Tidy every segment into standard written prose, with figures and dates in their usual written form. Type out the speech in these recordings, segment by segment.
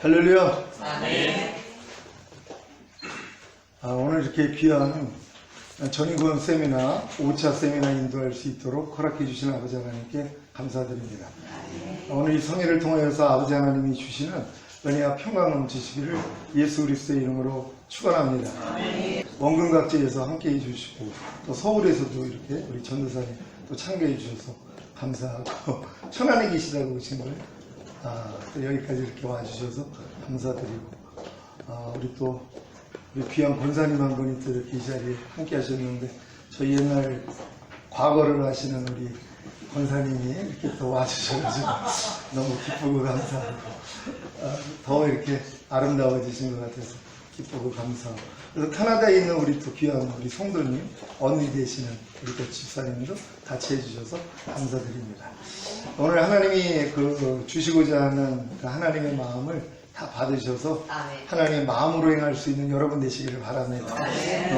할렐루야. 아멘. 오늘 이렇게 귀한 전인권 세미나 5차 세미나 인도할 수 있도록 허락해 주신 아버지 하나님께 감사드립니다. 오늘 이 성회를 통하여서 아버지 하나님이 주시는 은혜와 평강 넘치시기를 예수 그리스도의 이름으로 축원합니다. 원근각지에서 함께해 주시고 또 서울에서도 이렇게 우리 전도사님 또 참가해 주셔서 감사하고 천안에 계시다고 오신 걸 또 여기까지 이렇게 와주셔서 감사드리고 우리 또 우리 귀한 권사님 한 분이 또 이렇게 이 자리에 함께 하셨는데 저희 옛날 과거를 하시는 우리 권사님이 이렇게 또 와주셔가지고 너무 기쁘고 감사하고 더 이렇게 아름다워지신 것 같아서 기쁘고 감사하고 그래서 캐나다에 있는 우리 또 귀한 우리 성도님 언니 되시는 우리 또 집사님도 같이 해주셔서 감사드립니다. 오늘 하나님이 주시고자 하는 그 하나님의 마음을 다 받으셔서 하나님의 마음으로 행할 수 있는 여러분 되시기를 바랍니다.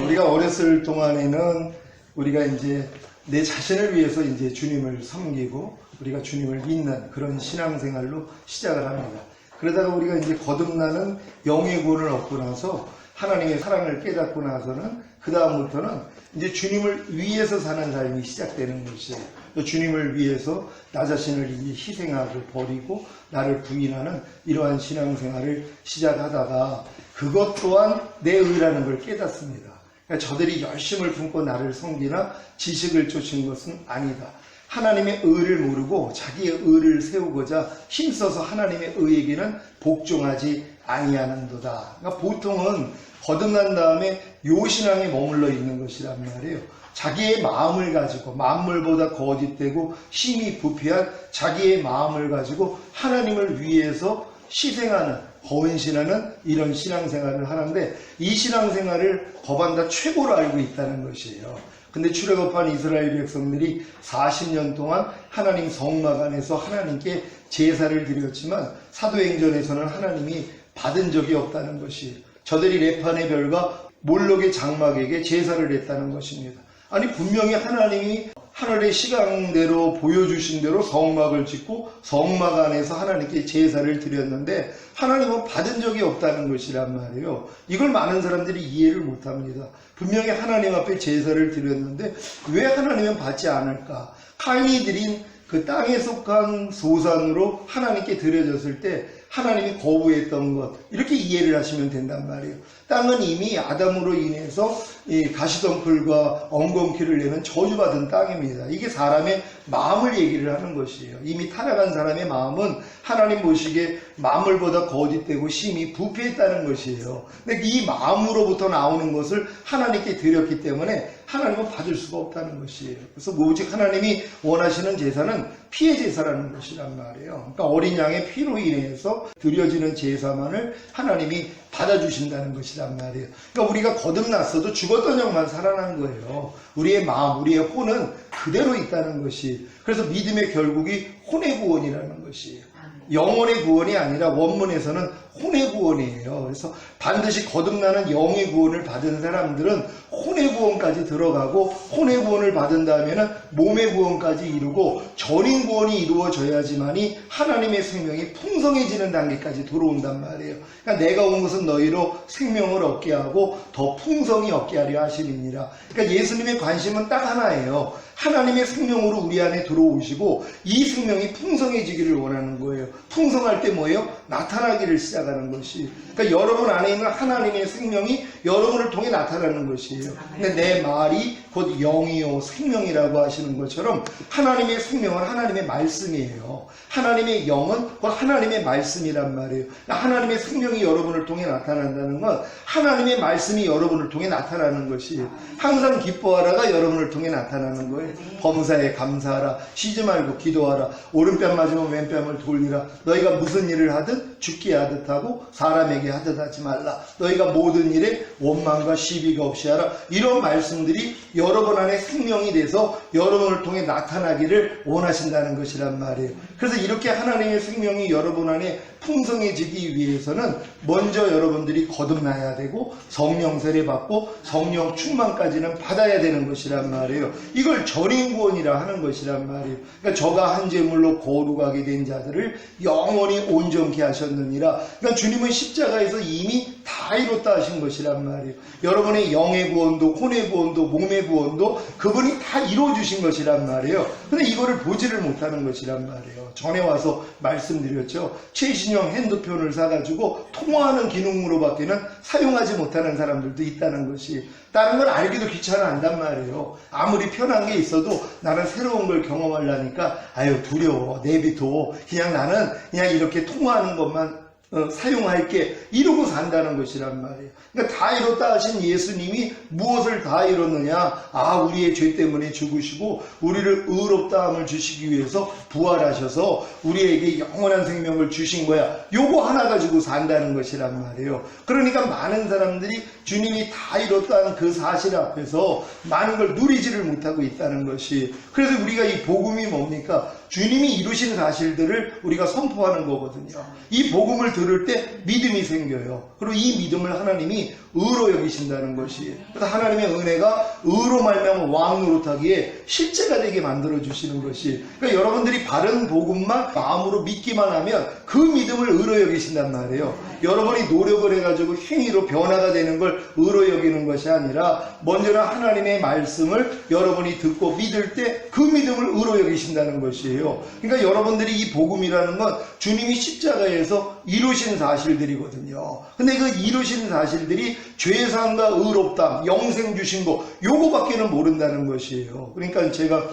우리가 어렸을 동안에는 우리가 이제 내 자신을 위해서 이제 주님을 섬기고 우리가 주님을 믿는 그런 신앙생활로 시작을 합니다. 그러다가 우리가 이제 거듭나는 영의 구원을 얻고 나서 하나님의 사랑을 깨닫고 나서는 그 다음부터는 이제 주님을 위해서 사는 삶이 시작되는 것이에요. 주님을 위해서 나 자신을 이제 희생하고 버리고 나를 부인하는 이러한 신앙생활을 시작하다가 그것 또한 내 의라는 걸 깨닫습니다. 그러니까 저들이 열심을 품고 나를 섬기나 지식을 쫓은 것은 아니다. 하나님의 의를 모르고 자기의 의를 세우고자 힘써서 하나님의 의에게는 복종하지 아니하는도다. 그러니까 보통은 거듭난 다음에 요신앙에 머물러 있는 것이란 말이에요. 자기의 마음을 가지고 만물보다 거짓되고 힘이 부패한 자기의 마음을 가지고 하나님을 위해서 희생하는 헌신하는 이런 신앙생활을 하는데 이 신앙생활을 거반다 최고로 알고 있다는 것이에요. 근데 출애굽한 이스라엘 백성들이 40년 동안 하나님 성막 안에서 하나님께 제사를 드렸지만 사도행전에서는 하나님이 받은 적이 없다는 것이에요. 저들이 레판의 별과 몰록의 장막에게 제사를 했다는 것입니다. 아니 분명히 하나님이 하늘의 시간대로 보여주신 대로 성막을 짓고 성막 안에서 하나님께 제사를 드렸는데 하나님은 받은 적이 없다는 것이란 말이에요. 이걸 많은 사람들이 이해를 못합니다. 분명히 하나님 앞에 제사를 드렸는데 왜 하나님은 받지 않을까? 카인이 드린 그 땅에 속한 소산으로 하나님께 드려졌을 때 하나님이 거부했던 것 이렇게 이해를 하시면 된단 말이에요. 땅은 이미 아담으로 인해서 이 가시덩굴과 엉겅퀴를 내는 저주받은 땅입니다. 이게 사람의 마음을 얘기를 하는 것이에요. 이미 타락한 사람의 마음은 하나님 보시기에 만물보다 거짓되고 심히 부패했다는 것이에요. 근데 이 마음으로부터 나오는 것을 하나님께 드렸기 때문에 하나님은 받을 수가 없다는 것이에요. 그래서 오직 하나님이 원하시는 제사는 피의 제사라는 것이란 말이에요. 그러니까 어린 양의 피로 인해서 드려지는 제사만을 하나님이 받아주신다는 것이란 말이에요. 그러니까 우리가 거듭났어도 죽었던 영만 살아난 거예요. 우리의 마음, 우리의 혼은 그대로 있다는 것이. 그래서 믿음의 결국이 혼의 구원이라는 것이에요. 영혼의 구원이 아니라 원문에서는 혼의 구원이에요. 그래서 반드시 거듭나는 영의 구원을 받은 사람들은 혼의 구원까지 들어가고 혼의 구원을 받은 다음에는 몸의 구원까지 이루고 전인 구원이 이루어져야지만이 하나님의 생명이 풍성해지는 단계까지 들어온단 말이에요. 그러니까 내가 온 것은 너희로 생명을 얻게 하고 더 풍성히 얻게 하려 하심이니라. 그러니까 예수님의 관심은 딱 하나예요. 하나님의 생명으로 우리 안에 들어오시고 이 생명이 풍성해지기를 원하는 거예요. 풍성할 때 뭐예요? 나타나기를 시작하는 것이. 그러니까 여러분 안에 있는 하나님의 생명이 여러분을 통해 나타나는 것이에요. 근데 내 말이 곧 영이요 생명이라고 하시는 것처럼 하나님의 생명은 하나님의 말씀이에요. 하나님의 영은 곧 하나님의 말씀이란 말이에요. 그러니까 하나님의 생명이 여러분을 통해 나타난다는 건 하나님의 말씀이 여러분을 통해 나타나는 것이에요. 항상 기뻐하라가 여러분을 통해 나타나는 거예요. 범사에 감사하라. 쉬지 말고 기도하라. 오른뺨 맞으면 왼뺨을 돌리라. 너희가 무슨 일을 하든 죽게 하듯 하고 사람에게 하듯 하지 말라. 너희가 모든 일에 원망과 시비가 없이 하라. 이런 말씀들이 여러분 안에 생명이 돼서 여러분을 통해 나타나기를 원하신다는 것이란 말이에요. 그래서 이렇게 하나님의 생명이 여러분 안에 풍성해지기 위해서는 먼저 여러분들이 거듭나야 되고 성령 세례 받고 성령 충만까지는 받아야 되는 것이란 말이에요. 이걸 전인구원이라 하는 것이란 말이에요. 그러니까 저가 한 제물로 거룩하게 된 자들을 영원히 온전케 하셨느니라. 그러니까 그러니까 주님은 십자가에서 이미 다 이뤘다 하신 것이란 말이에요. 여러분의 영의 구원도 혼의 구원도 몸의 구원도 그분이 다 이루어주신 것이란 말이에요. 근데 이거를 보지를 못하는 것이란 말이에요. 전에 와서 말씀드렸죠. 최신형 핸드폰을 사가지고 통화하는 기능으로밖에는 사용하지 못하는 사람들도 있다는 것이, 다른 걸 알기도 귀찮아한단 말이에요. 아무리 편한 게 있어도 나는 새로운 걸 경험하려니까 아유 두려워, 내비둬, 그냥 나는 그냥 이렇게 통화하는 것만 사용할게, 이러고 산다는 것이란 말이에요. 그러니까 다 이뤘다 하신 예수님이 무엇을 다 이뤘느냐? 아, 우리의 죄 때문에 죽으시고 우리를 의롭다함을 주시기 위해서 부활하셔서 우리에게 영원한 생명을 주신 거야. 요거 하나 가지고 산다는 것이란 말이에요. 그러니까 많은 사람들이 주님이 다 이뤘다는 그 사실 앞에서 많은 걸 누리지를 못하고 있다는 것이, 그래서 우리가 이 복음이 뭡니까? 주님이 이루신 사실들을 우리가 선포하는 거거든요. 이 복음을 들을 때 믿음이 생겨요. 그리고 이 믿음을 하나님이 의로 여기신다는 것이, 그래서 하나님의 은혜가 의로 말미암아 왕 노릇하기에 실제가 되게 만들어 주시는 것이, 그러니까 여러분들이 바른 복음만 마음으로 믿기만 하면 그 믿음을 의로 여기신단 말이에요. 여러분이 노력을 해가지고 행위로 변화가 되는 걸 의로 여기는 것이 아니라 먼저는 하나님의 말씀을 여러분이 듣고 믿을 때 그 믿음을 의로 여기신다는 것이에요. 그러니까 여러분들이 이 복음이라는 건 주님이 십자가에서 이루신 사실들이거든요. 근데 그 이루신 사실들이 죄사함과 의롭다, 영생 주신 거, 요거밖에는 모른다는 것이에요. 그러니까 제가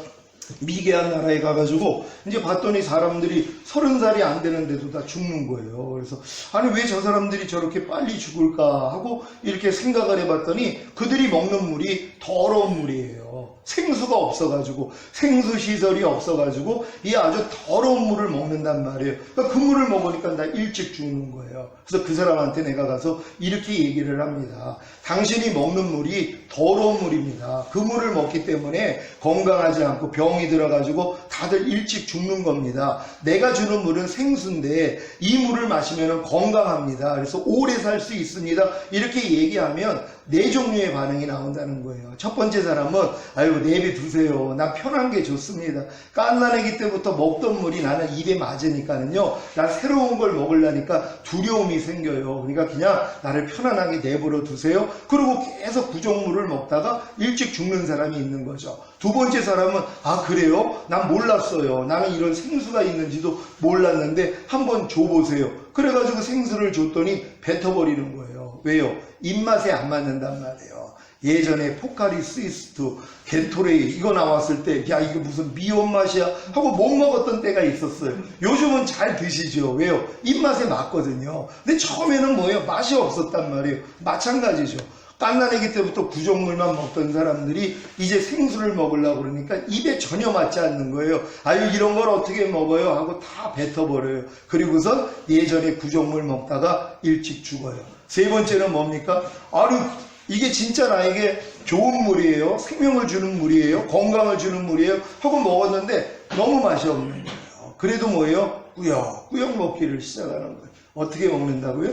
미개한 나라에 가가지고 이제 봤더니 사람들이 30살이 안 되는데도 다 죽는 거예요. 그래서 아니 왜 저 사람들이 저렇게 빨리 죽을까 하고 이렇게 생각을 해봤더니 그들이 먹는 물이 더러운 물이에요. 생수가 없어가지고, 생수시설이 없어가지고 이 아주 더러운 물을 먹는단 말이에요. 그러니까 그 물을 먹으니까 다 일찍 죽는 거예요. 그래서 그 사람한테 내가 가서 이렇게 얘기를 합니다. 당신이 먹는 물이 더러운 물입니다. 그 물을 먹기 때문에 건강하지 않고 병이 들어가지고 다들 일찍 죽는 겁니다. 내가 주는 물은 생수인데 이 물을 마시면 건강합니다. 그래서 오래 살 수 있습니다. 이렇게 얘기하면 네 종류의 반응이 나온다는 거예요. 첫 번째 사람은 아유 내비두세요. 난 편한 게 좋습니다. 갓난아기 때부터 먹던 물이 나는 입에 맞으니까는요, 난 새로운 걸 먹으려니까 두려움이 생겨요. 그러니까 그냥 나를 편안하게 내버려 두세요. 그리고 계속 부정물을 먹다가 일찍 죽는 사람이 있는 거죠. 두 번째 사람은 아 그래요? 난 몰랐어요. 나는 이런 생수가 있는지도 몰랐는데 한번 줘보세요. 그래가지고 생수를 줬더니 뱉어버리는 거예요. 왜요? 입맛에 안 맞는단 말이에요. 예전에 포카리 스위스트, 겐토레이 이거 나왔을 때 야 이게 무슨 미온 맛이야 하고 못 먹었던 때가 있었어요. 요즘은 잘 드시죠. 왜요? 입맛에 맞거든요. 근데 처음에는 뭐예요? 맛이 없었단 말이에요. 마찬가지죠. 갓난아기 때부터 구정물만 먹던 사람들이 이제 생수를 먹으려고 그러니까 입에 전혀 맞지 않는 거예요. 아유 이런 걸 어떻게 먹어요? 하고 다 뱉어버려요. 그리고서 예전에 구정물 먹다가 일찍 죽어요. 세 번째는 뭡니까? 아유 이게 진짜 나에게 좋은 물이에요. 생명을 주는 물이에요. 건강을 주는 물이에요. 하고 먹었는데 너무 맛이 없는 거예요. 그래도 뭐예요? 꾸역꾸역 먹기를 시작하는 거예요. 어떻게 먹는다고요?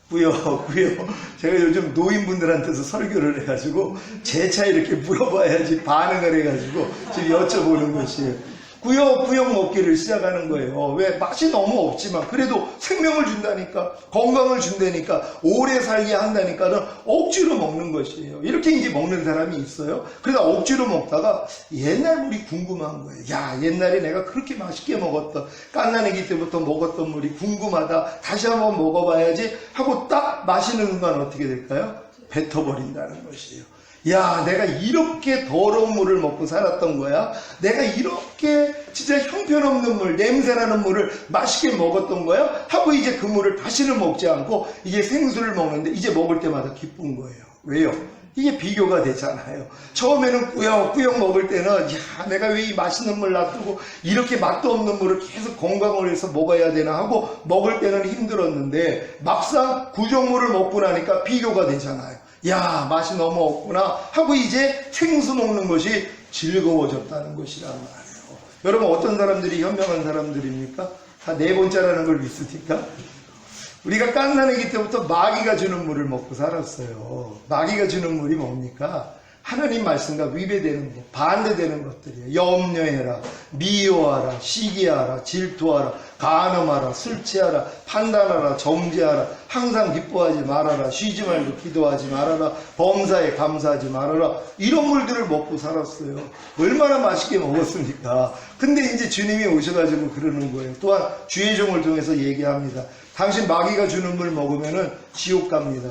꾸역꾸역. 제가 요즘 노인분들한테서 설교를 해가지고 제 차 이렇게 물어봐야지 반응을 해가지고 지금 여쭤보는 것이에요. 꾸역꾸역 먹기를 시작하는 거예요. 왜? 맛이 너무 없지만 그래도 생명을 준다니까, 건강을 준다니까, 오래 살게 한다니까는 억지로 먹는 것이에요. 이렇게 이제 먹는 사람이 있어요. 그래서 억지로 먹다가 옛날 물이 궁금한 거예요. 야 옛날에 내가 그렇게 맛있게 먹었던, 갓난아기 때부터 먹었던 물이 궁금하다, 다시 한번 먹어봐야지 하고 딱 마시는 순간 어떻게 될까요? 뱉어버린다는 것이에요. 야 내가 이렇게 더러운 물을 먹고 살았던 거야. 내가 이렇게 진짜 형편없는 물, 냄새나는 물을 맛있게 먹었던 거야 하고 이제 그 물을 다시는 먹지 않고 이제 생수를 먹는데 이제 먹을 때마다 기쁜 거예요. 왜요? 이게 비교가 되잖아요. 처음에는 꾸역꾸역 먹을 때는 야 내가 왜 이 맛있는 물 놔두고 이렇게 맛도 없는 물을 계속 건강을 위해서 먹어야 되나 하고 먹을 때는 힘들었는데 막상 구정물을 먹고 나니까 비교가 되잖아요. 야 맛이 너무 없구나 하고 이제 생수 먹는 것이 즐거워졌다는 것이란 말이에요. 여러분 어떤 사람들이 현명한 사람들입니까? 다 네 번째라는 걸 믿습니까? 우리가 갓난아기 때부터 마귀가 주는 물을 먹고 살았어요. 마귀가 주는 물이 뭡니까? 하나님 말씀과 위배되는 것, 반대되는 것들이에요. 염려해라, 미워하라, 시기하라, 질투하라, 간음하라, 술 취하라, 판단하라, 정죄하라, 항상 기뻐하지 말아라, 쉬지 말고 기도하지 말아라, 범사에 감사하지 말아라. 이런 물들을 먹고 살았어요. 얼마나 맛있게 먹었습니까? 근데 이제 주님이 오셔가지고 그러는 거예요. 또한 주의 종을 통해서 얘기합니다. 당신 마귀가 주는 물 먹으면은 지옥 갑니다.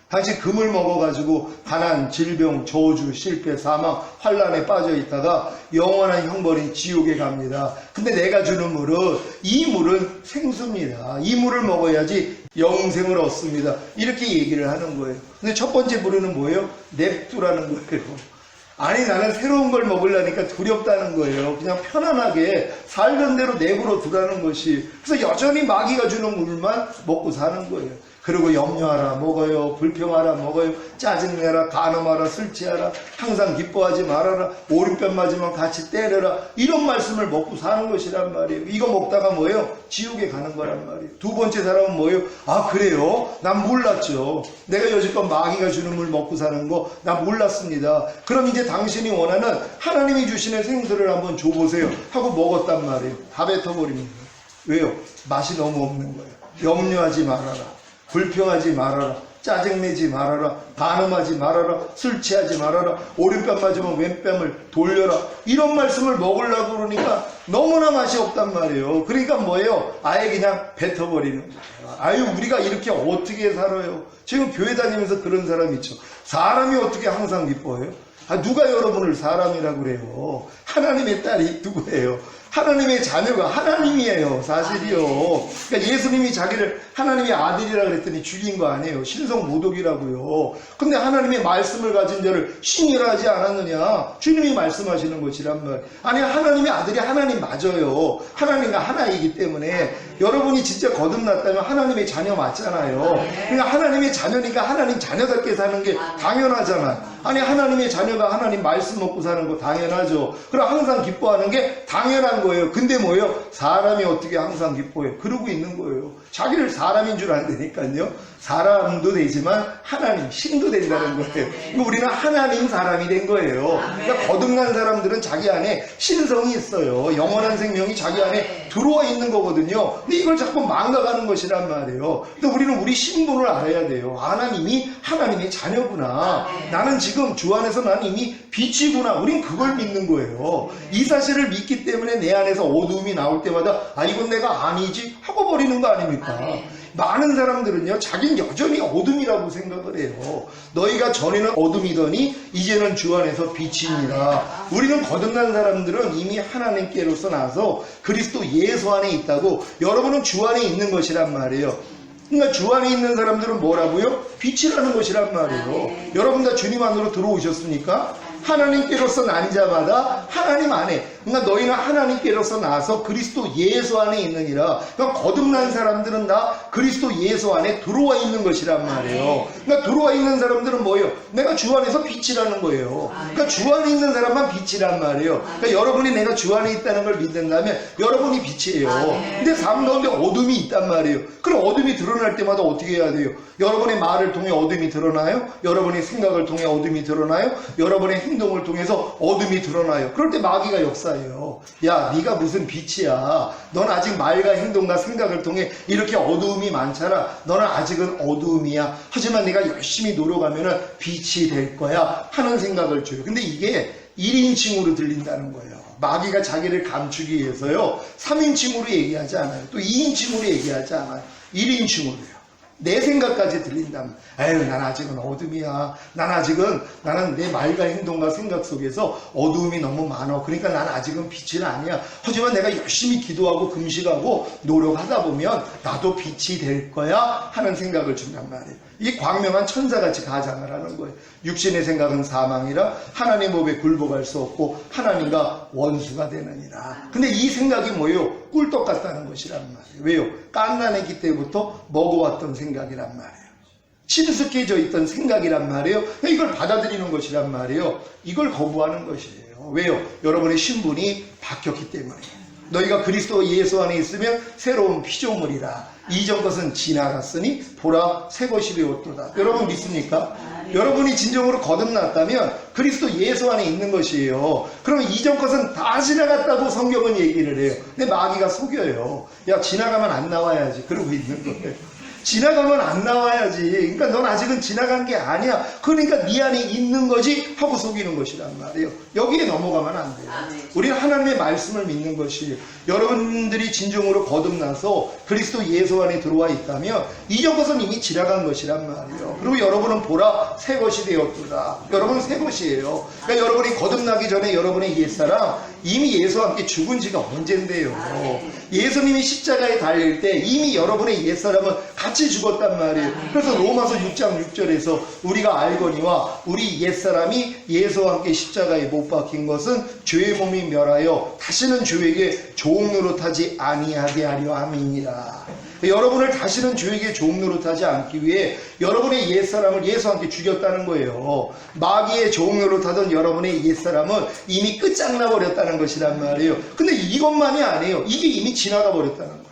당신 금을 먹어가지고 가난, 질병, 저주, 실패, 사망, 환란에 빠져 있다가 영원한 형벌인 지옥에 갑니다. 근데 내가 주는 물은, 이 물은 생수입니다. 이 물을 먹어야지 영생을 얻습니다. 이렇게 얘기를 하는 거예요. 근데 첫 번째 물은 뭐예요? 냅두라는 거예요. 아니, 나는 새로운 걸 먹으려니까 두렵다는 거예요. 그냥 편안하게 살던 대로 내버려 두라는 것이. 그래서 여전히 마귀가 주는 물만 먹고 사는 거예요. 그리고 염려하라, 먹어요. 불평하라, 먹어요. 짜증내라, 간음하라, 술 취하라, 항상 기뻐하지 말아라, 오른편 맞으면 같이 때려라. 이런 말씀을 먹고 사는 것이란 말이에요. 이거 먹다가 뭐예요? 지옥에 가는 거란 말이에요. 두 번째 사람은 뭐예요? 아, 그래요? 난 몰랐죠. 내가 여지껏 마귀가 주는 물 먹고 사는 거 난 몰랐습니다. 그럼 이제 당신이 원하는 하나님이 주시는 생수를 한번 줘보세요 하고 먹었단 말이에요. 다 뱉어버립니다. 왜요? 맛이 너무 없는 거예요. 염려하지 말아라, 불평하지 말아라, 짜증내지 말아라, 간음하지 말아라, 술 취하지 말아라, 오른뺨 맞으면 왼뺨을 돌려라. 이런 말씀을 먹으려고 그러니까 너무나 맛이 없단 말이에요. 그러니까 뭐예요? 아예 그냥 뱉어버리는 거예요. 아유, 우리가 이렇게 어떻게 살아요? 지금 교회 다니면서 그런 사람 있죠. 사람이 어떻게 항상 기뻐해요? 아, 누가 여러분을 사람이라고 그래요? 하나님의 딸이 누구예요? 하나님의 자녀가 하나님이에요, 사실이요. 그러니까 예수님이 자기를 하나님의 아들이라 그랬더니 죽인 거 아니에요. 신성 모독이라고요. 근데 하나님의 말씀을 가진 자를 신이라 하지 않았느냐? 주님이 말씀하시는 것이란 말. 아니, 하나님의 아들이 하나님 맞아요. 하나님과 하나이기 때문에 여러분이 진짜 거듭났다면 하나님의 자녀 맞잖아요. 그러니까 하나님의 자녀니까 하나님 자녀답게 사는 게 당연하잖아. 아니, 하나님의 자녀가 하나님 말씀 먹고 사는 거 당연하죠. 그럼 항상 기뻐하는 게 당연한 거예요. 근데 뭐예요? 사람이 어떻게 항상 기뻐해요? 그러고 있는 거예요. 자기를 사람인 줄 안되니까요. 사람도 되지만 하나님, 신도 된다는 거예요. 그러니까 우리는 하나님 사람이 된 거예요. 그러니까 거듭난 사람들은 자기 안에 신성이 있어요. 영원한 생명이 자기 안에 들어와 있는 거거든요. 근데 이걸 자꾸 망가가는 것이란 말이에요. 근데 우리는 우리 신분을 알아야 돼요. 하나님이 하나님의 자녀구나. 나는 지금 주 안에서 난 이미 빛이구나. 우린 그걸 믿는 거예요. 이 사실을 믿기 때문에 내 안에서 어두움이 나올 때마다 아, 이건 내가 아니지 하고 버리는 거 아닙니까? 많은 사람들은요, 자기는 여전히 어둠이라고 생각을 해요. 너희가 전에는 어둠이더니 이제는 주 안에서 빛이니라. 우리는 거듭난 사람들은 이미 하나님께로서 나서 그리스도 예수 안에 있다고. 여러분은 주 안에 있는 것이란 말이에요. 그러니까 주 안에 있는 사람들은 뭐라고요? 빛이라는 것이란 말이에요. 여러분 다 주님 안으로 들어오셨습니까? 하나님께로서 난 자마다 하나님 안에, 그러니까 너희는 하나님께로서 나서 그리스도 예수 안에 있느니라. 그러니까 거듭난 사람들은 다 그리스도 예수 안에 들어와 있는 것이란 말이에요. 그러니까 들어와 있는 사람들은 뭐예요? 내가 주 안에서 빛이라는 거예요. 그러니까 주 안에 있는 사람만 빛이란 말이에요. 그러니까 여러분이 내가 주 안에 있다는 걸 믿는다면 여러분이 빛이에요. 근데 삶 가운데 어둠이 있단 말이에요. 그럼 어둠이 드러날 때마다 어떻게 해야 돼요? 여러분의 말을 통해 어둠이 드러나요? 여러분의 생각을 통해 어둠이 드러나요? 여러분의 행동을 통해서 어둠이 드러나요. 그럴 때 마귀가 역사해요. 야, 네가 무슨 빛이야. 넌 아직 말과 행동과 생각을 통해 이렇게 어두움이 많잖아. 너는 아직은 어두움이야. 하지만 내가 열심히 노력하면 빛이 될 거야 하는 생각을 줘요. 근데 이게 1인칭으로 들린다는 거예요. 마귀가 자기를 감추기 위해서요, 3인칭으로 얘기하지 않아요. 또 2인칭으로 얘기하지 않아요. 1인칭으로요. 내 생각까지 들린다면, 에휴, 난 아직은 어둠이야. 나는 내 말과 행동과 생각 속에서 어두움이 너무 많아. 그러니까 난 아직은 빛은 아니야. 하지만 내가 열심히 기도하고 금식하고 노력하다 보면 나도 빛이 될 거야 하는 생각을 준단 말이에요. 이 광명한 천사같이 가장을 하는 거예요. 육신의 생각은 사망이라 하나님 법에 굴복할 수 없고 하나님과 원수가 되느니라. 근데 이 생각이 뭐예요? 꿀떡 같다는 것이란 말이에요. 왜요? 깐난애기 때부터 먹어왔던 생각이란 말이에요. 친숙해져 있던 생각이란 말이에요. 이걸 받아들이는 것이란 말이에요. 이걸 거부하는 것이에요. 왜요? 여러분의 신분이 바뀌었기 때문에. 너희가 그리스도 예수 안에 있으면 새로운 피조물이라. 이전 것은 지나갔으니 보라 새 것이 되었도다. 여러분 믿습니까? 여러분이 진정으로 거듭났다면 그리스도 예수 안에 있는 것이에요. 그러면 이전 것은 다 지나갔다고 성경은 얘기를 해요. 근데 마귀가 속여요. 야, 지나가면 안 나와야지. 그러고 있는 거예요. 지나가면 안 나와야지. 그러니까 넌 아직은 지나간 게 아니야. 그러니까 네 안에 있는 거지 하고 속이는 것이란 말이에요. 여기에 넘어가면 안 돼요. 우리는 하나님의 말씀을 믿는 것이에요. 여러분들이 진정으로 거듭나서 그리스도 예수 안에 들어와 있다면 이전 것은 이미 지나간 것이란 말이에요. 그리고 여러분은 보라 새 것이 되었도다. 여러분은 새 것이에요. 그러니까 여러분이 거듭나기 전에 여러분의 옛사람 이미 예수와 함께 죽은 지가 언젠데요. 예수님이 십자가에 달릴 때 이미 여러분의 옛사람은 같이 죽었단 말이에요. 그래서 로마서 6장 6절에서 우리가 알거니와 우리 옛사람이 예수와 함께 십자가에 못 박힌 것은 죄의 몸이 멸하여 다시는 죄에게 종노릇하지 아니하게 하려 함이니라. 여러분을 다시는 죄에게 종노릇하지 않기 위해 여러분의 옛사람을 예수와 함께 죽였다는 거예요. 마귀의 종노릇하던 여러분의 옛사람은 이미 끝장나 버렸다는 것이란 말이에요. 근데 이것만이 아니에요. 이게 이미 지나가 버렸다는 거예요.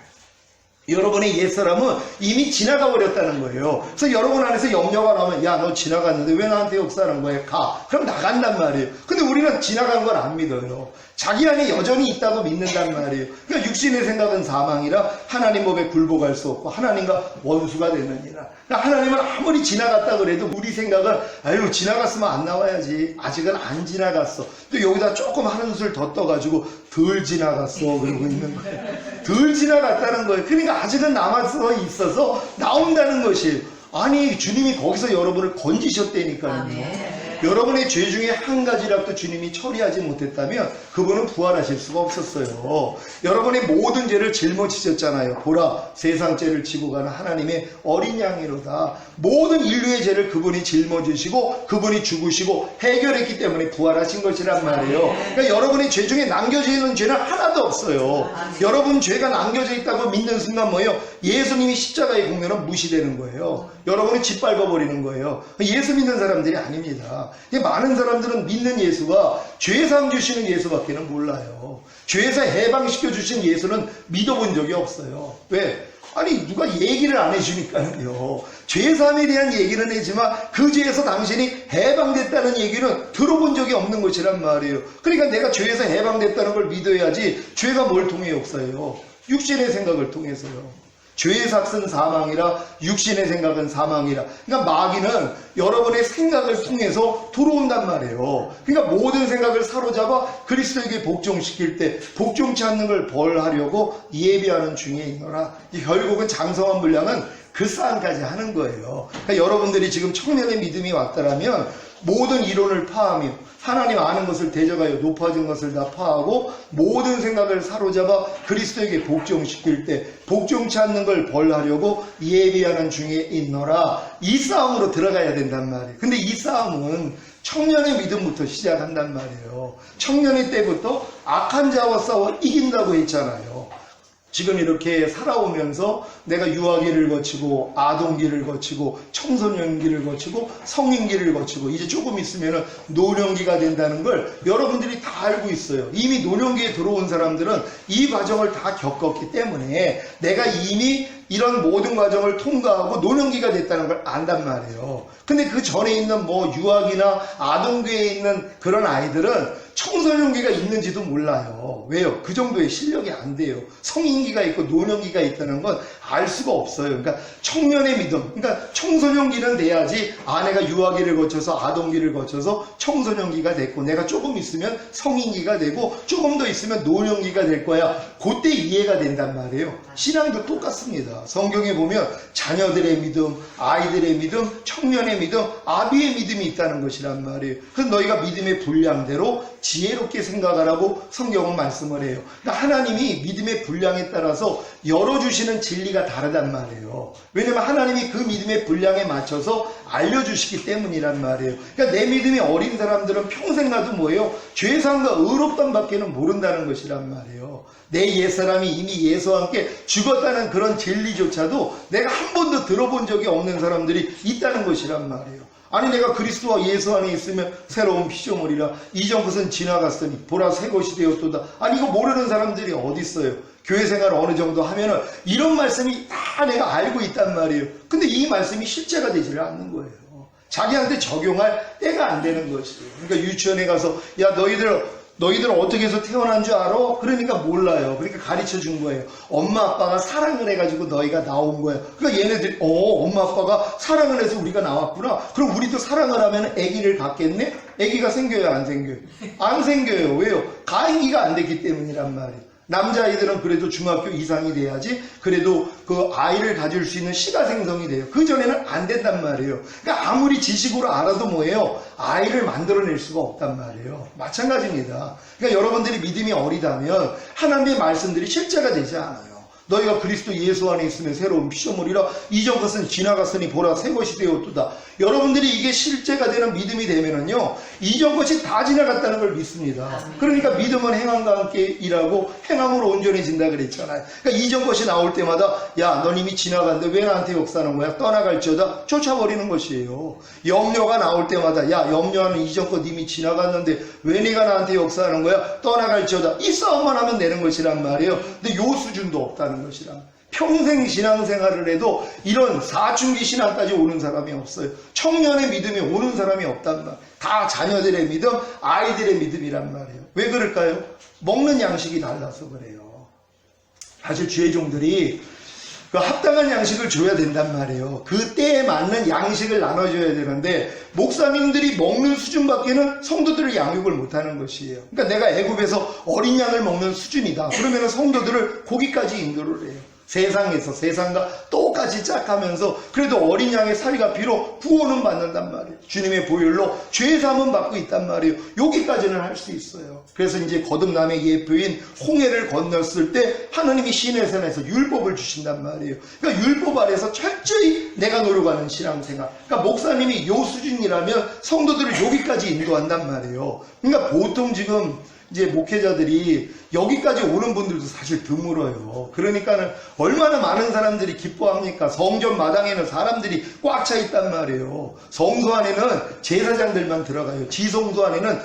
여러분의 옛사람은 이미 지나가 버렸다는 거예요. 그래서 여러분 안에서 염려가 나오면 야, 너 지나갔는데 왜 나한테 역사하는 거야? 가. 그럼 나간단 말이에요. 근데 우리는 지나간 걸 안 믿어요. 자기 안에 여전히 있다고 믿는단 말이에요. 그러니까 육신의 생각은 사망이라 하나님 법에 굴복할 수 없고 하나님과 원수가 되느니라. 그러니까 하나님은 아무리 지나갔다 그래도 우리 생각은 아유, 지나갔으면 안 나와야지. 아직은 안 지나갔어. 또 여기다 조금 한술 더 떠가지고 덜 지나갔어 그러고 있는 거예요. 덜 지나갔다는 거예요. 그러니까 아직은 남아서 있어서 나온다는 것이에요. 아니, 주님이 거기서 여러분을 건지셨다니까요. 여러분의 죄 중에 한 가지라도 주님이 처리하지 못했다면 그분은 부활하실 수가 없었어요. 여러분의 모든 죄를 짊어지셨잖아요. 보라, 세상 죄를 지고 가는 하나님의 어린 양이로다. 모든 인류의 죄를 그분이 짊어지시고 그분이 죽으시고 해결했기 때문에 부활하신 것이란 말이에요. 그러니까 여러분의 죄 중에 남겨져 있는 죄는 하나도 없어요. 여러분 죄가 남겨져 있다고 믿는 순간 뭐예요? 예수님이 십자가의 공로는 무시되는 거예요. 여러분은 짓밟아버리는 거예요. 예수 믿는 사람들이 아닙니다. 많은 사람들은 믿는 예수가 죄사함 주시는 예수밖에는 몰라요. 죄에서 해방시켜 주신 예수는 믿어본 적이 없어요. 왜? 아니, 누가 얘기를 안 해주니까요. 죄사함에 대한 얘기는 하지만 그 죄에서 당신이 해방됐다는 얘기는 들어본 적이 없는 것이란 말이에요. 그러니까 내가 죄에서 해방됐다는 걸 믿어야지. 죄가 뭘 통해 역사해요? 육신의 생각을 통해서요. 죄의 삭은 사망이라 육신의 생각은 사망이라. 그러니까 마귀는 여러분의 생각을 통해서 들어온단 말이에요. 그러니까 모든 생각을 사로잡아 그리스도에게 복종시킬 때 복종치 않는 걸 벌하려고 예비하는 중에 있노라. 결국은 장성한 분량은 그 싸움까지 하는 거예요. 그러니까 여러분들이 지금 청년의 믿음이 왔다라면 모든 이론을 파하며 하나님 아는 것을 대적하여 높아진 것을 다 파하고 모든 생각을 사로잡아 그리스도에게 복종시킬 때 복종치 않는 걸 벌하려고 예비하는 중에 있노라. 이 싸움으로 들어가야 된단 말이에요. 근데 이 싸움은 청년의 믿음부터 시작한단 말이에요. 청년의 때부터 악한 자와 싸워 이긴다고 했잖아요. 지금 이렇게 살아오면서 내가 유아기를 거치고 아동기를 거치고 청소년기를 거치고 성인기를 거치고 이제 조금 있으면 노령기가 된다는 걸 여러분들이 다 알고 있어요. 이미 노령기에 들어온 사람들은 이 과정을 다 겪었기 때문에 내가 이미 이런 모든 과정을 통과하고 노령기가 됐다는 걸 안단 말이에요. 근데 그 전에 있는 뭐 유아기나 아동기에 있는 그런 아이들은 청소년기가 있는지도 몰라요. 왜요? 그 정도의 실력이 안 돼요. 성인기가 있고 노령기가 있다는 건 알 수가 없어요. 그러니까 청년의 믿음, 그러니까 청소년기는 돼야지 아내가 유아기를 거쳐서 아동기를 거쳐서 청소년기가 됐고 내가 조금 있으면 성인기가 되고 조금 더 있으면 노령기가 될 거야. 그때 이해가 된단 말이에요. 신앙도 똑같습니다. 성경에 보면 자녀들의 믿음, 아이들의 믿음, 청년의 믿음, 아비의 믿음이 있다는 것이란 말이에요. 그래서 너희가 믿음의 분량대로 지혜롭게 생각하라고 성경은 말씀을 해요. 그러니까 하나님이 믿음의 분량에 따라서 열어주시는 진리가 다르단 말이에요. 왜냐면 하나님이 그 믿음의 분량에 맞춰서 알려주시기 때문이란 말이에요. 그러니까 내 믿음이 어린 사람들은 평생 가도 뭐예요? 죄사함과 의롭다함 밖에는 모른다는 것이란 말이에요. 내 옛사람이 이미 예수와 함께 죽었다는 그런 진리조차도 내가 한 번도 들어본 적이 없는 사람들이 있다는 것이란 말이에요. 아니 내가 그리스도와 예수 안에 있으면 새로운 피조물이라 이전 것은 지나갔으니 보라 새 것이 되었도다. 아니 이거 모르는 사람들이 어디 있어요? 교회 생활 어느 정도 하면은 이런 말씀이 다 내가 알고 있단 말이에요. 근데 이 말씀이 실제가 되지를 않는 거예요. 자기한테 적용할 때가 안 되는 것이에요. 그러니까 유치원에 가서 야 너희들 어떻게 해서 태어난 줄 알아? 그러니까 몰라요. 그러니까 가르쳐 준 거예요. 엄마 아빠가 사랑을 해가지고 너희가 나온 거예요. 그러니까 얘네들이 엄마 아빠가 사랑을 해서 우리가 나왔구나. 그럼 우리도 사랑을 하면 아기를 갖겠네? 아기가 생겨요, 안 생겨요? 안 생겨요. 왜요? 가임기가 안 됐기 때문이란 말이에요. 남자아이들은 그래도 중학교 이상이 돼야지 그래도 그 아이를 가질 수 있는 시가 생성이 돼요. 그전에는 안 된단 말이에요. 그러니까 아무리 지식으로 알아도 뭐예요? 아이를 만들어낼 수가 없단 말이에요. 마찬가지입니다. 그러니까 여러분들이 믿음이 어리다면 하나님의 말씀들이 실제가 되지 않아요. 너희가 그리스도 예수 안에 있으면 새로운 피조물이라 이전 것은 지나갔으니 보라 새 것이 되었도다. 여러분들이 이게 실제가 되는 믿음이 되면은요 이전 것이 다 지나갔다는 걸 믿습니다. 그러니까 믿음은 행함과 함께 일하고 행함으로 온전해진다 그랬잖아요. 그러니까 이전 것이 나올 때마다 야 넌 이미 지나갔는데 왜 나한테 역사하는 거야? 떠나갈지어다 쫓아버리는 것이에요. 염려가 나올 때마다 야 염려하는 이전 것 이미 지나갔는데 왜 네가 나한테 역사하는 거야? 떠나갈지어다. 이 싸움만 하면 되는 것이란 말이에요. 근데 요 수준도 없다는 것이라. 평생 신앙생활을 해도 이런 사춘기 신앙까지 오는 사람이 없어요. 청년의 믿음이 오는 사람이 없단 말이에요. 다 자녀들의 믿음, 아이들의 믿음이란 말이에요. 왜 그럴까요? 먹는 양식이 달라서 그래요. 사실 주의 종들이 그 합당한 양식을 줘야 된단 말이에요. 그 때에 맞는 양식을 나눠줘야 되는데 목사님들이 먹는 수준밖에는 성도들을 양육을 못하는 것이에요. 그러니까 내가 애굽에서 어린 양을 먹는 수준이다. 그러면 성도들을 거기까지 인도를 해요. 세상에서 세상과 똑같이 짝하면서 그래도 어린 양의 살이가 비록 구원은 받는단 말이에요. 주님의 보혈로 죄사함은 받고 있단 말이에요. 여기까지는 할 수 있어요. 그래서 이제 거듭남의 예표인 홍해를 건넜을 때 하나님이 시내산에서 율법을 주신단 말이에요. 그러니까 율법 아래서 철저히 내가 노력하는 신앙생활. 그러니까 목사님이 요 수준이라면 성도들을 여기까지 인도한단 말이에요. 그러니까 보통 지금 이제 목회자들이 여기까지 오는 분들도 사실 드물어요. 그러니까는 얼마나 많은 사람들이 기뻐합니까? 성전 마당에는 사람들이 꽉 차 있단 말이에요. 성소 안에는 제사장들만 들어가요. 지성소 안에는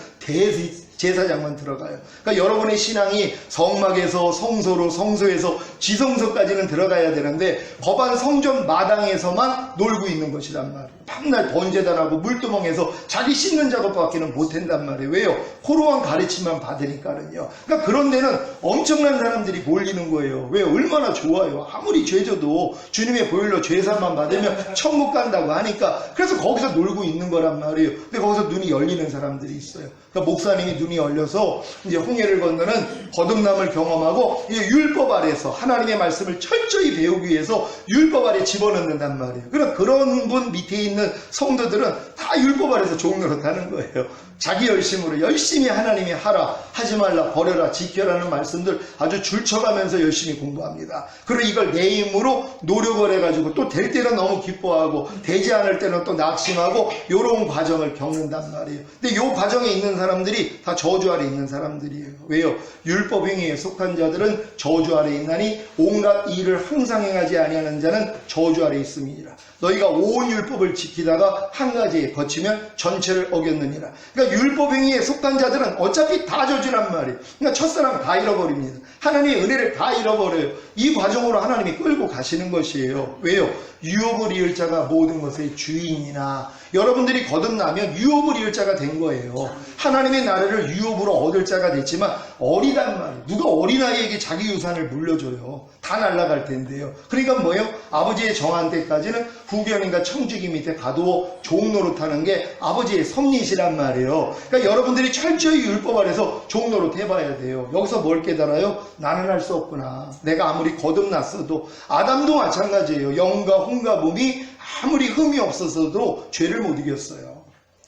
제사장만 들어가요. 그러니까 여러분의 신앙이 성막에서 성소로 성소에서 지성소까지는 들어가야 되는데 법안 성전 마당에서만 놀고 있는 것이란 말이에요. 밤날 번제단하고 물두멍에서 자기 씻는 작업밖에는 못한단 말이에요. 왜요? 호로한 가르침만 받으니까는요. 그러니까 그런 데는 엄청난 사람들이 몰리는 거예요. 왜? 얼마나 좋아요. 아무리 죄져도 주님의 보혈로 죄사만 받으면 천국 간다고 하니까 그래서 거기서 놀고 있는 거란 말이에요. 근데 거기서 눈이 열리는 사람들이 있어요. 그러니까 목사님이 눈이 열려서 이제 홍해를 건너는 거듭남을 경험하고 이제 율법 아래에서 하나님의 말씀을 철저히 배우기 위해서 율법 아래 집어넣는단 말이에요. 그러니까 그런 분 밑에 있는 성도들은 다 율법 아래에서 종로로 타는 거예요. 자기 열심으로 열심히 하나님이 하라, 하지 말라, 버려라, 지켜라는 말씀들 아주 줄쳐가면서 열심히 공부합니다. 그리고 이걸 내 힘으로 노력을 해가지고 또 될 때는 너무 기뻐하고 되지 않을 때는 또 낙심하고 이런 과정을 겪는단 말이에요. 근데 이 과정에 있는 사람들이 다 저주 아래 있는 사람들이에요. 왜요? 율법 행위에 속한 자들은 저주 아래 있나니 온갖 일을 항상 행하지 아니하는 자는 저주 아래 있음이니라. 너희가 온 율법을 지키다가 한 가지에 거치면 전체를 어겼느니라. 그러니까 율법 행위에 속한 자들은 어차피 다 저주란 말이에요. 그러니까 첫사랑 다 잃어버립니다. 하나님의 은혜를 다 잃어버려요. 이 과정으로 하나님이 끌고 가시는 것이에요. 왜요? 유업을 이을 자가 모든 것의 주인이나 여러분들이 거듭나면 유업을 이을 자가 된 거예요. 하나님의 나라를 유업으로 얻을 자가 됐지만 어리단 말이에요. 누가 어린아이에게 자기 유산을 물려줘요. 다 날아갈 텐데요. 그러니까 뭐예요? 아버지의 정한 때까지는 후견인과 청지기 밑에 가두어 종노릇하는 게 아버지의 섭리시란 말이에요. 그러니까 여러분들이 철저히 율법 아래서 종노릇 해봐야 돼요. 여기서 뭘 깨달아요? 나는 할 수 없구나. 내가 아무리 거듭났어도 아담도 마찬가지예요. 영과 혼과 몸이 아무리 흠이 없어서도 죄를 못 이겼어요.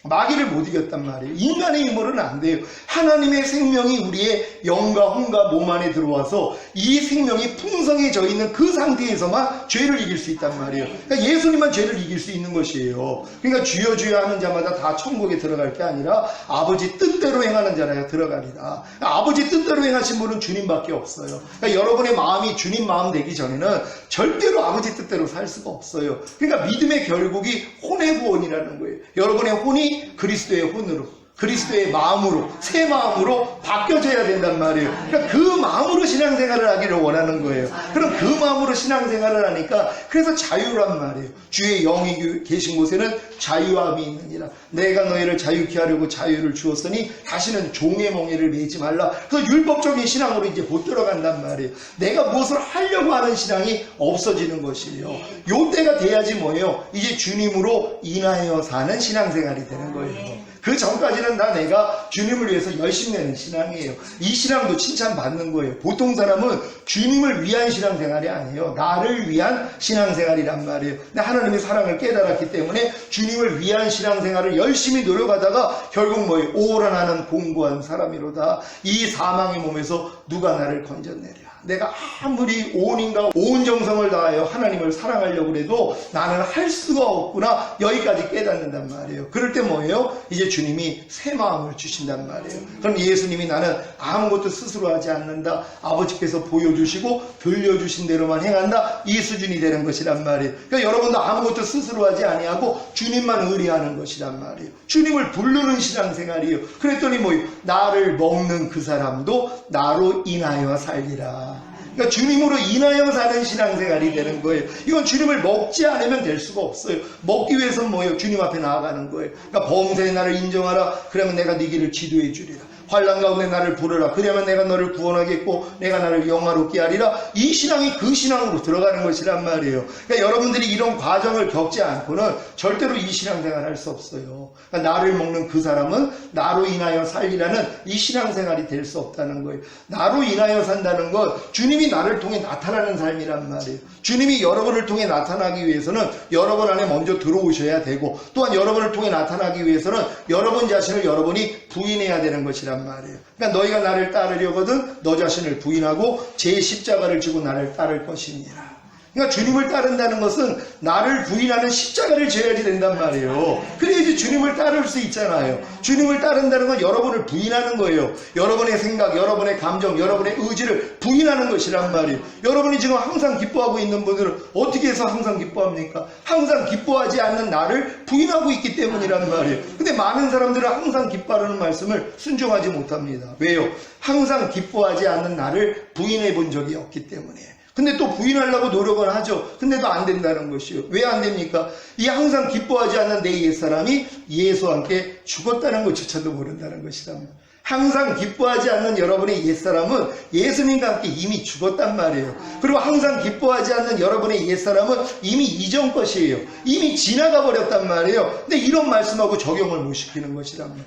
마귀를 못 이겼단 말이에요. 인간의 힘으로는 안 돼요. 하나님의 생명이 우리의 영과 혼과 몸 안에 들어와서 이 생명이 풍성해져 있는 그 상태에서만 죄를 이길 수 있단 말이에요. 그러니까 예수님만 죄를 이길 수 있는 것이에요. 그러니까 주여 주여 하는 자마다 다 천국에 들어갈 게 아니라 아버지 뜻대로 행하는 자라야 들어가리라. 그러니까 아버지 뜻대로 행하신 분은 주님밖에 없어요. 그러니까 여러분의 마음이 주님 마음 되기 전에는 절대로 아버지 뜻대로 살 수가 없어요. 그러니까 믿음의 결국이 혼의 구원이라는 거예요. 여러분의 혼이 그리스도의 혼으로 그리스도의 마음으로, 새 마음으로 바뀌어져야 된단 말이에요. 그러니까 그 마음으로 신앙생활을 하기를 원하는 거예요. 그럼 그 마음으로 신앙생활을 하니까 그래서 자유란 말이에요. 주의 영이 계신 곳에는 자유함이 있느니라. 내가 너희를 자유케 하려고 자유를 주었으니 다시는 종의 멍에를 매지 말라. 그래서 율법적인 신앙으로 이제 못 들어간단 말이에요. 내가 무엇을 하려고 하는 신앙이 없어지는 것이에요. 요 때가 돼야지 뭐예요? 이제 주님으로 인하여 사는 신앙생활이 되는 거예요. 그 전까지는 다 내가 주님을 위해서 열심히 내는 신앙이에요. 이 신앙도 칭찬받는 거예요. 보통 사람은 주님을 위한 신앙생활이 아니에요. 나를 위한 신앙생활이란 말이에요. 근데 하나님의 사랑을 깨달았기 때문에 주님을 위한 신앙생활을 열심히 노력하다가 결국 뭐예요? 오라 나는 공고한 사람이로다. 이 사망의 몸에서 누가 나를 건져내랴. 내가 아무리 온 힘과 온 정성을 다하여 하나님을 사랑하려고 해도 나는 할 수가 없구나. 여기까지 깨닫는단 말이에요. 그럴 때 뭐예요? 이제 주님이 새 마음을 주신단 말이에요. 그럼 예수님이 나는 아무것도 스스로 하지 않는다. 아버지께서 보여주시고 들려주신 대로만 행한다. 이 수준이 되는 것이란 말이에요. 그러니까 여러분도 아무것도 스스로 하지 아니하고 주님만 의뢰하는 것이란 말이에요. 주님을 부르는 신앙생활이에요. 그랬더니 뭐예요? 나를 먹는 그 사람도 나로 인하여 살리라. 그러니까 주님으로 인하여 사는 신앙생활이 되는 거예요. 이건 주님을 먹지 않으면 될 수가 없어요. 먹기 위해서는 뭐예요? 주님 앞에 나아가는 거예요. 그러니까 범사의 나를 인정하라. 그러면 내가 네 길을 지도해 주리라. 환난 가운데 나를 부르라. 그러면 내가 너를 구원하겠고 내가 나를 영화롭게 하리라. 이 신앙이 그 신앙으로 들어가는 것이란 말이에요. 그러니까 여러분들이 이런 과정을 겪지 않고는 절대로 이 신앙생활을 할 수 없어요. 그러니까 나를 먹는 그 사람은 나로 인하여 살리라는 이 신앙생활이 될 수 없다는 거예요. 나로 인하여 산다는 건 주님이 나를 통해 나타나는 삶이란 말이에요. 주님이 여러분을 통해 나타나기 위해서는 여러분 안에 먼저 들어오셔야 되고 또한 여러분을 통해 나타나기 위해서는 여러분 자신을 여러분이 부인해야 되는 것이란 말이에요. 그러니까 너희가 나를 따르려거든 너 자신을 부인하고 제 십자가를 지고 나를 따를 것이니라. 그러니까 주님을 따른다는 것은 나를 부인하는 십자가를 져야지 된단 말이에요. 그래야지 주님을 따를 수 있잖아요. 주님을 따른다는 건 여러분을 부인하는 거예요. 여러분의 생각, 여러분의 감정, 여러분의 의지를 부인하는 것이란 말이에요. 여러분이 지금 항상 기뻐하고 있는 분들은 어떻게 해서 항상 기뻐합니까? 항상 기뻐하지 않는 나를 부인하고 있기 때문이란 말이에요. 근데 많은 사람들은 항상 기뻐하는 말씀을 순종하지 못합니다. 왜요? 항상 기뻐하지 않는 나를 부인해 본 적이 없기 때문에. 근데 또 부인하려고 노력을 하죠. 근데도 안 된다는 것이요. 왜 안 됩니까? 이 항상 기뻐하지 않는 내 옛사람이 예수와 함께 죽었다는 것조차도 모른다는 것이다. 항상 기뻐하지 않는 여러분의 옛사람은 예수님과 함께 이미 죽었단 말이에요. 그리고 항상 기뻐하지 않는 여러분의 옛사람은 이미 이전 것이에요. 이미 지나가 버렸단 말이에요. 근데 이런 말씀하고 적용을 못 시키는 것이란 말이에요.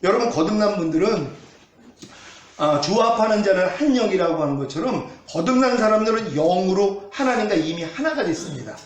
여러분 거듭난 분들은 조합하는 자는 한 영이라고 하는 것처럼 거듭난 사람들은 영으로 하나님과 이미 하나가 됐습니다.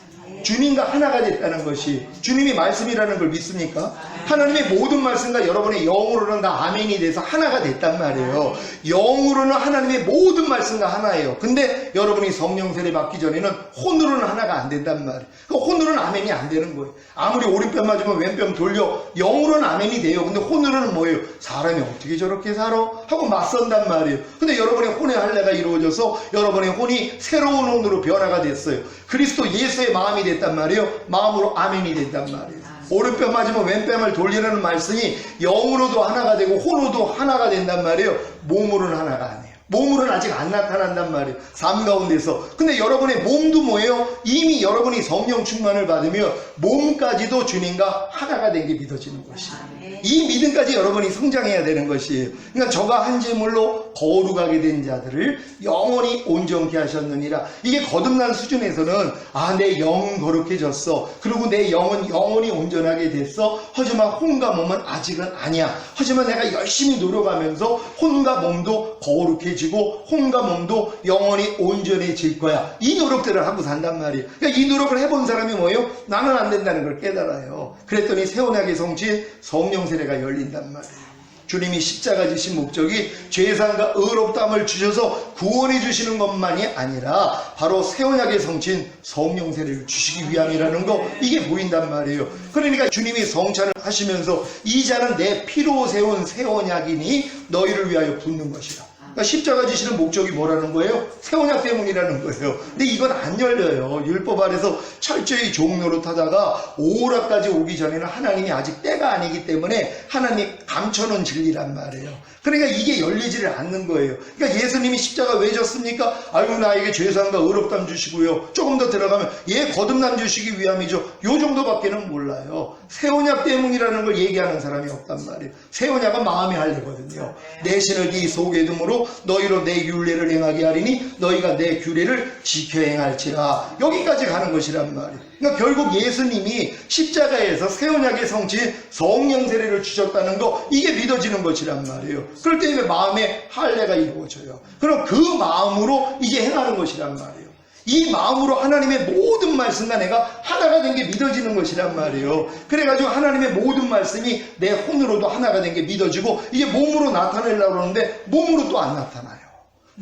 주님과 하나가 됐다는 것이 주님이 말씀이라는 걸 믿습니까? 하나님의 모든 말씀과 여러분의 영으로는 다 아멘이 돼서 하나가 됐단 말이에요. 영으로는 하나님의 모든 말씀과 하나예요. 근데 여러분이 성령 세례 받기 전에는 혼으로는 하나가 안 된단 말이에요. 혼으로는 아멘이 안 되는 거예요. 아무리 오른뺨 맞으면 왼뺨 돌려 영으로는 아멘이 돼요. 근데 혼으로는 뭐예요? 사람이 어떻게 저렇게 살아? 하고 맞선단 말이에요. 근데 여러분의 혼의 할례가 이루어져서 여러분의 혼이 새로운 혼으로 변화가 됐어요. 그리스도 예수의 마음이 됐단 말이에요. 마음으로 아멘이 됐단 말이에요. 오른뺨 맞으면 왼뺨을 돌리라는 말씀이 영으로도 하나가 되고 혼으로도 하나가 된단 말이에요. 몸으로는 하나가 아니에요. 몸으로는 아직 안 나타난단 말이에요. 삶 가운데서. 근데 여러분의 몸도 뭐예요? 이미 여러분이 성령 충만을 받으며 몸까지도 주님과 하나가 된 게 믿어지는 것이에요. 이 믿음까지 여러분이 성장해야 되는 것이에요. 그러니까 저가 한 제물로 거룩하게 된 자들을 영원히 온전케 하셨느니라. 이게 거듭난 수준에서는 내 영은 거룩해졌어. 그리고 내 영은 영원히 온전하게 됐어. 하지만 혼과 몸은 아직은 아니야. 하지만 내가 열심히 노력하면서 혼과 몸도 거룩해지고 혼과 몸도 영원히 온전해질 거야. 이 노력들을 하고 산단 말이에요. 그러니까 이 노력을 해본 사람이 뭐예요? 나는 안 된다는 걸 깨달아요. 그랬더니 새 언약의 성취 성령 세례가 열린단 말이에요. 주님이 십자가 지신 목적이 죄사함과 의롭다함을 주셔서 구원해 주시는 것만이 아니라 바로 새 언약의 성취인 성령 세례를 주시기 위함이라는 거, 이게 보인단 말이에요. 그러니까 주님이 성찬을 하시면서 이 잔은 내 피로 세운 새 언약이니 너희를 위하여 붓는 것이다. 그러니까 십자가 지시는 목적이 뭐라는 거예요? 새 언약 때문이라는 거예요. 근데 이건 안 열려요. 율법 아래서 철저히 종노릇 하다가 오락까지 오기 전에는 하나님이 아직 때가 아니기 때문에 하나님이 감춰놓은 진리란 말이에요. 그러니까 이게 열리지를 않는 거예요. 그러니까 예수님이 십자가 왜 졌습니까? 아이고 나에게 죄사함과 의롭담 주시고요. 조금 더 들어가면 거듭남 주시기 위함이죠. 요 정도밖에는 몰라요. 새 언약 때문이라는 걸 얘기하는 사람이 없단 말이에요. 새 언약은 마음의 할례거든요. 내 신을 네 속에 둠으로 너희로 내 율례를 행하게 하리니 너희가 내 규례를 지켜 행할지라. 여기까지 가는 것이란 말이에요. 그러니까 결국 예수님이 십자가에서 새 언약의 성취인 성령 세례를 주셨다는 거, 이게 믿어지는 것이란 말이에요. 그럴 때 마음의 할례가 이루어져요. 그럼 그 마음으로 이제 행하는 것이란 말이에요. 이 마음으로 하나님의 모든 말씀과 내가 하나가 된 게 믿어지는 것이란 말이에요. 그래가지고 하나님의 모든 말씀이 내 혼으로도 하나가 된 게 믿어지고 이게 몸으로 나타내려고 그러는데 몸으로 또 안 나타나요.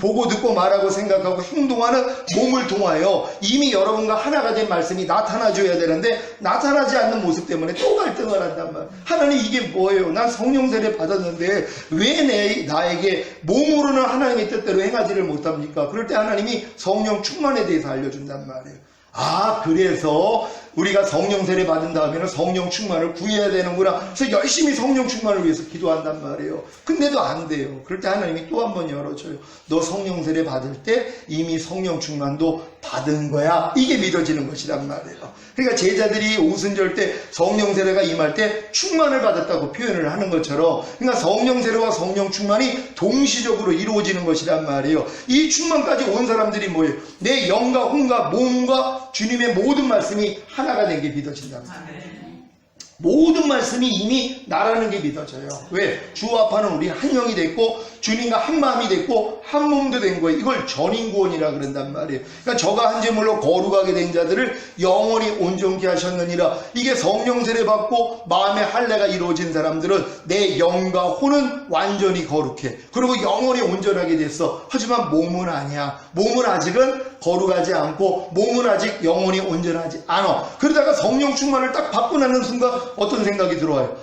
보고 듣고 말하고 생각하고 행동하는 몸을 통하여 이미 여러분과 하나가 된 말씀이 나타나줘야 되는데 나타나지 않는 모습 때문에 또 갈등을 한단 말이에요. 하나님 이게 뭐예요? 난 성령 세례 받았는데 왜 나에게 몸으로는 하나님의 뜻대로 행하지를 못합니까? 그럴 때 하나님이 성령 충만에 대해서 알려준단 말이에요. 그래서 우리가 성령 세례 받은 다음에는 성령 충만을 구해야 되는구나. 그래서 열심히 성령 충만을 위해서 기도한단 말이에요. 근데도 안 돼요. 그럴 때 하나님이 또 한 번 열어줘요. 너 성령 세례 받을 때 이미 성령 충만도 받은 거야. 이게 믿어지는 것이란 말이에요. 그러니까 제자들이 오순절 때 성령 세례가 임할 때 충만을 받았다고 표현을 하는 것처럼, 그러니까 성령 세례와 성령 충만이 동시적으로 이루어지는 것이란 말이에요. 이 충만까지 온 사람들이 뭐예요? 내 영과 혼과 몸과 주님의 모든 말씀이 하나가 된 게 믿어진다는 거예요. 모든 말씀이 이미 나라는 게 믿어져요. 왜? 주 앞에는 우리 한 영이 됐고 주님과 한 마음이 됐고 한 몸도 된 거예요. 이걸 전인구원이라 그런단 말이에요. 그러니까 저가 한 제물로 거룩하게 된 자들을 영원히 온전케 하셨느니라. 이게 성령 세례 받고 마음의 할례가 이루어진 사람들은 내 영과 혼은 완전히 거룩해. 그리고 영원히 온전하게 됐어. 하지만 몸은 아니야. 몸은 아직은 거룩하지 않고 몸은 아직 영원히 온전하지 않아. 그러다가 성령 충만을 딱 받고 나는 순간 어떤 생각이 들어와요?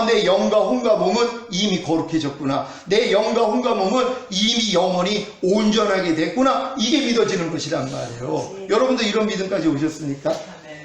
내 영과 혼과 몸은 이미 거룩해졌구나. 내 영과 혼과 몸은 이미 영원히 온전하게 됐구나. 이게 믿어지는 것이란 말이에요. 여러분도 이런 믿음까지 오셨습니까?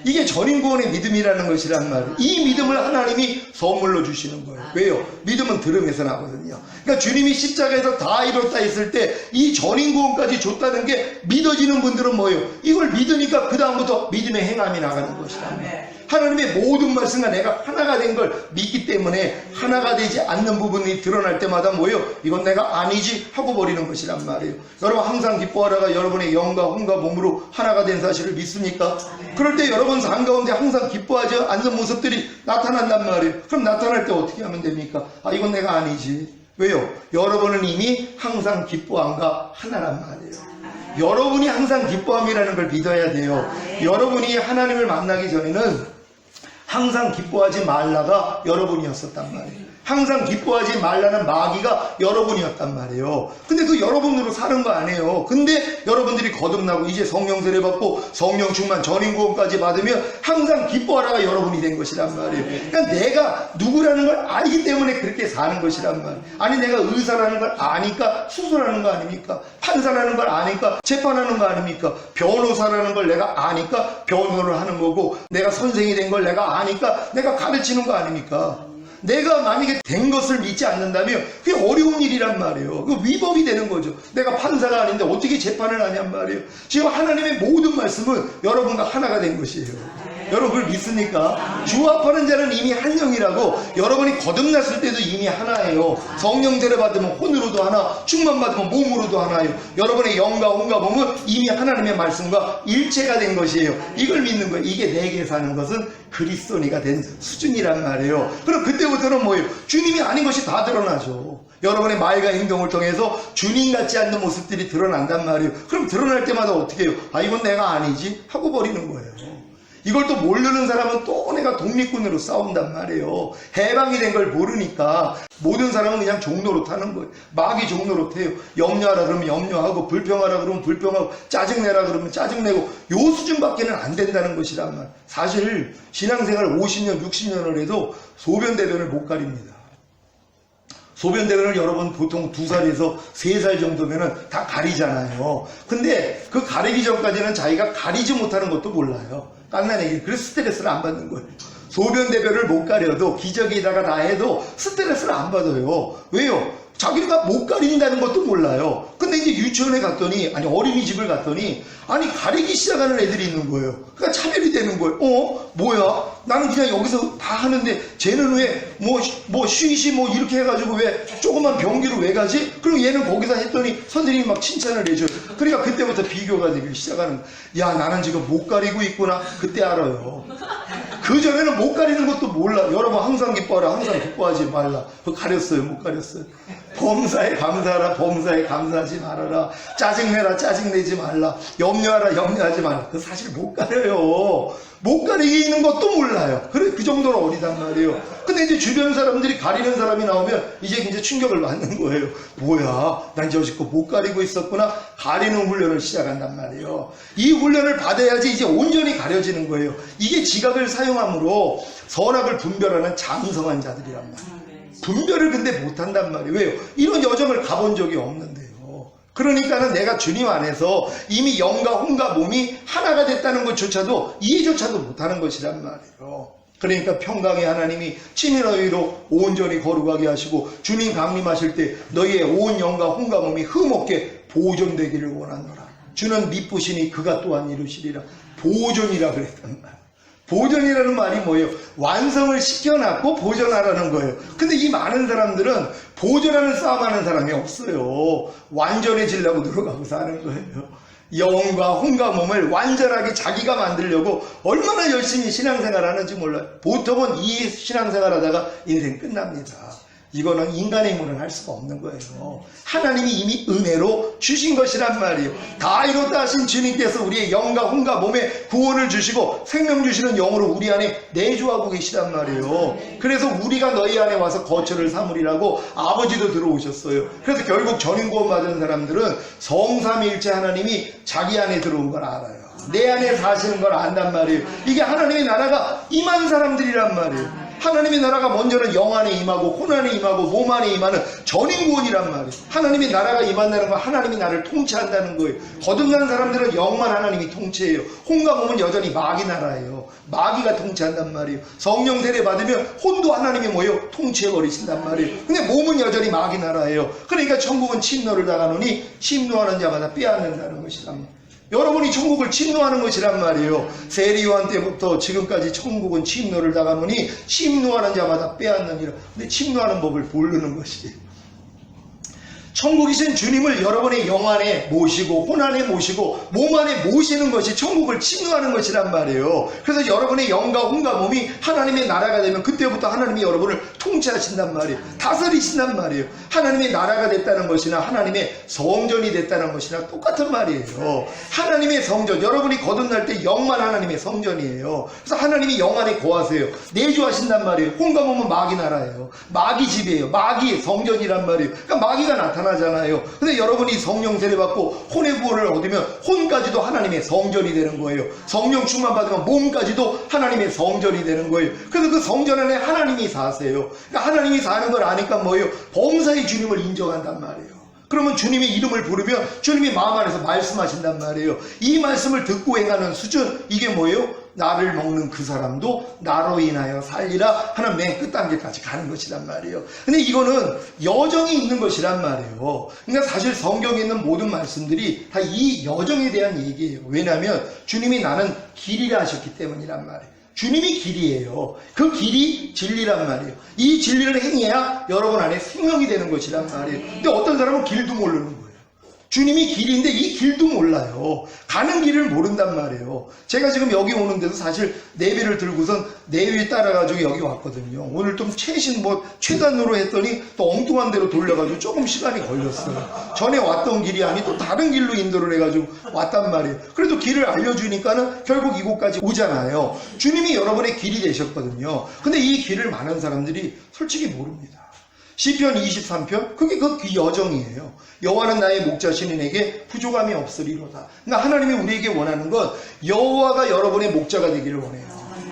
이게 전인구원의 믿음이라는 것이란 말이에요. 이 믿음을 하나님이 선물로 주시는 거예요. 왜요? 믿음은 들음에서 나거든요. 그러니까 주님이 십자가에서 다 이뤘다 했을 때 이 전인구원까지 줬다는 게 믿어지는 분들은 뭐예요? 이걸 믿으니까 그 다음부터 믿음의 행함이 나가는 것이란 말이에요. 하나님의 모든 말씀과 내가 하나가 된 걸 믿기 때문에 하나가 되지 않는 부분이 드러날 때마다 뭐예요? 이건 내가 아니지 하고 버리는 것이란 말이에요. 여러분 항상 기뻐하다가 여러분의 영과 혼과 몸으로 하나가 된 사실을 믿습니까? 그럴 때 여러분 삶 가운데 항상 기뻐하지 않는 모습들이 나타난단 말이에요. 그럼 나타날 때 어떻게 하면 됩니까? 이건 내가 아니지. 왜요? 여러분은 이미 항상 기뻐함과 하나란 말이에요. 여러분이 항상 기뻐함이라는 걸 믿어야 돼요. 여러분이 하나님을 만나기 전에는 항상 기뻐하지 말라가 여러분이었었단 말이에요. 항상 기뻐하지 말라는 마귀가 여러분이었단 말이에요. 근데 그 여러분으로 사는 거 아니에요. 근데 여러분들이 거듭나고 이제 성령 세례 받고 성령 충만 전인구원까지 받으면 항상 기뻐하라가 여러분이 된 것이란 말이에요. 그러니까 내가 누구라는 걸 알기 때문에 그렇게 사는 것이란 말이에요. 아니 내가 의사라는 걸 아니까 수술하는 거 아닙니까? 판사라는 걸 아니까 재판하는 거 아닙니까? 변호사라는 걸 내가 아니까 변호를 하는 거고, 내가 선생이 된 걸 내가 아니까 내가 가르치는 거 아닙니까? 내가 만약에 된 것을 믿지 않는다면 그게 어려운 일이란 말이에요. 그 위법이 되는 거죠. 내가 판사가 아닌데 어떻게 재판을 하냔 말이에요. 지금 하나님의 모든 말씀은 여러분과 하나가 된 것이에요. 여러분 그걸 믿습니까? 주합하는 자는 이미 한 영이라고. 여러분이 거듭났을 때도 이미 하나예요. 성령 세례 받으면 혼으로도 하나, 충만 받으면 몸으로도 하나예요. 여러분의 영과 혼과 몸은 이미 하나님의 말씀과 일체가 된 것이에요. 이걸 믿는 거예요. 이게 내게 사는 것은 그리스도니가 된 수준이란 말이에요. 그럼 그때부터는 뭐예요? 주님이 아닌 것이 다 드러나죠. 여러분의 말과 행동을 통해서 주님 같지 않는 모습들이 드러난단 말이에요. 그럼 드러날 때마다 어떻게 해요? 이건 내가 아니지 하고 버리는 거예요. 이걸 또 모르는 사람은 또 내가 독립군으로 싸운단 말이에요. 해방이 된 걸 모르니까 모든 사람은 그냥 종노릇 하는 거예요. 마귀 종노릇 해요. 염려하라 그러면 염려하고, 불평하라 그러면 불평하고, 짜증내라 그러면 짜증내고, 요 수준밖에는 안 된다는 것이란 말. 사실 신앙생활 50년 60년을 해도 소변 대변을 못 가립니다. 소변대를 여러분 보통 2살에서 3살 정도면은 다 가리잖아요. 근데 그 가리기 전까지는 자기가 가리지 못하는 것도 몰라요. 갓난애기. 그래서 스트레스를 안 받는 거예요. 소변대별을 못 가려도 기저귀에다가 다 해도 스트레스를 안 받아요. 왜요? 자기가 못 가린다는 것도 몰라요. 근데 이제 유치원에 갔더니, 아니 어린이집을 갔더니, 아니 가리기 시작하는 애들이 있는 거예요. 그러니까 차별이 되는 거예요. 뭐야? 나는 그냥 여기서 다 하는데 쟤는 왜 쉬시 이렇게 해가지고 왜 조그만 변기로 왜 가지? 그리고 얘는 거기다 했더니 선생님이 막 칭찬을 해줘요. 그러니까 그때부터 비교가 되기 시작하는 거예요. 야, 나는 지금 못 가리고 있구나. 그때 알아요. 그전에는 못 가리는 것도 몰라. 여러분 항상 기뻐하라. 항상 기뻐하지 말라. 그거 가렸어요. 못 가렸어요. 범사에 감사하라. 범사에 감사하지 말아라. 짜증내라. 짜증내지 말라. 염려하라. 염려하지 말라. 그 사실 못 가려요. 못 가리는 것도 몰라요. 그래, 그 정도로 어리단 말이에요. 근데 이제 주변 사람들이 가리는 사람이 나오면 이제 충격을 받는 거예요. 뭐야, 난 여지껏 못 가리고 있었구나. 가리는 훈련을 시작한단 말이에요. 이 훈련을 받아야지 이제 온전히 가려지는 거예요. 이게 지각을 사용함으로 선악을 분별하는 장성한 자들이란 말이에요. 분별을 근데 못한단 말이에요. 왜요? 이런 여정을 가본 적이 없는데요. 그러니까는 내가 주님 안에서 이미 영과 혼과 몸이 하나가 됐다는 것조차도 이해조차도 못하는 것이란 말이에요. 그러니까 평강의 하나님이 친히 너희로 온전히 거룩하게 하시고 주님 강림하실 때 너희의 온 영과 혼과 몸이 흠없게 보존되기를 원하노라. 주는 미쁘시니 그가 또한 이루시리라. 보존이라 그랬단 말이에요. 보존이라는 말이 뭐예요? 완성을 시켜놨고 보존하라는 거예요. 근데 이 많은 사람들은 보존하는 싸움하는 사람이 없어요. 완전해지려고 들어가고 사는 거예요. 영과 혼과 몸을 완전하게 자기가 만들려고 얼마나 열심히 신앙생활 하는지 몰라요. 보통은 이 신앙생활 하다가 인생 끝납니다. 이거는 인간의 힘으로는 할 수가 없는 거예요. 하나님이 이미 은혜로 주신 것이란 말이에요. 다 이뤘다 하신 주님께서 우리의 영과 혼과 몸에 구원을 주시고 생명 주시는 영으로 우리 안에 내주하고 계시단 말이에요. 그래서 우리가 너희 안에 와서 거처를 삼으리라고 아버지도 들어오셨어요. 그래서 결국 전인 구원 받은 사람들은 성삼위일체 하나님이 자기 안에 들어온 걸 알아요. 내 안에 사시는 걸 안단 말이에요. 이게 하나님의 나라가 임한 사람들이란 말이에요. 하나님의 나라가 먼저는 영 안에 임하고 혼 안에 임하고 몸 안에 임하는 전인구원이란 말이에요. 하나님의 나라가 임한다는 건 하나님이 나를 통치한다는 거예요. 거듭난 사람들은 영만 하나님이 통치해요. 혼과 몸은 여전히 마귀 나라예요. 마귀가 통치한단 말이에요. 성령 세례 받으면 혼도 하나님이 뭐예요? 통치해버리신단 말이에요. 근데 몸은 여전히 마귀 나라예요. 그러니까 천국은 침노를 당하노니 침노하는 자마다 빼앗는다는 것이랍니다. 여러분이 천국을 침노하는 것이란 말이에요. 세리요한 때부터 지금까지 천국은 침노를 당하노니 침노하는 자마다 빼앗느니라. 근데 침노하는 법을 모르는 것이에요. 천국이신 주님을 여러분의 영 안에 모시고 혼 안에 모시고 몸 안에 모시는 것이 천국을 침노하는 것이란 말이에요. 그래서 여러분의 영과 혼과 몸이 하나님의 나라가 되면 그때부터 하나님이 여러분을 통치하신단 말이에요. 다스리신단 말이에요. 하나님의 나라가 됐다는 것이나 하나님의 성전이 됐다는 것이나 똑같은 말이에요. 하나님의 성전, 여러분이 거듭날 때 영만 하나님의 성전이에요. 그래서 하나님이 영 안에 거하세요. 내주하신단 말이에요. 혼과 몸은 마귀 나라예요. 마귀 집이에요. 마귀의 성전이란 말이에요. 그러니까 마귀가 나타나잖아요. 근데 여러분이 성령 세례 받고 혼의 구원을 얻으면 혼까지도 하나님의 성전이 되는 거예요. 성령 충만 받으면 몸까지도 하나님의 성전이 되는 거예요. 그래서 그 성전 안에 하나님이 사세요. 그러니까 하나님이 사는 걸 아니까 뭐예요? 범사의 주님을 인정한단 말이에요. 그러면 주님의 이름을 부르면 주님이 마음 안에서 말씀하신단 말이에요. 이 말씀을 듣고 행하는 수준, 이게 뭐예요? 나를 먹는 그 사람도 나로 인하여 살리라 하는 맨 끝단계까지 가는 것이란 말이에요. 근데 이거는 여정이 있는 것이란 말이에요. 그러니까 사실 성경에 있는 모든 말씀들이 다 이 여정에 대한 얘기예요. 왜냐하면 주님이 나는 길이라 하셨기 때문이란 말이에요. 주님이 길이에요. 그 길이 진리란 말이에요. 이 진리를 행해야 여러분 안에 생명이 되는 것이란 말이에요. 근데 어떤 사람은 길도 모르는 거예요. 주님이 길인데 이 길도 몰라요. 가는 길을 모른단 말이에요. 제가 지금 여기 오는데도 사실 내비를 들고선 내비 따라가지고 여기 왔거든요. 오늘 좀 최단으로 했더니 또 엉뚱한 데로 돌려가지고 조금 시간이 걸렸어요. 전에 왔던 길이 아니 또 다른 길로 인도를 해가지고 왔단 말이에요. 그래도 길을 알려주니까는 결국 이곳까지 오잖아요. 주님이 여러분의 길이 되셨거든요. 근데 이 길을 많은 사람들이 솔직히 모릅니다. 시편 23편, 그게 그 여정이에요. 여호와는 나의 목자시니 내게 부족함이 없으리로다. 그러니까 하나님이 우리에게 원하는 건 여호와가 여러분의 목자가 되기를 원해요.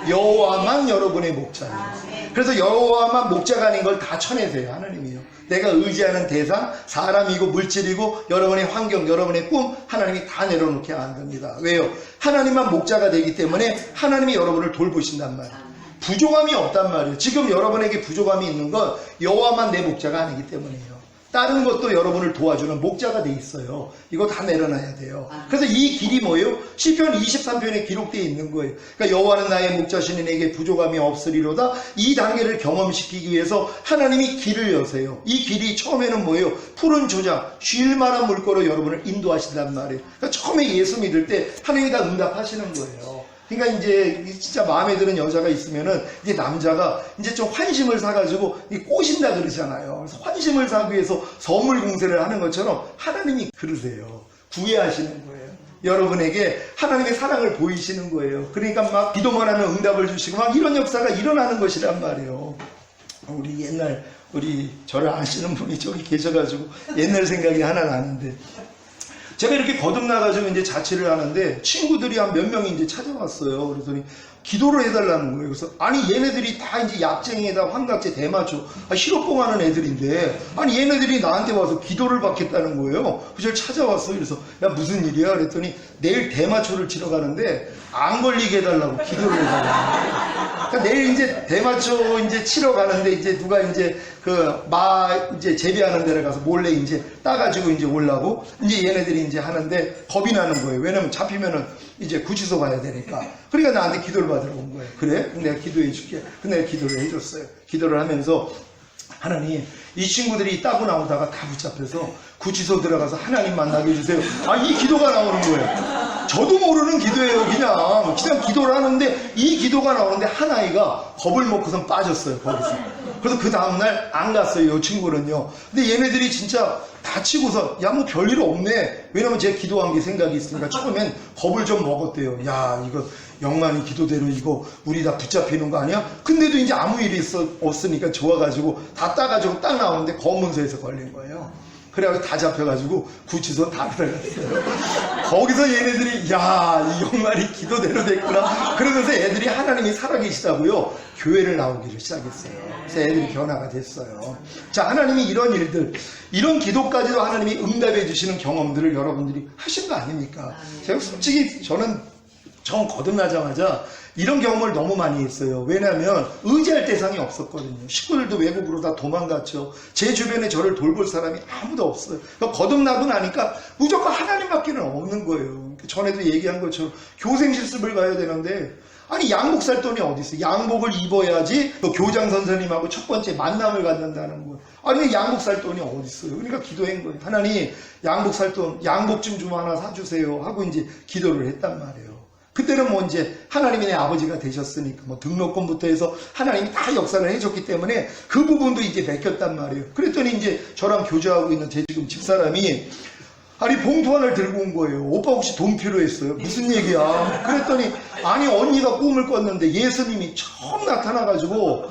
여호와만 여러분의 목자예요. 그래서 여호와만 목자가 아닌 걸 다 쳐내세요. 하나님이요. 내가 의지하는 대상, 사람이고 물질이고 여러분의 환경, 여러분의 꿈 하나님이 다 내려놓게 안 됩니다. 왜요? 하나님만 목자가 되기 때문에 하나님이 여러분을 돌보신단 말이에요. 부족함이 없단 말이에요. 지금 여러분에게 부족함이 있는 건 여호와만 내 목자가 아니기 때문이에요. 다른 것도 여러분을 도와주는 목자가 돼 있어요. 이거 다 내려놔야 돼요. 그래서 이 길이 뭐예요? 시편 23편에 기록되어 있는 거예요. 그러니까 여호와는 나의 목자시니 내게 부족함이 없으리로다. 이 단계를 경험시키기 위해서 하나님이 길을 여세요. 이 길이 처음에는 뭐예요? 푸른 조작, 쉴 만한 물꼬로 여러분을 인도하신단 말이에요. 그러니까 처음에 예수 믿을 때 하나님이 다 응답하시는 거예요. 그러니까 이제 진짜 마음에 드는 여자가 있으면은 이제 남자가 이제 좀 환심을 사가지고 꼬신다 그러잖아요. 그래서 환심을 사기 위해서 선물 공세를 하는 것처럼 하나님이 그러세요. 구애하시는 거예요. 여러분에게 하나님의 사랑을 보이시는 거예요. 그러니까 막 기도만 하면 응답을 주시고 막 이런 역사가 일어나는 것이란 말이에요. 우리 옛날 우리 저를 아시는 분이 저기 계셔가지고 옛날 생각이 하나 나는데. 제가 이렇게 거듭나가지고 이제 자취를 하는데 친구들이 한 몇 명이 이제 찾아왔어요. 그랬더니 기도를 해달라는 거예요. 그래서 아니 얘네들이 다 이제 약쟁이에다 환각제 대마초 실업봉하는 애들인데 아니 얘네들이 나한테 와서 기도를 받겠다는 거예요. 그래서 찾아왔어요. 그래서 야 무슨 일이야? 그랬더니 내일 대마초를 치러 가는데 안 걸리게 해달라고 기도를 해달라고. 그러니까 내일 이제 대마초 이제 치러 가는데 이제 누가 이제 이제 재배하는 데를 가서 몰래 이제 따가지고 이제 오려고 이제 얘네들이 이제 하는데 겁이 나는 거예요. 왜냐면 잡히면은 이제 구치소 가야 되니까. 그러니까 나한테 기도를 받으러 온 거예요. 그래? 그럼 내가 기도해 줄게. 근데 내가 기도를 해줬어요. 기도를 하면서 하나님, 이 친구들이 따고 나오다가 다 붙잡혀서 구치소 들어가서 하나님 만나게 해주세요. 아, 이 기도가 나오는 거예요. 저도 모르는 기도예요. 그냥 기도를 하는데 이 기도가 나오는데 한 아이가 겁을 먹고선 빠졌어요. 거기서. 그래서 그 다음날 안 갔어요. 이 친구는요. 근데 얘네들이 진짜 다치고서 야 뭐 별일 없네. 왜냐면 제가 기도한 게 생각이 있으니까 처음엔 겁을 좀 먹었대요. 야 이거 영만이 기도대로 이거 우리 다 붙잡히는 거 아니야? 근데도 이제 아무 일이 없으니까 좋아가지고 다 따가지고 딱 나오는데 검문소에서 걸린 거예요. 그래가지고 다 잡혀가지고 구치소 다 들어갔어요. 거기서 얘네들이 야 이 영만이 기도대로 됐구나. 그러면서 애들이 하나님이 살아계시다고요 교회를 나오기를 시작했어요. 그래서 애들이 변화가 됐어요. 자, 하나님이 이런 일들, 이런 기도까지도 하나님이 응답해 주시는 경험들을 여러분들이 하신 거 아닙니까? 제가 솔직히 저는 처음 거듭나자마자 이런 경험을 너무 많이 했어요. 왜냐하면 의지할 대상이 없었거든요. 식구들도 외국으로 다 도망갔죠. 제 주변에 저를 돌볼 사람이 아무도 없어요. 그러니까 거듭나고 나니까 무조건 하나님밖에는 없는 거예요. 전에도 얘기한 것처럼 교생 실습을 가야 되는데 아니 양복 살 돈이 어디 있어요? 양복을 입어야지 또 교장 선생님하고 첫 번째 만남을 갖는다는 거예요. 아니 양복 살 돈이 어디 있어요? 그러니까 기도한 거예요. 하나님 양복 살 돈, 양복 좀 하나 사주세요 하고 이제 기도를 했단 말이에요. 그때는 뭐 이제 하나님이 내 아버지가 되셨으니까 뭐 등록금부터 해서 하나님이 다 역사를 해줬기 때문에 그 부분도 이제 맡겼단 말이에요. 그랬더니 이제 저랑 교제하고 있는 제 지금 집사람이 아니 봉투 하나를 들고 온 거예요. 오빠 혹시 돈 필요했어요? 무슨 얘기야? 그랬더니 아니 언니가 꿈을 꿨는데 예수님이 처음 나타나가지고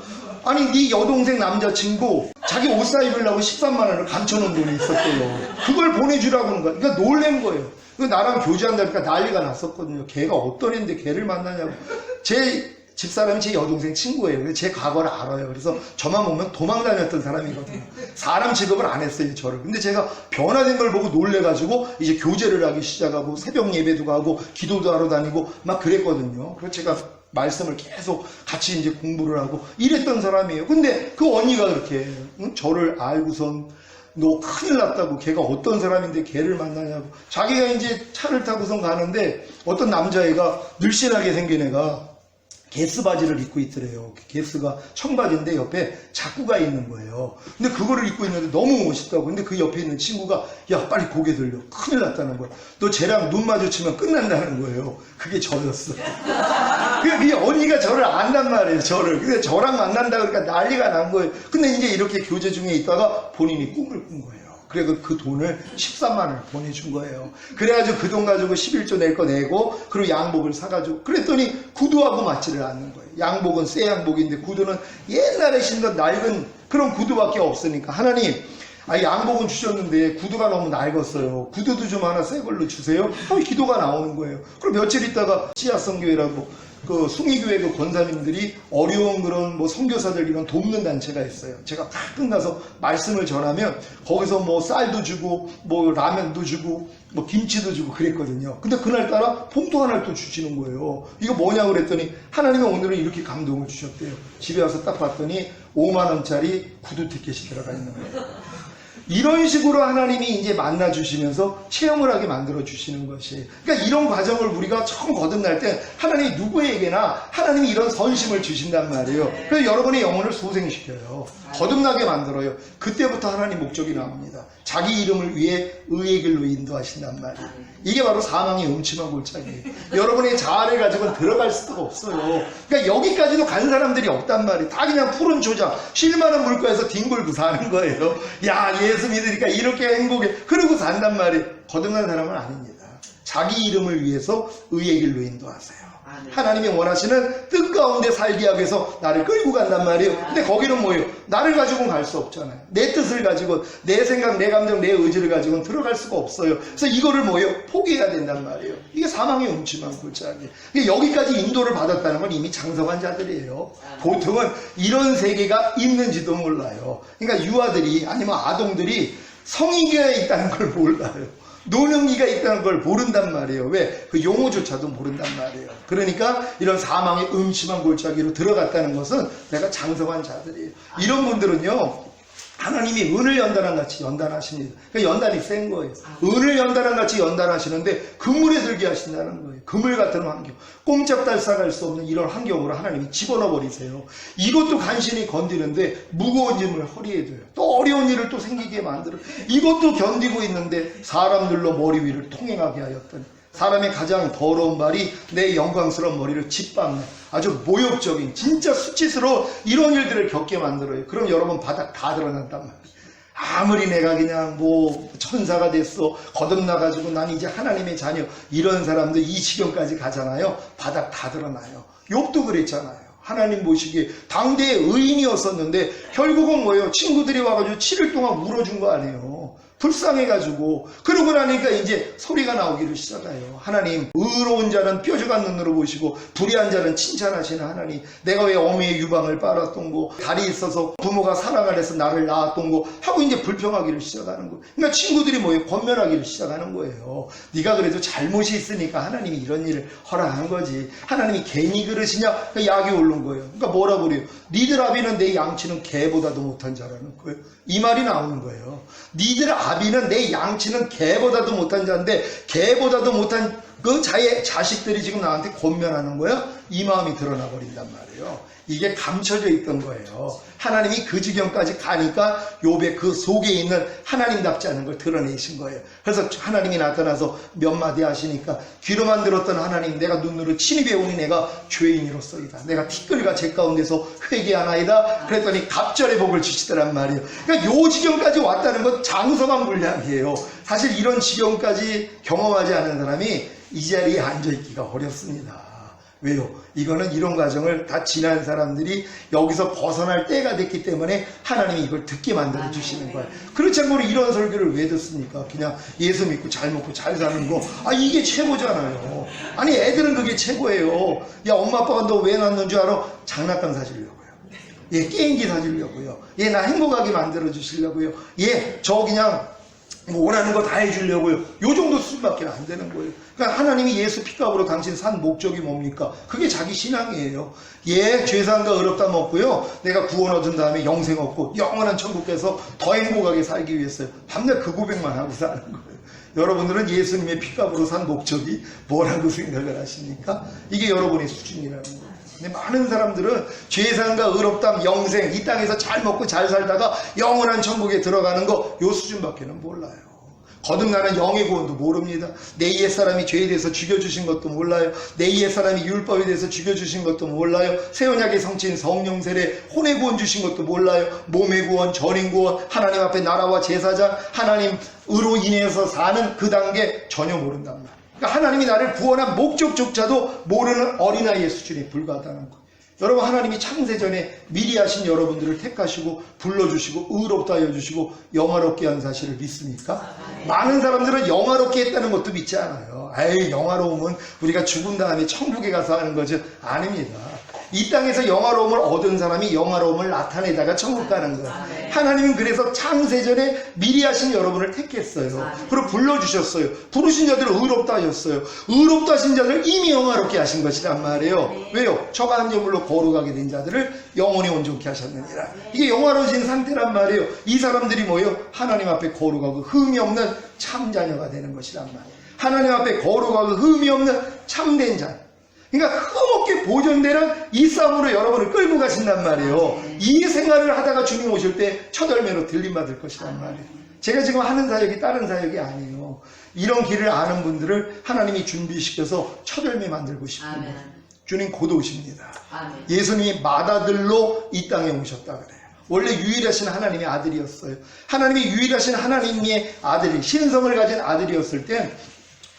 아니 네 여동생 남자친구 자기 옷 사 입으려고 13만 원을 감춰놓은 돈이 있었대요. 그걸 보내주라고 하는 거야. 그러니까 놀란 거예요. 나랑 교제한다니까 난리가 났었거든요. 걔가 어떤 애인데 걔를 만나냐고. 제 집사람이 제 여동생 친구예요. 그래서 제 과거를 알아요. 그래서 저만 보면 도망 다녔던 사람이거든요. 사람 취급을 안 했어요, 저를. 근데 제가 변화된 걸 보고 놀래가지고 이제 교제를 하기 시작하고 새벽 예배도 가고 기도도 하러 다니고 막 그랬거든요. 그래서 제가 말씀을 계속 같이 이제 공부를 하고 이랬던 사람이에요. 근데 그 언니가 그렇게 저를 알고선 너 큰일 났다고 걔가 어떤 사람인데 걔를 만나냐고 자기가 이제 차를 타고선 가는데 어떤 남자애가 늘씬하게 생긴 애가 게스 바지를 입고 있더래요. 게스가 청바지인데 옆에 자꾸가 있는 거예요. 근데 그거를 입고 있는데 너무 멋있다고. 근데 그 옆에 있는 친구가 야 빨리 고개 들려. 큰일 났다는 거야. 너 쟤랑 눈 마주치면 끝난다는 거예요. 그게 저였어. 그 언니가 저를 안단 말이에요. 저를. 근데 저랑 만난다 그러니까 난리가 난 거예요. 근데 이제 이렇게 교제 중에 있다가 본인이 꿈을 꾼 거예요. 그래서 그 돈을 13만 원을 보내준 거예요. 그래가지고 그 돈 가지고 11조 낼 거 내고 그리고 양복을 사가지고 그랬더니 구두하고 맞지를 않는 거예요. 양복은 새 양복인데 구두는 옛날에 신던 낡은 그런 구두밖에 없으니까 하나님 양복은 주셨는데 구두가 너무 낡았어요. 구두도 좀 하나 새 걸로 주세요. 기도가 나오는 거예요. 그럼 며칠 있다가 씨앗성교회라고 그 숭의교회 그 권사님들이 어려운 그런 뭐 선교사들 이런 돕는 단체가 있어요. 제가 가끔 가서 말씀을 전하면 거기서 뭐 쌀도 주고 뭐 라면도 주고 뭐 김치도 주고 그랬거든요. 근데 그날따라 봉투 하나를 또 주시는 거예요. 이거 뭐냐고 그랬더니 하나님은 오늘은 이렇게 감동을 주셨대요. 집에 와서 딱 봤더니 5만 원짜리 구두 티켓이 들어가 있는 거예요. 이런 식으로 하나님이 이제 만나주시면서 체험을 하게 만들어주시는 것이. 그러니까 이런 과정을 우리가 처음 거듭날 때 하나님이 누구에게나 하나님이 이런 선심을 주신단 말이에요. 그래서 여러분의 영혼을 소생시켜요. 거듭나게 만들어요. 그때부터 하나님 목적이 나옵니다. 자기 이름을 위해 의의 길로 인도하신단 말이에요. 이게 바로 사망의 음침한 골짜기예요. 여러분의 자아를 가지고는 들어갈 수가 없어요. 그러니까 여기까지도 간 사람들이 없단 말이에요. 다 그냥 푸른 초장, 쉴만한 물가에서 뒹굴고 사는 거예요. 야, 예수 믿으니까 이렇게 행복해. 그러고 산단 말이에요. 거듭난 사람은 아닙니다. 자기 이름을 위해서 의의 길로 인도하세요. 하나님이 원하시는 뜻 가운데 살게 하기 위해서 나를 끌고 간단 말이에요. 근데 거기는 뭐예요? 나를 가지고는 갈 수 없잖아요. 내 뜻을 가지고 내 생각, 내 감정, 내 의지를 가지고는 들어갈 수가 없어요. 그래서 이거를 뭐예요? 포기해야 된단 말이에요. 이게 사망의 음침한 골짜기. 여기까지 인도를 받았다는 건 이미 장성한 자들이에요. 보통은 이런 세계가 있는지도 몰라요. 그러니까 유아들이 아니면 아동들이 성의계에 있다는 걸 몰라요. 노년기가 있다는 걸 모른단 말이에요. 왜? 그 용어조차도 모른단 말이에요. 그러니까 이런 사망의 음침한 골짜기로 들어갔다는 것은 내가 장성한 자들이에요. 이런 분들은요, 하나님이 은을 연단한 같이 연단하십니다. 그러니까 연단이 센 거예요. 은을 연단한 같이 연단하시는데 그물에 들게 하신다는 거예요. 그물 같은 환경, 꼼짝달싹할 수 없는 이런 환경으로 하나님이 집어넣어 버리세요. 이것도 간신히 건드리는데 무거운 짐을 허리에 둬요. 또 어려운 일을 또 생기게 만들어. 이것도 견디고 있는데 사람들로 머리 위를 통행하게 하였더니 사람의 가장 더러운 발이 내 영광스러운 머리를 짓밟는 아주 모욕적인 진짜 수치스러운 이런 일들을 겪게 만들어요. 그럼 여러분 바닥 다 드러난단 말이에요. 아무리 내가 그냥 뭐 천사가 됐어 거듭나가지고 난 이제 하나님의 자녀 이런 사람들 이 지경까지 가잖아요. 바닥 다 드러나요. 욥도 그랬잖아요. 하나님 보시기에 당대의 의인이었었는데 결국은 뭐예요? 친구들이 와가지고 7일 동안 울어준 거 아니에요. 불쌍해가지고 그러고 나니까 이제 소리가 나오기를 시작해요. 하나님, 의로운 자는 뾰족한 눈으로 보시고 불의한 자는 칭찬하시는 하나님, 내가 왜 어미의 유방을 빨았던 거, 달이 있어서 부모가 사랑 안에서 나를 낳았던 거 하고 이제 불평하기를 시작하는 거예요. 그러니까 친구들이 뭐예요? 권면하기를 시작하는 거예요. 네가 그래도 잘못이 있으니까 하나님이 이런 일을 허락하는 거지. 하나님이 괜히 그러시냐? 약이 오른 거예요. 그러니까 뭐라고 그래요? 니들 아비는 내 양치는 개보다도 못한 자라는 거예요. 이 말이 나오는 거예요. 니들 아비는 내 양치는 개보다도 못한 자인데 개보다도 못한 그 자의 자식들이 지금 나한테 권면하는 거야? 이 마음이 드러나 버린단 말이에요. 이게 감춰져 있던 거예요. 하나님이 그 지경까지 가니까 욥의 그 속에 있는 하나님답지 않은 걸 드러내신 거예요. 그래서 하나님이 나타나서 몇 마디 하시니까 귀로만 들었던 하나님, 내가 눈으로 친히 배우니 내가 죄인이로소이다. 내가 티끌과 제 가운데서 회개하나이다. 그랬더니 갑절의 복을 주시더란 말이에요. 그러니까 요 지경까지 왔다는 건 장성한 분량이에요. 사실 이런 지경까지 경험하지 않은 사람이 이 자리에 앉아있기가 어렵습니다. 왜요? 이거는 이런 과정을 다 지난 사람들이 여기서 벗어날 때가 됐기 때문에 하나님이 이걸 듣게 만들어 주시는 거예요. 그렇지 않고 이런 설교를 왜 듣습니까? 그냥 예수 믿고 잘 먹고 잘 사는 거, 이게 최고잖아요. 아니 애들은 그게 최고예요. 야, 엄마 아빠가 너 왜 낳는 줄 알아? 장난감 사주려고요. 예, 게임기 사주려고요. 예, 나 행복하게 만들어 주시려고요. 예, 저 그냥 원하는 거 다 해주려고요. 요 정도 수준밖에 안 되는 거예요. 그러니까 하나님이 예수 피값으로 당신 산 목적이 뭡니까? 그게 자기 신앙이에요. 예, 죄사함과 의롭다함 없고요. 내가 구원 얻은 다음에 영생 얻고 영원한 천국 가서 더 행복하게 살기 위해서요. 밤낮 그 고백만 하고 사는 거예요. 여러분들은 예수님의 피값으로 산 목적이 뭐라고 생각을 하십니까? 이게 여러분의 수준이라는 거예요. 근데 많은 사람들은 죄사함과 의롭다함, 영생, 이 땅에서 잘 먹고 잘 살다가 영원한 천국에 들어가는 거 요 수준밖에는 몰라요. 거듭나는 영의 구원도 모릅니다. 내 옛사람이 죄에 대해서 죽여주신 것도 몰라요. 내 옛사람이 율법에 대해서 죽여주신 것도 몰라요. 새 언약의 성취인 성령 세례, 혼의 구원 주신 것도 몰라요. 몸의 구원, 전인 구원, 하나님 앞에 나라와 제사장, 하나님으로 인해서 사는 그 단계 전혀 모른단 말이에요. 그러니까 하나님이 나를 구원한 목적조차도 모르는 어린아이의 수준에 불과하다는 거예요. 여러분, 하나님이 창세전에 미리 하신 여러분들을 택하시고 불러주시고 의롭다 하여 주시고 영화롭게 한 사실을 믿습니까? 많은 사람들은 영화롭게 했다는 것도 믿지 않아요. 에이, 영화로움은 우리가 죽은 다음에 천국에 가서 하는 거죠. 아닙니다. 이 땅에서 영화로움을 얻은 사람이 영화로움을 나타내다가 천국 가는 거예요. 하나님은 그래서 창세전에 미리 하신 여러분을 택했어요. 그리고 불러주셨어요. 부르신 자들을 의롭다 하셨어요. 의롭다 하신 자들을 이미 영화롭게 하신 것이란 말이에요. 왜요? 저가 한 제물로 거룩하게 된 자들을 영원히 온전케 하셨느니라. 이게 영화로워진 상태란 말이에요. 이 사람들이 뭐예요? 하나님 앞에 거룩하고 흠이 없는 참자녀가 되는 것이란 말이에요. 하나님 앞에 거룩하고 흠이 없는 참된 자. 그러니까 흠없게 보존되는 이 싸움으로 여러분을 끌고 가신단 말이에요. 이 생활을 하다가 주님 오실 때 첫 열매로 들림받을 것이란 말이에요. 제가 지금 하는 사역이 다른 사역이 아니에요. 이런 길을 아는 분들을 하나님이 준비시켜서 첫 열매 만들고 싶은 거예요. 주님 곧 오십니다. 예수님이 맏아들로 이 땅에 오셨다 그래요. 원래 유일하신 하나님의 아들이었어요. 하나님이 유일하신 하나님의 아들이, 신성을 가진 아들이었을 땐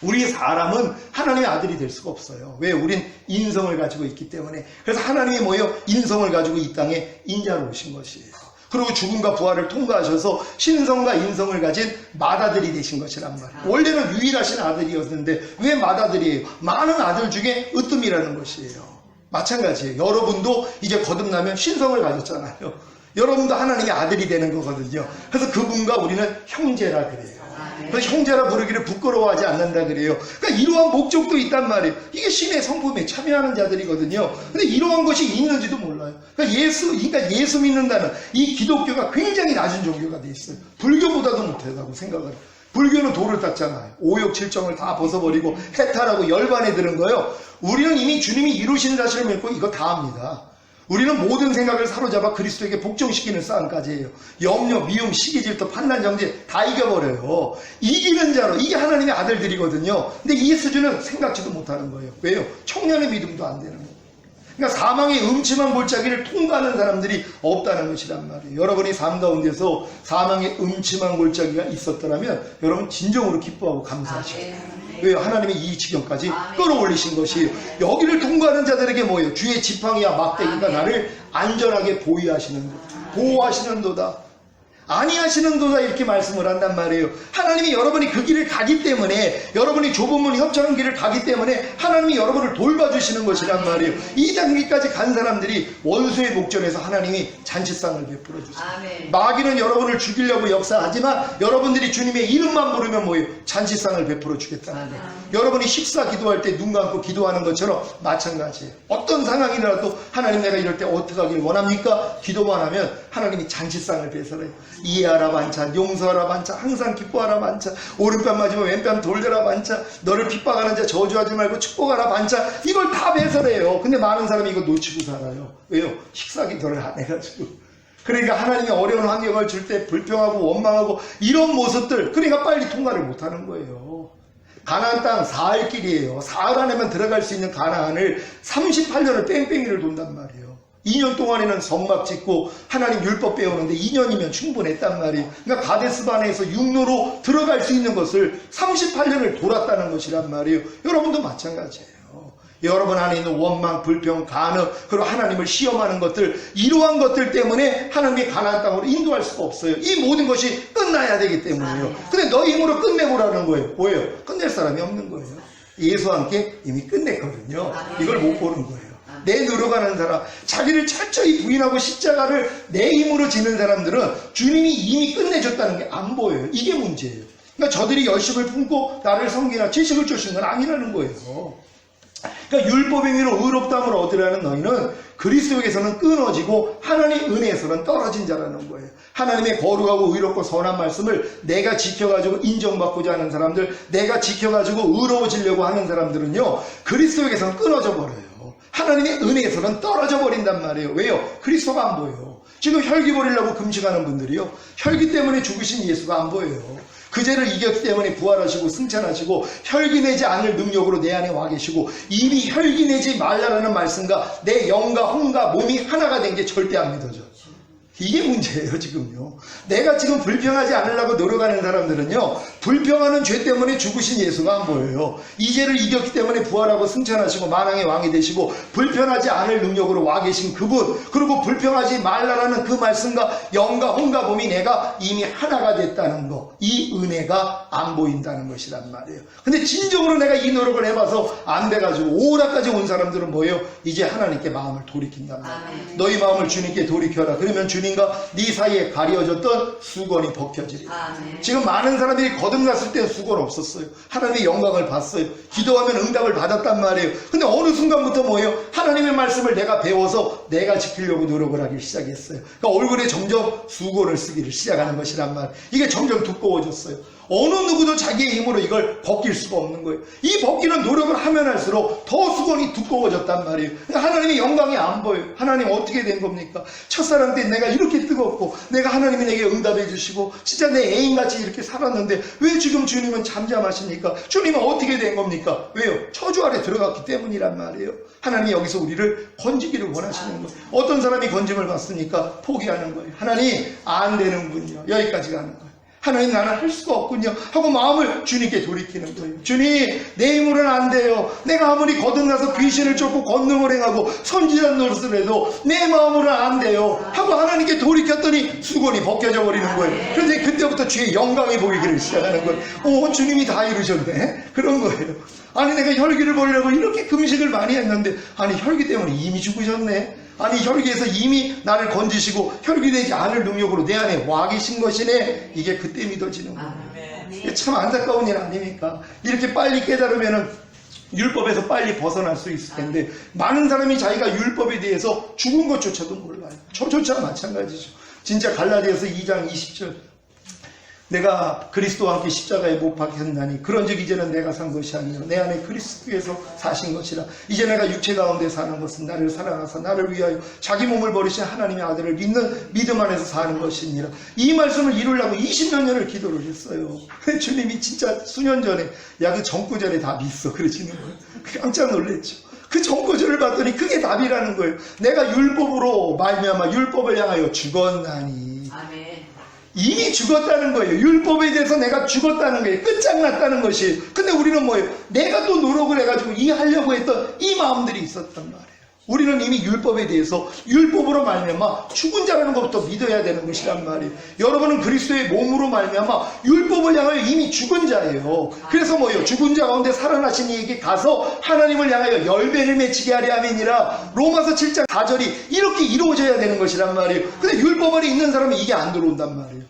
우리 사람은 하나님의 아들이 될 수가 없어요. 왜? 우린 인성을 가지고 있기 때문에. 그래서 하나님이 뭐예요? 인성을 가지고 이 땅에 인자로 오신 것이에요. 그리고 죽음과 부활을 통과하셔서 신성과 인성을 가진 맏아들이 되신 것이란 말이에요. 원래는 유일하신 아들이었는데 왜 맏아들이에요? 많은 아들 중에 으뜸이라는 것이에요. 마찬가지예요. 여러분도 이제 거듭나면 신성을 가졌잖아요. 여러분도 하나님의 아들이 되는 거거든요. 그래서 그분과 우리는 형제라 그래요. 그래서 형제라 부르기를 부끄러워하지 않는다 그래요. 그러니까 이러한 목적도 있단 말이에요. 이게 신의 성품에 참여하는 자들이거든요. 근데 이러한 것이 있는지도 몰라요. 그러니까 예수 믿는다는 이 기독교가 굉장히 낮은 종교가 돼 있어요. 불교보다도 못하다고 생각을 해요. 불교는 도를 닦잖아요. 오욕 칠정을 다 벗어버리고 해탈하고 열반에 드는 거예요. 우리는 이미 주님이 이루시는 자신을 믿고 이거 다 합니다. 우리는 모든 생각을 사로잡아 그리스도에게 복종시키는 싸움까지 해요. 염려, 미움, 시기, 질투, 판단, 정죄 다 이겨버려요. 이기는 자로, 이게 하나님의 아들들이거든요. 근데 이 수준은 생각지도 못하는 거예요. 왜요? 청년의 믿음도 안 되는 거예요. 그러니까 사망의 음침한 골짜기를 통과하는 사람들이 없다는 것이란 말이에요. 여러분이 삶 가운데서 사망의 음침한 골짜기가 있었더라면 여러분 진정으로 기뻐하고 감사하셔야 돼요. 왜요? 하나님이 이 지경까지 끌어올리신 것이에요. 여기를 통과하는 자들에게 뭐예요? 주의 지팡이와 막대기가 나를 안전하게 보호하시는도다. 아니하시는도다 이렇게 말씀을 한단 말이에요. 하나님이 여러분이 그 길을 가기 때문에, 여러분이 좁은 문 협착한 길을 가기 때문에 하나님이 여러분을 돌봐주시는 것이란 말이에요. 이 단계까지 간 사람들이 원수의 목전에서 하나님이 잔치상을 베풀어 주세요. 마귀는 여러분을 죽이려고 역사하지만 여러분들이 주님의 이름만 부르면 뭐예요? 잔치상을 베풀어 주겠다는 거예요. 여러분이 식사 기도할 때 눈 감고 기도하는 것처럼 마찬가지예요. 어떤 상황이라도 하나님 내가 이럴 때 어떻게 하길 원합니까? 기도만 하면 하나님이 잔치상을 베풀어요. 이해하라 반차, 용서하라 반차, 항상 기뻐하라 반차, 오른뺨 맞으면 왼뺨 돌려라 반차, 너를 핍박하는 자 저주하지 말고 축복하라 반차, 이걸 다 배설해요. 근데 많은 사람이 이거 놓치고 살아요. 왜요? 식사 기도를 안 해가지고. 그러니까 하나님이 어려운 환경을 줄 때 불평하고 원망하고 이런 모습들, 그러니까 빨리 통과를 못하는 거예요. 가나안 땅 사흘 길이에요. 사흘 안에만 들어갈 수 있는 가나안을 38년을 뺑뺑이를 돈단 말이에요. 2년 동안에는 성막 짓고 하나님 율법 배우는데 2년이면 충분했단 말이에요. 그러니까 가데스바네에서 육로로 들어갈 수 있는 것을 38년을 돌았다는 것이란 말이에요. 여러분도 마찬가지예요. 여러분 안에 있는 원망, 불평, 간음, 그리고 하나님을 시험하는 것들, 이러한 것들 때문에 하나님의 가나안 땅으로 인도할 수가 없어요. 이 모든 것이 끝나야 되기 때문에요. 근데 너희 힘으로 끝내보라는 거예요. 뭐예요? 끝낼 사람이 없는 거예요. 예수와 함께 이미 끝냈거든요. 이걸 못 보는 거예요. 내 노력하는 사람, 자기를 철저히 부인하고 십자가를 내 힘으로 지는 사람들은 주님이 이미 끝내줬다는 게 안 보여요. 이게 문제예요. 그러니까 저들이 열심을 품고 나를 섬기나 지식을 주신 건 아니라는 거예요. 그러니까 율법의 의로 의롭다함을 얻으라는 너희는 그리스도에게서는 끊어지고 하나님의 은혜에서는 떨어진 자라는 거예요. 하나님의 거룩하고 의롭고 선한 말씀을 내가 지켜가지고 인정받고자 하는 사람들, 내가 지켜가지고 의로워지려고 하는 사람들은요, 그리스도에게서는 끊어져 버려요. 하나님의 은혜에서는 떨어져 버린단 말이에요. 왜요? 그리스도가 안 보여요. 지금 혈기 버리려고 금식하는 분들이요, 혈기 때문에 죽으신 예수가 안 보여요. 그 죄를 이겼기 때문에 부활하시고 승천하시고 혈기 내지 않을 능력으로 내 안에 와 계시고, 이미 혈기 내지 말라라는 말씀과 내 영과 혼과 몸이 하나가 된 게 절대 안 믿어져. 이게 문제예요, 지금요. 내가 지금 불평하지 않으려고 노력하는 사람들은요, 불평하는 죄 때문에 죽으신 예수가 안 보여요. 이 죄를 이겼기 때문에 부활하고 승천하시고 만왕의 왕이 되시고 불평하지 않을 능력으로 와 계신 그분, 그리고 불평하지 말라라는 그 말씀과 영과 혼과 몸이 내가 이미 하나가 됐다는 거, 이 은혜가 안 보인다는 것이란 말이에요. 근데 진정으로 내가 이 노력을 해봐서 안 돼가지고 오라까지 온 사람들은 뭐예요? 이제 하나님께 마음을 돌이킨단 말이에요. 너희 마음을 주님께 돌이켜라. 그러면 주님과 네 사이에 가려졌던 수건이 벗겨지리라. 지금 많은 사람들이 거듭났을 때 수건 없었어요. 하나님의 영광을 봤어요. 기도하면 응답을 받았단 말이에요. 근데 어느 순간부터 뭐예요? 하나님의 말씀을 내가 배워서 내가 지키려고 노력을 하기 시작했어요. 그러니까 얼굴에 점점 수건을 쓰기를 시작하는 것이란 말이에요. 이게 점점 두꺼워졌어요. 어느 누구도 자기의 힘으로 이걸 벗길 수가 없는 거예요. 이 벗기는 노력을 하면 할수록 더 수건이 두꺼워졌단 말이에요. 하나님의 영광이 안 보여요. 하나님 어떻게 된 겁니까? 첫사랑 때 내가 이렇게 뜨겁고 내가 하나님이 내게 응답해 주시고 진짜 내 애인같이 이렇게 살았는데 왜 지금 주님은 잠잠하십니까? 주님은 어떻게 된 겁니까? 왜요? 저주 아래 들어갔기 때문이란 말이에요. 하나님이 여기서 우리를 건지기를 원하시는 거예요. 어떤 사람이 건짐을 받습니까? 포기하는 거예요. 하나님 안 되는군요. 여기까지 가는 거예요. 하나님 나는 할 수가 없군요 하고 마음을 주님께 돌이키는 거예요. 주님 내 힘으로는 안 돼요. 내가 아무리 거듭나서 귀신을 쫓고 권능을 행하고 선지자 노릇을 해도 내 마음으로는 안 돼요 하고 하나님께 돌이켰더니 수건이 벗겨져 버리는 거예요. 그런데 그때부터 주의 영광이 보이기를 시작하는 거예요. 오, 주님이 다 이루셨네. 그런 거예요. 아니 내가 혈기를 보려고 이렇게 금식을 많이 했는데 아니 혈기 때문에 이미 죽으셨네. 아니 혈기에서 이미 나를 건지시고 혈기되지 않을 능력으로 내 안에 와 계신 것이네. 이게 그때 믿어지는 거예요. 이게 참 안타까운 일 아닙니까? 이렇게 빨리 깨달으면은 율법에서 빨리 벗어날 수 있을 텐데 많은 사람이 자기가 율법에 대해서 죽은 것조차도 몰라요. 저조차 마찬가지죠. 진짜 갈라디아서 2장 20절 내가 그리스도와 함께 십자가에 못 박혔나니 그런즉 이제는 내가 산 것이 아니라 내 안에 그리스도께서 사신 것이라. 이제 내가 육체 가운데 사는 것은 나를 사랑하사 나를 위하여 자기 몸을 버리신 하나님의 아들을 믿는 믿음 안에서 사는 것이니라. 이 말씀을 이루려고 20몇 년을 기도를 했어요. 주님이 진짜 수년 전에 야 그 정구절에 답이 있어 그러시는 거예요. 깜짝 놀랐죠. 그 정구절을 봤더니 그게 답이라는 거예요. 내가 율법으로 말미암아 율법을 향하여 죽었나니. 아멘. 이미 죽었다는 거예요. 율법에 대해서 내가 죽었다는 거예요. 끝장났다는 것이. 근데 우리는 뭐예요? 내가 또 노력을 해가지고 이해하려고 했던 이 마음들이 있었단 말이에요. 우리는 이미 율법에 대해서 율법으로 말미암아 죽은 자라는 것부터 믿어야 되는 것이란 말이에요. 여러분은 그리스도의 몸으로 말미암아 율법을 향하여 이미 죽은 자예요. 그래서 뭐예요? 죽은 자 가운데 살아나신 이에게 가서 하나님을 향하여 열매를 맺히게 하려 함이니라. 로마서 7장 4절이 이렇게 이루어져야 되는 것이란 말이에요. 근데 율법 아래 있는 사람은 이게 안 들어온단 말이에요.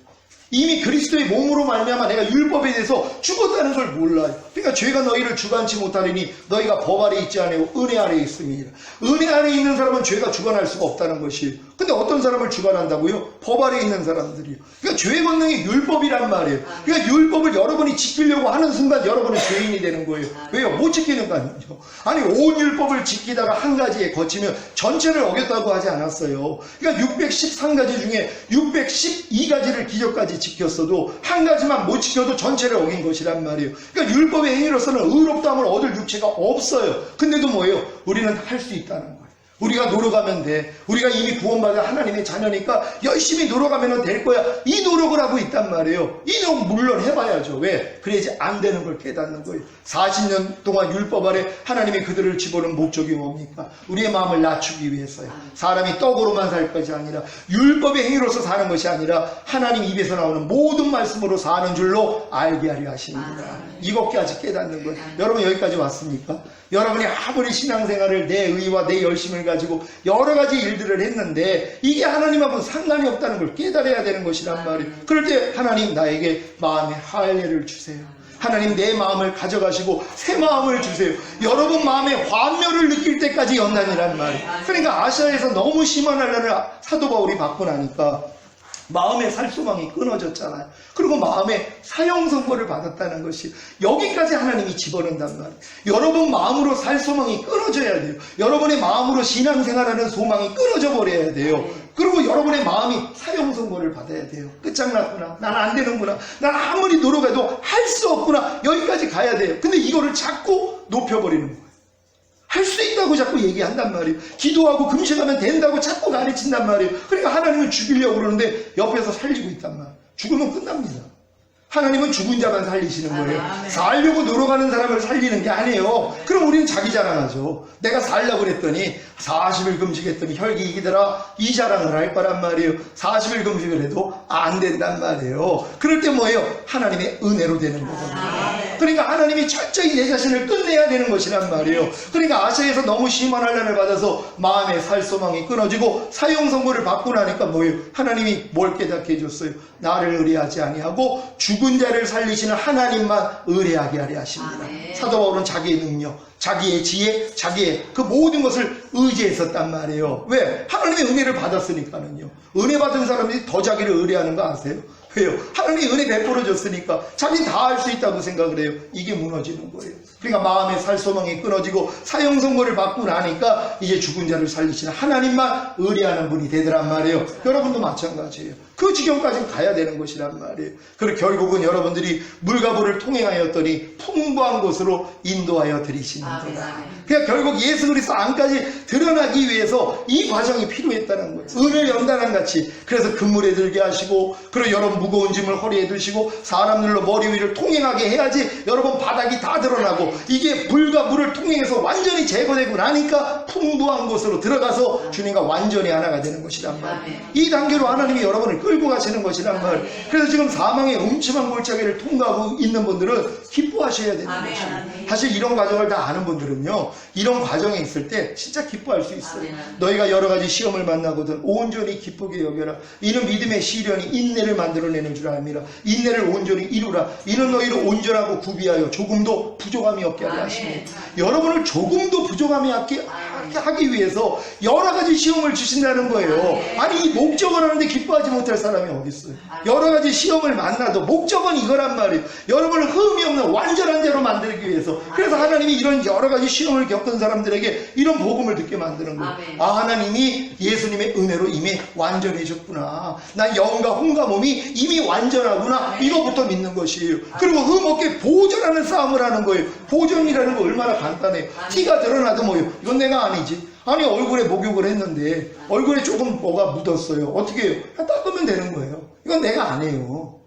이미 그리스도의 몸으로 말미암아 내가 율법에 대해서 죽었다는 걸 몰라요. 그러니까 죄가 너희를 주관치 못하리니 너희가 법 아래 있지 아니고 은혜 아래 있음이니라. 은혜 아래 있는 사람은 죄가 주관할 수가 없다는 것이에요. 근데 어떤 사람을 주관한다고요? 법 아래 있는 사람들이요. 그러니까 죄의 권능이 율법이란 말이에요. 그러니까 율법을 여러분이 지키려고 하는 순간 여러분은 죄인이 되는 거예요. 왜요? 못 지키는거아니요. 아니 온 율법을 지키다가 한 가지에 거치면 전체를 어겼다고 하지 않았어요. 그러니까 613가지 중에 612가지를 기적까지 지켰어도 한 가지만 못 지켜도 전체를 어긴 것이란 말이에요. 그러니까 율법의 행위로서는 의롭다함을 얻을 육체가 없어요. 근데도 뭐예요? 우리는 할 수 있다는 거예요. 우리가 노력하면 돼. 우리가 이미 구원받은 하나님의 자녀니까 열심히 노력하면 될 거야. 이 노력을 하고 있단 말이에요. 이 노력 물론 해봐야죠. 왜? 그래야지 안 되는 걸 깨닫는 거예요. 40년 동안 율법 아래 하나님이 그들을 집어넣은 목적이 뭡니까? 우리의 마음을 낮추기 위해서요. 사람이 떡으로만 살 것이 아니라 율법의 행위로서 사는 것이 아니라 하나님 입에서 나오는 모든 말씀으로 사는 줄로 알게 하려 하십니다. 이것까지 깨닫는 거예요. 여러분 여기까지 왔습니까? 여러분이 아무리 신앙생활을 내 의와 내 열심을 가지고 여러 가지 일들을 했는데 이게 하나님하고는 상관이 없다는 걸 깨달아야 되는 것이란 말이에요. 그럴 때 하나님 나에게 마음의 할례를 주세요. 하나님 내 마음을 가져가시고 새 마음을 주세요. 여러분 마음에 환멸을 느낄 때까지 연단이란 말이에요. 그러니까 아시아에서 너무 심한 환란을 사도 바울이 받고 나니까 마음의 살소망이 끊어졌잖아요. 그리고 마음에 사형 선고를 받았다는 것이 여기까지 하나님이 집어넣는단 말이에요. 여러분 마음으로 살 소망이 끊어져야 돼요. 여러분의 마음으로 신앙생활하는 소망이 끊어져 버려야 돼요. 그리고 여러분의 마음이 사형 선고를 받아야 돼요. 끝장났구나. 난 안 되는구나. 난 아무리 노력해도 할 수 없구나. 여기까지 가야 돼요. 근데 이거를 자꾸 높여버리는 거예요. 할 수 있다고 자꾸 얘기한단 말이에요. 기도하고 금식하면 된다고 자꾸 가르친단 말이에요. 그러니까 하나님은 죽이려고 그러는데 옆에서 살리고 있단 말이에요. 죽으면 끝납니다. 하나님은 죽은 자만 살리시는 거예요. 살려고 노력하는 사람을 살리는 게 아니에요. 그럼 우리는 자기 자랑하죠. 내가 살려고 그랬더니 40일 금식했더니 혈기 이기더라, 이 자랑을 할 거란 말이에요. 40일 금식을 해도 안 된단 말이에요. 그럴 때 뭐예요? 하나님의 은혜로 되는 거거든요. 그러니까 하나님이 철저히 내 자신을 끝내야 되는 것이란 말이에요. 그러니까 아시아에서 너무 심한 환난을 받아서 마음의 살소망이 끊어지고 사형 선고를 받고 나니까 뭐예요? 하나님이 뭘 깨닫게 해줬어요? 나를 의뢰하지 아니하고 죽은 자를 살리시는 하나님만 의뢰하게 하려 하십니다. 사도 바울은 자기의 능력, 자기의 지혜, 자기의 그 모든 것을 의지했었단 말이에요. 왜? 하나님의 은혜를 받았으니까는요. 은혜 받은 사람들이 더 자기를 의뢰하는 거 아세요? 왜요? 하나님이 은혜 베풀어 줬으니까 자기는 다 할 수 있다고 생각을 해요. 이게 무너지는 거예요. 그러니까 마음의 살소망이 끊어지고 사형 선고를 받고 나니까 이제 죽은 자를 살리시는 하나님만 의뢰하는 분이 되더란 말이에요. 여러분도 마찬가지예요. 그 지경까지 가야 되는 것이란 말이에요. 그리고 결국은 여러분들이 물과 불을 통행하였더니 풍부한 곳으로 인도하여 들이시는도다. 그러니까 결국 예수 그리스도 안까지 드러나기 위해서 이 과정이 필요했다는 거예요. 은을 연단한 같이. 그래서 그물에 들게 하시고, 그리고 여러분 무거운 짐을 허리에 드시고 사람들로 머리 위를 통행하게 해야지 여러분 바닥이 다 드러나고, 이게 불과 물을 통행해서 완전히 제거되고 나니까 풍부한 곳으로 들어가서 주님과 완전히 하나가 되는 것이란 말이에요. 이 단계로 하나님이 여러분을 끌고 가시는 것이란 말이에요. 그래서 지금 사망의 음침한 골짜기를 통과하고 있는 분들은 기뻐하셔야 되는 것입니다. 사실 이런 과정을 다 아는 분들은요, 이런 과정에 있을 때 진짜 기뻐할 수 있어요. 너희가 여러 가지 시험을 만나거든 온전히 기쁘게 여겨라. 이는 믿음의 시련이 인내를 만들어내는 줄 압니다. 인내를 온전히 이루라. 이는 너희를 온전하고 구비하여 조금도 부족함이 없게 하려 하십니다. 여러분을 조금도 부족함이 없게 하기 위해서 여러 가지 시험을 주신다는 거예요. 아니, 이 목적을 하는데 기뻐하지 못할 사람이 어디 있어요? 여러 가지 시험을 만나도 목적은 이거란 말이에요. 여러분을 흠이 없는 완전한 자로 만들기 위해서. 그래서 하나님이 이런 여러 가지 시험을 겪은 사람들에게 이런 복음을 듣게 만드는 거예요. 아, 하나님이 예수님의 은혜로 이미 완전해졌구나. 난 영과 혼과 몸이 이미 완전하구나. 이거부터 믿는 것이에요. 그리고 흠 없게 보존하는 싸움을 하는 거예요. 보존이라는 거 얼마나 간단해요. 티가 드러나도 뭐예요? 이건 내가 아니지. 아니, 얼굴에 목욕을 했는데 얼굴에 조금 뭐가 묻었어요. 어떻게 해요? 닦으면 되는 거예요. 이건 내가 아니에요.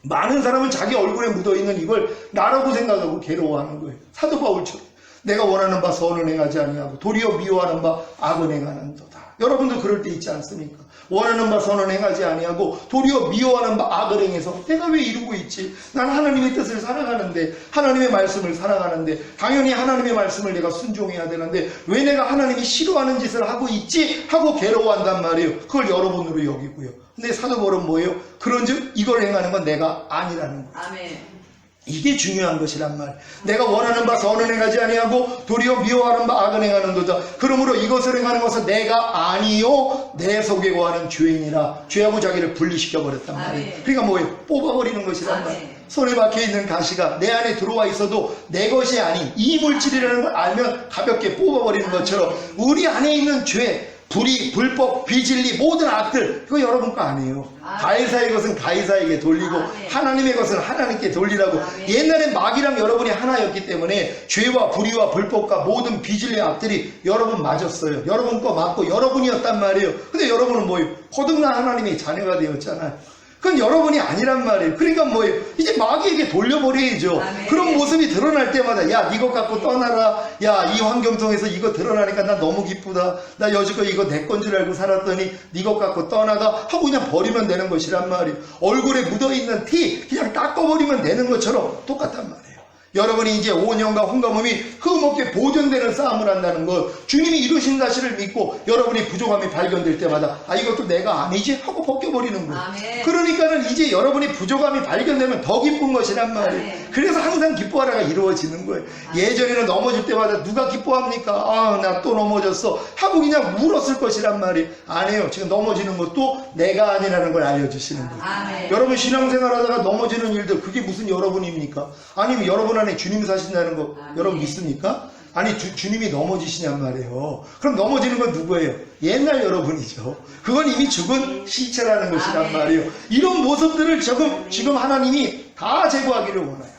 많은 사람은 자기 얼굴에 묻어있는 이걸 나라고 생각하고 괴로워하는 거예요. 사도 바울처럼 내가 원하는 바 선을 행하지 아니하고 도리어 미워하는 바 악을 행하는도다. 여러분도 그럴 때 있지 않습니까? 원하는 바 선을 행하지 아니하고 도리어 미워하는 바 악을 행해서 내가 왜 이러고 있지? 난 하나님의 뜻을 살아가는데, 하나님의 말씀을 살아가는데, 당연히 하나님의 말씀을 내가 순종해야 되는데 왜 내가 하나님이 싫어하는 짓을 하고 있지? 하고 괴로워한단 말이에요. 그걸 여러분으로 여기고요. 근데 사도 바울은 뭐예요? 그런즉 이걸 행하는 건 내가 아니라는 거예요. 아멘. 이게 중요한 것이란 말. 내가 원하는 바 선을 행하지 아니하고 도리어 미워하는 바 악을 행하는도다. 그러므로 이것을 행하는 것은 내가 아니요 내 속에 거하는 죄인이라. 죄하고 자기를 분리시켜 버렸단 말이에요. 그러니까 뭐예요? 뽑아버리는 것이란 말. 손에 박혀있는 가시가 내 안에 들어와 있어도 내 것이 아닌 이물질이라는 걸 알면 가볍게 뽑아버리는 것처럼 우리 안에 있는 죄, 불의, 불법, 비진리, 모든 악들, 그거 여러분 거 아니에요. 가해사의 것은 가해사에게 돌리고 하나님의 것은 하나님께 돌리라고. 옛날엔 마귀랑 여러분이 하나였기 때문에 죄와 불의와 불법과 모든 비진리 악들이 여러분 맞았어요. 여러분 거 맞고 여러분이었단 말이에요. 근데 여러분은 뭐예요? 거듭난 하나님의 자녀가 되었잖아요. 그건 여러분이 아니란 말이에요. 그러니까 뭐예요? 이제 마귀에게 돌려버려야죠. 그런 모습이 드러날 때마다 야, 이거 갖고 떠나라. 야, 이 환경 통해서 이거 드러나니까 나 너무 기쁘다. 나 여지껏 이거 내 건 줄 알고 살았더니 네 것 갖고 떠나가 하고 그냥 버리면 되는 것이란 말이에요. 얼굴에 묻어있는 티 그냥 닦아버리면 되는 것처럼 똑같단 말이에요. 여러분이 이제 온영과 혼과 몸이 흠없게 보존되는 싸움을 한다는 것, 주님이 이루신 사실을 믿고 여러분이 부족함이 발견될 때마다 아, 이것도 내가 아니지? 하고 벗겨버리는 거예요. 그러니까는 이제 여러분이 부족함이 발견되면 더 기쁜 것이란 말이에요. 그래서 항상 기뻐하라가 이루어지는 거예요. 예전에는 넘어질 때마다 누가 기뻐합니까? 아, 나 또 넘어졌어 하고 그냥 울었을 것이란 말이에요. 아니에요. 지금 넘어지는 것도 내가 아니라는 걸 알려주시는 거예요. 여러분 신앙생활 하다가 넘어지는 일들, 그게 무슨 여러분입니까? 아니면 여러분 안에 주님 사신다는 거 여러분 믿습니까? 아니 주님이 넘어지시냔 말이에요. 그럼 넘어지는 건 누구예요? 옛날 여러분이죠. 그건 이미 죽은 시체라는 것이란 말이에요. 이런 모습들을 지금 하나님이 다 제거하기를 원해요.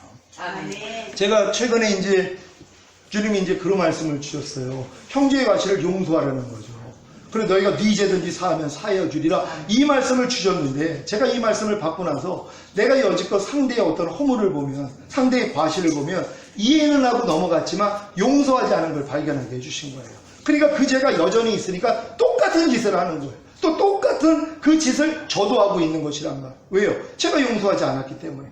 제가 최근에 이제 주님이 이제 그런 말씀을 주셨어요. 형제의 과실을 용서하라는 거죠. 그래 너희가 네 죄든지 사하면 사하여 주리라 이 말씀을 주셨는데 제가 이 말씀을 받고 나서 내가 여지껏 상대의 어떤 허물을 보면 상대의 과실을 보면 이해는 하고 넘어갔지만 용서하지 않은 걸 발견하게 해주신 거예요. 그러니까 그 죄가 여전히 있으니까 똑같은 짓을 하는 거예요. 또 똑같은 그 짓을 저도 하고 있는 것이란 말. 왜요? 제가 용서하지 않았기 때문에.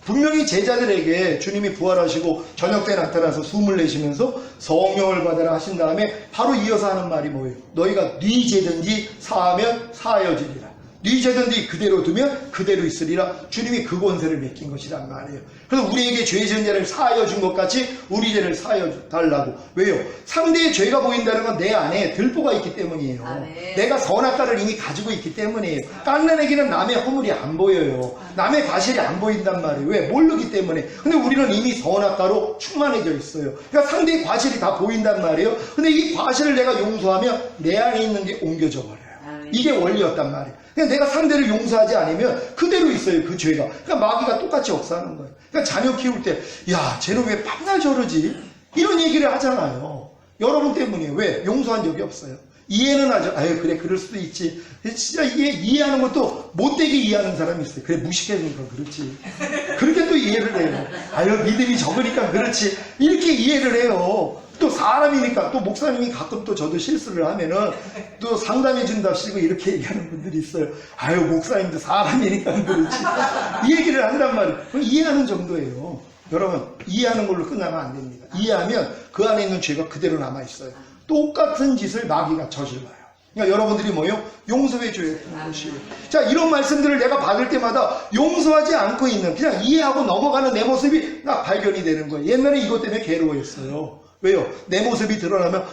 분명히 제자들에게 주님이 부활하시고 저녁 때 나타나서 숨을 내쉬면서 성령을 받아라 하신 다음에 바로 이어서 하는 말이 뭐예요? 너희가 네 죄든지 사하면 사하여 주리라. 네 죄든지 그대로 두면 그대로 있으리라. 주님이 그 권세를 맡긴 것이란 말이에요. 그래서 우리에게 죄 전제를 사하여 준 것 같이 우리 죄를 사하여 달라고. 왜요? 상대의 죄가 보인다는 건 내 안에 들보가 있기 때문이에요. 내가 선악과를 이미 가지고 있기 때문이에요. 깐난에게는 남의 허물이 안 보여요. 남의 과실이 안 보인단 말이에요. 왜? 모르기 때문에. 근데 우리는 이미 선악과로 충만해져 있어요. 그러니까 상대의 과실이 다 보인단 말이에요. 근데 이 과실을 내가 용서하면 내 안에 있는 게 옮겨져 버려요. 이게 원리였단 말이에요. 그냥 내가 상대를 용서하지 않으면 그대로 있어요, 그 죄가. 그러니까 마귀가 똑같이 역사하는 거예요. 그러니까 자녀 키울 때, 야, 쟤는 왜 밤낮 저러지? 이런 얘기를 하잖아요. 여러분 때문이에요. 왜? 용서한 적이 없어요. 이해는 하죠. 아유, 그래, 그럴 수도 있지. 진짜 이게 이해하는 것도 못되게 이해하는 사람이 있어요. 그래, 무식해지니까 그렇지. 그렇게 또 이해를 해요. 아유, 믿음이 적으니까 그렇지. 이렇게 이해를 해요. 또 사람이니까 또 목사님이 가끔 또 저도 실수를 하면은 또 상담해 준답시고 이렇게 얘기하는 분들이 있어요. 아유 목사님도 사람이니까 그렇지. 이 얘기를 한단 말이에요. 이해하는 정도예요. 여러분 이해하는 걸로 끝나면 안 됩니다. 이해하면 그 안에 있는 죄가 그대로 남아있어요. 똑같은 짓을 마귀가 저질러요. 그러니까 여러분들이 뭐예요? 용서해줘야 되는 것이에요. 자, 이런 말씀들을 내가 받을 때마다 용서하지 않고 있는 그냥 이해하고 넘어가는 내 모습이 딱 발견이 되는 거예요. 옛날에 이것 때문에 괴로워했어요. 왜요? 내 모습이 드러나면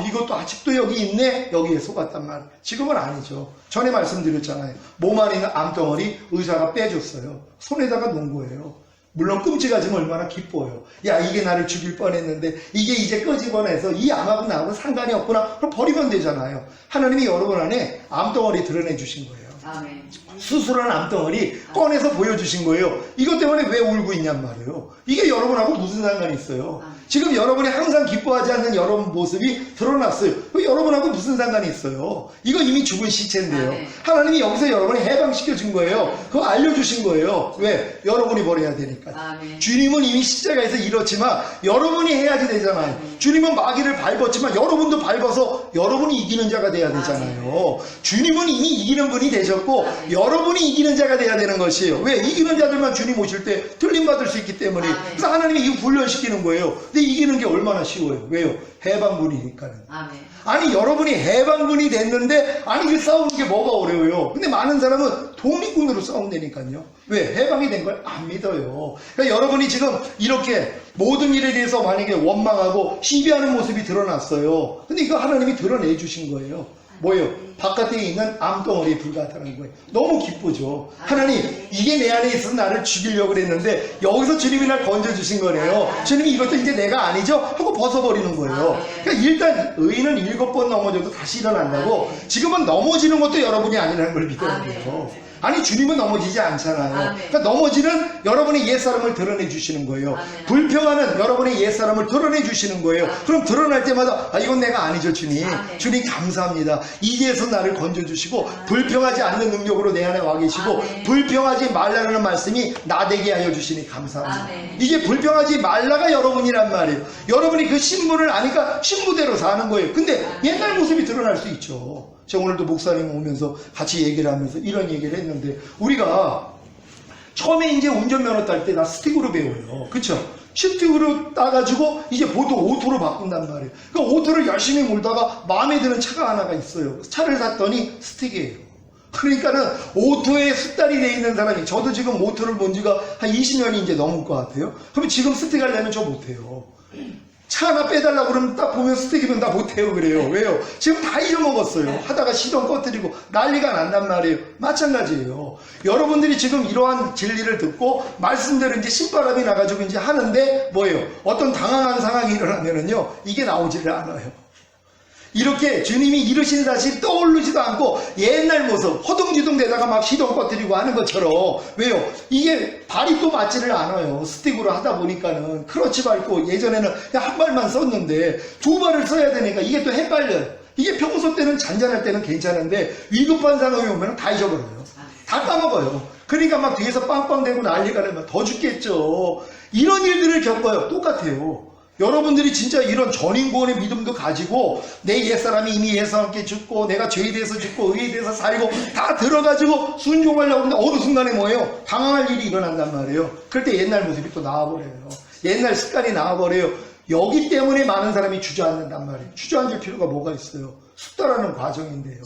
이것도 아직도 여기 있네? 여기에 속았단 말이에요. 지금은 아니죠. 전에 말씀드렸잖아요. 몸 안에 있는 암덩어리 의사가 빼줬어요. 손에다가 놓은 거예요. 물론 끔찍하지만 얼마나 기뻐요. 야, 이게 나를 죽일 뻔했는데 이게 이제 꺼지거나해서 이 암하고 나하고 상관이 없구나. 그럼 버리면 되잖아요. 하나님이 여러분 안에 암덩어리 드러내 주신 거예요. 아멘. 수술한 암덩어리 꺼내서 보여주신 거예요. 이것 때문에 왜 울고 있냔 말이에요. 이게 여러분하고 무슨 상관이 있어요? 지금 여러분이 항상 기뻐하지 않는 여러분 모습이 드러났어요. 여러분하고 무슨 상관이 있어요? 이거 이미 죽은 시체인데요. 하나님이 여기서 여러분이 해방시켜준 거예요. 그거 알려주신 거예요. 왜? 여러분이 버려야 되니까. 주님은 이미 십자가에서 이렇지만 여러분이 해야지 되잖아요. 주님은 마귀를 밟았지만 여러분도 밟아서 여러분이 이기는 자가 돼야 되잖아요. 주님은 이미 이기는 분이 되셨고 여러분이 이기는 자가 돼야 되는 것이에요. 왜? 이기는 자들만 주님 오실 때 틀림받을 수 있기 때문에. 그래서 하나님이 이거 훈련시키는 거예요. 근데 이기는 게 얼마나 쉬워요. 왜요? 해방군이니까는. 아니 여러분이 해방군이 됐는데 아니 그 싸우는 게 뭐가 어려워요. 근데 많은 사람은 독립군으로 싸운다니까요. 왜? 해방이 된 걸 안 믿어요. 그러니까 여러분이 지금 이렇게 모든 일에 대해서 만약에 원망하고 시비하는 모습이 드러났어요. 근데 이거 하나님이 드러내 주신 거예요. 뭐예요? 바깥에 있는 암덩어리에 불과하다는 거예요. 너무 기쁘죠. 하나님 이게 내 안에 있어서 나를 죽이려고 그랬는데 여기서 주님이 날 건져주신 거네요. 주님이 이것도 이제 내가 아니죠? 하고 벗어버리는 거예요. 그러니까 일단 의인은 7번 넘어져도 다시 일어난다고. 지금은 넘어지는 것도 여러분이 아니라는 걸 믿어야 돼요. 아니 주님은 넘어지지 않잖아요. 그러니까 넘어지는 여러분의 옛사람을 드러내 주시는 거예요. 불평하는 여러분의 옛사람을 드러내 주시는 거예요. 그럼 드러날 때마다 이건 내가 아니죠 주님. 주님 감사합니다. 이제서 나를 건져주시고 불평하지 않는 능력으로 내 안에 와 계시고 불평하지 말라는 말씀이 나되게 하여 주시니 감사합니다. 이게 불평하지 말라가 여러분이란 말이에요. 여러분이 그 신분을 아니까 신부대로 사는 거예요. 근데 옛날 모습이 드러날 수 있죠. 제가 오늘도 목사님 오면서 같이 얘기를 하면서 이런 얘기를 했는데 우리가 처음에 이제 운전면허 딸 때 나 스틱으로 배워요. 그쵸? 스틱으로 따가지고 이제 보통 오토로 바꾼단 말이에요. 그러니까 오토를 열심히 몰다가 마음에 드는 차가 하나가 있어요. 차를 샀더니 스틱이에요. 그러니까는 오토에 숙달이 돼 있는 사람이 저도 지금 오토를 본 지가 한 20년이 이제 넘을 것 같아요. 그럼 지금 스틱 하려면 저 못해요. 차 하나 빼달라고 그러면 딱 보면 스틱이면 나 못해요 그래요. 왜요? 지금 다 잊어먹었어요. 하다가 시동 꺼뜨리고 난리가 난단 말이에요. 마찬가지예요. 여러분들이 지금 이러한 진리를 듣고 말씀대로 이제 신바람이 나가지고 이제 하는데 뭐예요? 어떤 당황한 상황이 일어나면은요 이게 나오지를 않아요. 이렇게 주님이 이루신 사실 떠오르지도 않고 옛날 모습 허둥지둥대다가 막 시동 꺼뜨리고 하는 것처럼 왜요? 이게 발이 또 맞지를 않아요. 스틱으로 하다 보니까는 크러치 밟고 예전에는 그냥 한 발만 썼는데 두 발을 써야 되니까 이게 또 헷갈려요. 이게 평소 때는 잔잔할 때는 괜찮은데 위급한 상황이 오면 다 잊어버려요. 다 까먹어요. 그러니까 막 뒤에서 빵빵대고 난리가 나면 더 죽겠죠. 이런 일들을 겪어요. 똑같아요. 여러분들이 진짜 이런 전인구원의 믿음도 가지고 내 옛사람이 이미 예수와 함께 죽고 내가 죄에 대해서 죽고 의에 대해서 살고 다 들어가지고 순종하려고 하는데 어느 순간에 뭐예요? 당황할 일이 일어난단 말이에요. 그럴 때 옛날 모습이 또 나와버려요. 옛날 습관이 나와버려요. 여기 때문에 많은 사람이 주저앉는단 말이에요. 주저앉을 필요가 뭐가 있어요? 숙달하는 과정인데요.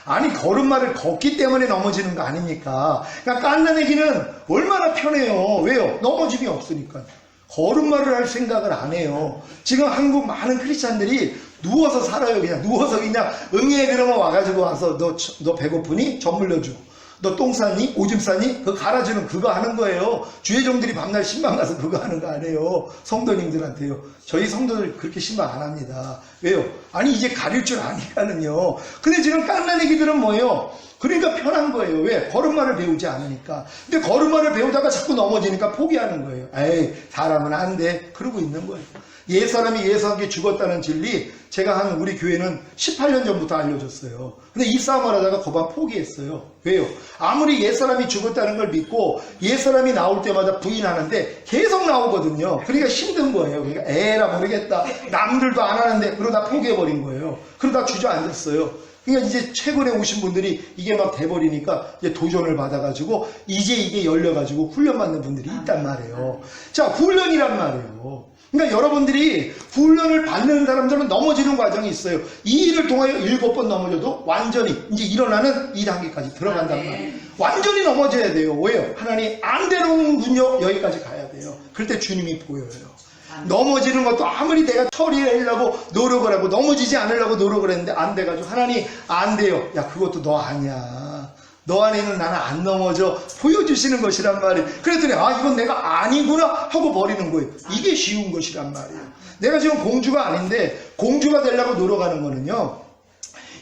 아니 걸음마를 걷기 때문에 넘어지는 거 아닙니까? 그러니까 깐나내기는 얼마나 편해요. 왜요? 넘어짐이 없으니까. 걸음마를 할 생각을 안 해요. 지금 한국 많은 크리스찬들이 누워서 살아요. 그냥 누워서 그냥 응애 그러면 와가지고 와서 너 배고프니? 젖 물려주고 너 똥 쌌니? 오줌 쌌니? 그거 갈아주는 그거 하는 거예요. 주의 종들이 밤날 신방 가서 그거 하는 거 아니에요. 성도님들한테요. 저희 성도들 그렇게 신방 안 합니다. 왜요? 아니 이제 가릴 줄 아니까는요. 근데 지금 깐나내기들은 뭐예요? 그러니까 편한 거예요. 왜? 걸음마를 배우지 않으니까. 근데 걸음마를 배우다가 자꾸 넘어지니까 포기하는 거예요. 에이, 사람은 안 돼. 그러고 있는 거예요. 옛사람이 예수와 함께 죽었다는 진리, 제가 한 우리 교회는 18년 전부터 알려줬어요. 근데 이 싸움을 하다가 거반 포기했어요. 왜요? 아무리 옛사람이 죽었다는 걸 믿고 옛사람이 나올 때마다 부인하는데 계속 나오거든요. 그러니까 힘든 거예요. 그러니까 에라 모르겠다. 남들도 안 하는데 그러다 포기해버린 거예요. 그러다 주저앉았어요. 그러니까 이제 최근에 오신 분들이 이게 막 돼버리니까 이제 도전을 받아가지고 이제 이게 열려가지고 훈련받는 분들이 있단 말이에요. 자, 훈련이란 말이에요. 그러니까 여러분들이 훈련을 받는 사람들은 넘어지는 과정이 있어요. 이 일을 통하여 7번 넘어져도 완전히 이제 일어나는 2단계까지 들어간단 말이에요. 완전히 넘어져야 돼요. 왜요? 하나님 안 되는군요. 여기까지 가야 돼요. 그럴 때 주님이 보여요. 넘어지는 것도 아무리 내가 처리하려고 노력을 하고 넘어지지 않으려고 노력을 했는데 안 돼가지고 하나님 안 돼요. 야 그것도 너 아니야. 너 안에는 나는 안 넘어져. 보여주시는 것이란 말이에요. 그랬더니 아 이건 내가 아니구나 하고 버리는 거예요. 이게 쉬운 것이란 말이에요. 내가 지금 공주가 아닌데 공주가 되려고 노력하는 거는요.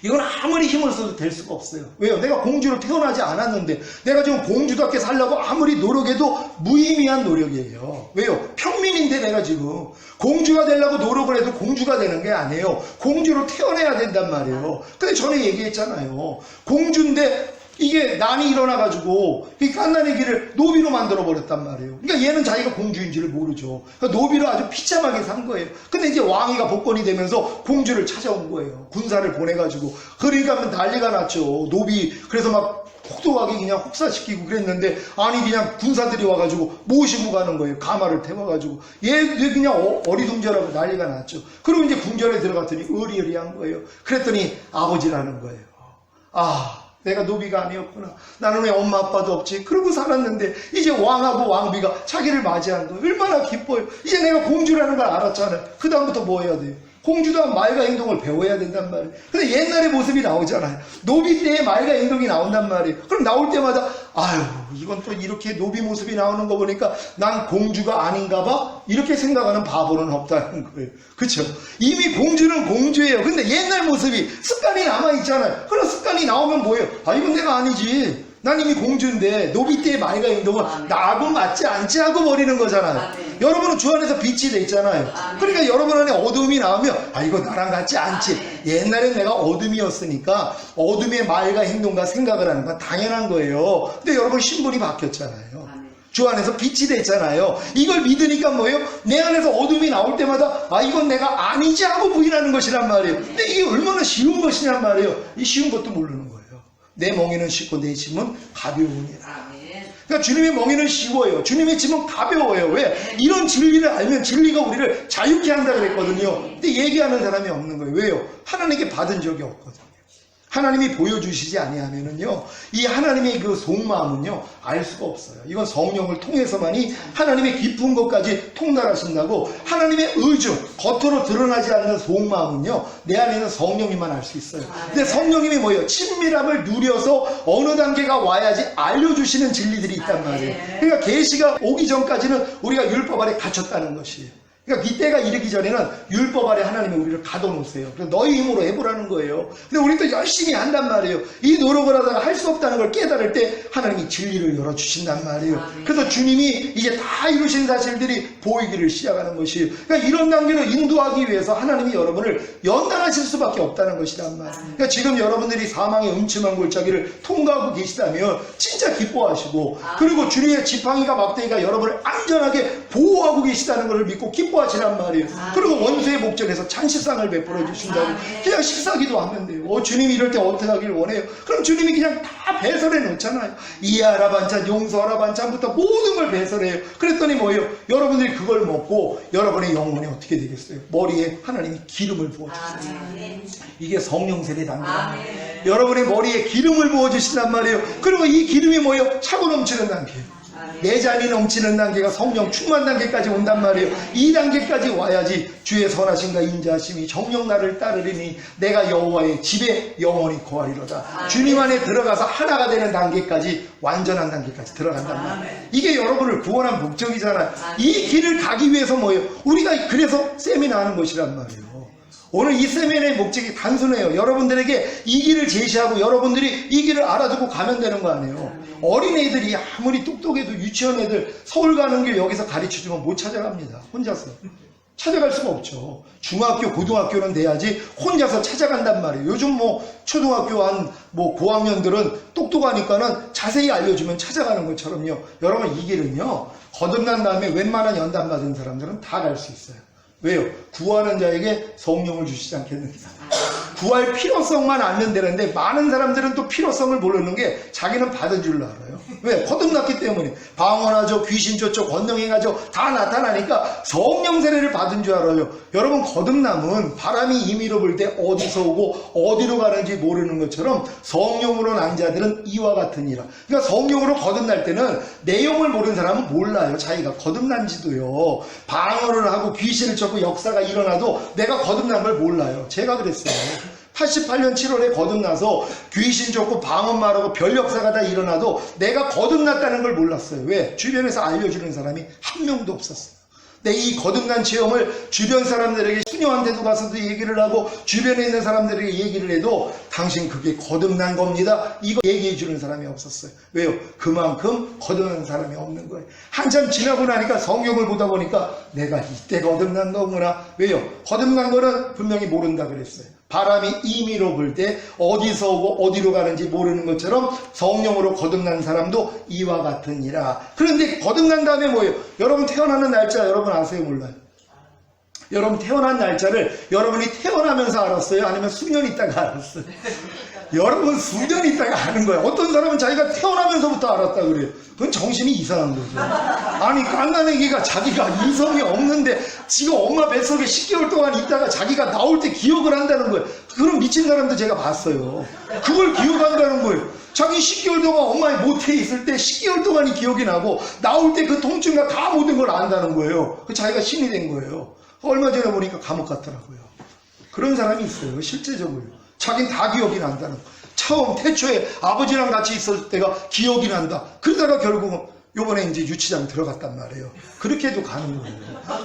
이건 아무리 힘을 써도 될 수가 없어요. 왜요? 내가 공주로 태어나지 않았는데 내가 지금 공주답게 살려고 아무리 노력해도 무의미한 노력이에요. 왜요? 평민인데 내가 지금 공주가 되려고 노력을 해도 공주가 되는 게 아니에요. 공주로 태어나야 된단 말이에요. 근데 전에 얘기했잖아요. 공주인데 이게 난이 일어나가지고 이 깐나내기를 노비로 만들어버렸단 말이에요. 그러니까 얘는 자기가 공주인지를 모르죠. 그러니까 노비로 아주 비참하게 산 거예요. 근데 이제 왕위가 복권이 되면서 공주를 찾아온 거예요. 군사를 보내가지고. 그러니까 난리가 났죠. 노비 그래서 막 혹독하게 그냥 혹사시키고 그랬는데 아니 그냥 군사들이 와가지고 모시고 가는 거예요. 가마를 태워가지고 얘 그냥 어리둥절하고 난리가 났죠. 그리고 이제 궁전에 들어갔더니 의리의리한 거예요. 그랬더니 아버지라는 거예요. 내가 노비가 아니었구나. 나는 왜 엄마 아빠도 없지? 그러고 살았는데 이제 왕하고 왕비가 자기를 맞이한 거예요. 얼마나 기뻐요. 이제 내가 공주라는 걸 알았잖아요. 그 다음부터 뭐 해야 돼요? 공주도 말과 행동을 배워야 된단 말이에요. 근데 옛날의 모습이 나오잖아요. 노비 때의 말과 행동이 나온단 말이에요. 그럼 나올 때마다 아유 이건 또 이렇게 노비 모습이 나오는 거 보니까 난 공주가 아닌가 봐? 이렇게 생각하는 바보는 없다는 거예요. 그렇죠? 이미 공주는 공주예요. 근데 옛날 모습이 습관이 남아있잖아요. 그런 습관이 나오면 뭐예요? 이건 내가 아니지. 난 이미 공주인데 노비 때의 말과 행동은 나하고 맞지 않지 하고 버리는 거잖아요. 여러분은 주 안에서 빛이 돼 있잖아요. 그러니까 여러분 안에 어둠이 나오면 이거 나랑 같지 않지. 옛날엔 내가 어둠이었으니까 어둠의 말과 행동과 생각을 하는 건 당연한 거예요. 근데 여러분 신분이 바뀌었잖아요. 주 안에서 빛이 됐잖아요. 이걸 믿으니까 뭐예요? 내 안에서 어둠이 나올 때마다 이건 내가 아니지 하고 부인하는 것이란 말이에요. 근데 이게 얼마나 쉬운 것이란 말이에요. 이 쉬운 것도 모르는 거예요. 내 멍에는 쉽고 내 짐은 가벼우니라. 그러니까 주님의 멍에는 쉬워요. 주님의 짐은 가벼워요. 왜? 이런 진리를 알면 진리가 우리를 자유케 한다 그랬거든요. 근데 얘기하는 사람이 없는 거예요. 왜요? 하나님께 받은 적이 없거든요. 하나님이 보여주시지 아니하면은요, 이 하나님의 그 속마음은요, 알 수가 없어요. 이건 성령을 통해서만이 하나님의 깊은 것까지 통달하신다고. 하나님의 의중, 겉으로 드러나지 않는 속마음은요, 내 안에는 성령님만 알 수 있어요. 근데 성령님이 뭐예요? 친밀함을 누려서 어느 단계가 와야지 알려주시는 진리들이 있단 말이에요. 그러니까 계시가 오기 전까지는 우리가 율법 아래 갇혔다는 것이에요. 그러니까 이 때가 이르기 전에는 율법 아래 하나님이 우리를 가둬놓으세요. 그래서 너희 힘으로 해보라는 거예요. 근데 우리도 열심히 한단 말이에요. 이 노력을 하다가 할 수 없다는 걸 깨달을 때 하나님이 진리를 열어주신단 말이에요. 그래서 주님이 이제 다 이루신 사실들이 보이기를 시작하는 것이에요. 그러니까 이런 단계로 인도하기 위해서 하나님이 여러분을 연단하실 수밖에 없다는 것이란 말이에요. 그러니까 지금 여러분들이 사망의 음침한 골짜기를 통과하고 계시다면 진짜 기뻐하시고, 그리고 주님의 지팡이가 막대기가 여러분을 안전하게 보호하고 계시다는 것을 믿고 기뻐하시란 말이에요. 그리고 원수의 목전에서 잔치상을 베풀어 주신다고. 그냥 식사기도 하면 돼요. 주님이 이럴 때 어떻게 하길 원해요? 그럼 주님이 그냥 다 배설해 놓잖아요. 이해하라 반찬, 용서하라 반찬부터 모든 걸 배설해요. 그랬더니 뭐예요? 여러분들이 그걸 먹고 여러분의 영혼이 어떻게 되겠어요? 머리에 하나님이 기름을 부어주세요. 이게 성령 세례 단계입니다. 여러분의 머리에 기름을 부어주신단 말이에요. 그리고 이 기름이 뭐예요? 차고 넘치는 단계예요. 내 잔이 넘치는 단계가 성령 충만 단계까지 온단 말이에요. 이 단계까지 와야지 주의 선하심과 인자하심이 정녕 나를 따르리니 내가 여호와의 집에 영원히 거하리로다. 주님 안에 들어가서 하나가 되는 단계까지, 완전한 단계까지 들어간단 말이에요. 이게 여러분을 구원한 목적이잖아요. 이 길을 가기 위해서 뭐예요? 우리가 그래서 세미나 하는 것이란 말이에요. 오늘 이 세미나의 목적이 단순해요. 여러분들에게 이 길을 제시하고 여러분들이 이 길을 알아두고 가면 되는 거 아니에요. 어린애들이 아무리 똑똑해도 유치원 애들 서울 가는 길 여기서 가르쳐주면 못 찾아갑니다. 혼자서. 찾아갈 수가 없죠. 중학교, 고등학교는 돼야지 혼자서 찾아간단 말이에요. 요즘 초등학교 한 고학년들은 똑똑하니까는 자세히 알려주면 찾아가는 것처럼요. 여러분 이 길은요, 거듭난 다음에 웬만한 연단 받은 사람들은 다 갈 수 있어요. 왜요? 구하는 자에게 성령을 주시지 않겠느냐. 구할 필요성만 알면 되는데 많은 사람들은 또 필요성을 모르는 게 자기는 받은 줄로 알아요. 왜? 거듭났기 때문에. 방언하죠, 귀신 쫓죠, 권능행하죠, 다 나타나니까 성령 세례를 받은 줄 알아요. 여러분 거듭남은 바람이 임의로 불 때 어디서 오고 어디로 가는지 모르는 것처럼 성령으로 난 자들은 이와 같으니라. 그러니까 성령으로 거듭날 때는 내용을 모르는 사람은 몰라요. 자기가 거듭난지도요. 방언을 하고 귀신을 쫓고 역사가 일어나도 내가 거듭난 걸 몰라요. 제가 그랬어요. 88년 7월에 거듭나서 귀신 쫓고 방언 말하고 별 역사가 다 일어나도 내가 거듭났다는 걸 몰랐어요. 왜? 주변에서 알려주는 사람이 한 명도 없었어요. 근데 이 거듭난 체험을 주변 사람들에게, 수녀한테도 가서도 얘기를 하고 주변에 있는 사람들에게 얘기를 해도 당신 그게 거듭난 겁니다, 이거 얘기해 주는 사람이 없었어요. 왜요? 그만큼 거듭난 사람이 없는 거예요. 한참 지나고 나니까 성경을 보다 보니까 내가 이때 거듭난 거구나. 왜요? 거듭난 거는 분명히 모른다 그랬어요. 바람이 임의로 불 때 어디서 오고 어디로 가는지 모르는 것처럼 성령으로 거듭난 사람도 이와 같으니라. 그런데 거듭난 다음에 뭐예요? 여러분 태어나는 날짜 여러분 아세요? 몰라요? 여러분 태어난 날짜를 여러분이 태어나면서 알았어요? 아니면 수년 있다가 알았어요? 여러분 수년 있다가 아는 거예요. 어떤 사람은 자기가 태어나면서부터 알았다 그래요. 그건 정신이 이상한 거죠. 아니 깐난애기가 자기가 이성이 없는데 지금 엄마 뱃속에 10개월 동안 있다가 자기가 나올 때 기억을 한다는 거예요. 그런 미친 사람도 제가 봤어요. 그걸 기억한다는 거예요. 자기 10개월 동안 엄마의 모태에 있을 때 10개월 동안이 기억이 나고 나올 때 그 통증과 다 모든 걸 안다는 거예요. 그 자기가 신이 된 거예요. 얼마 전에 보니까 감옥 갔더라고요. 그런 사람이 있어요. 실제적으로. 자기는 다 기억이 난다는 거. 처음 태초에 아버지랑 같이 있었을 때가 기억이 난다. 그러다가 결국은 요번에 이제 유치장 들어갔단 말이에요. 그렇게도 가는 거예요.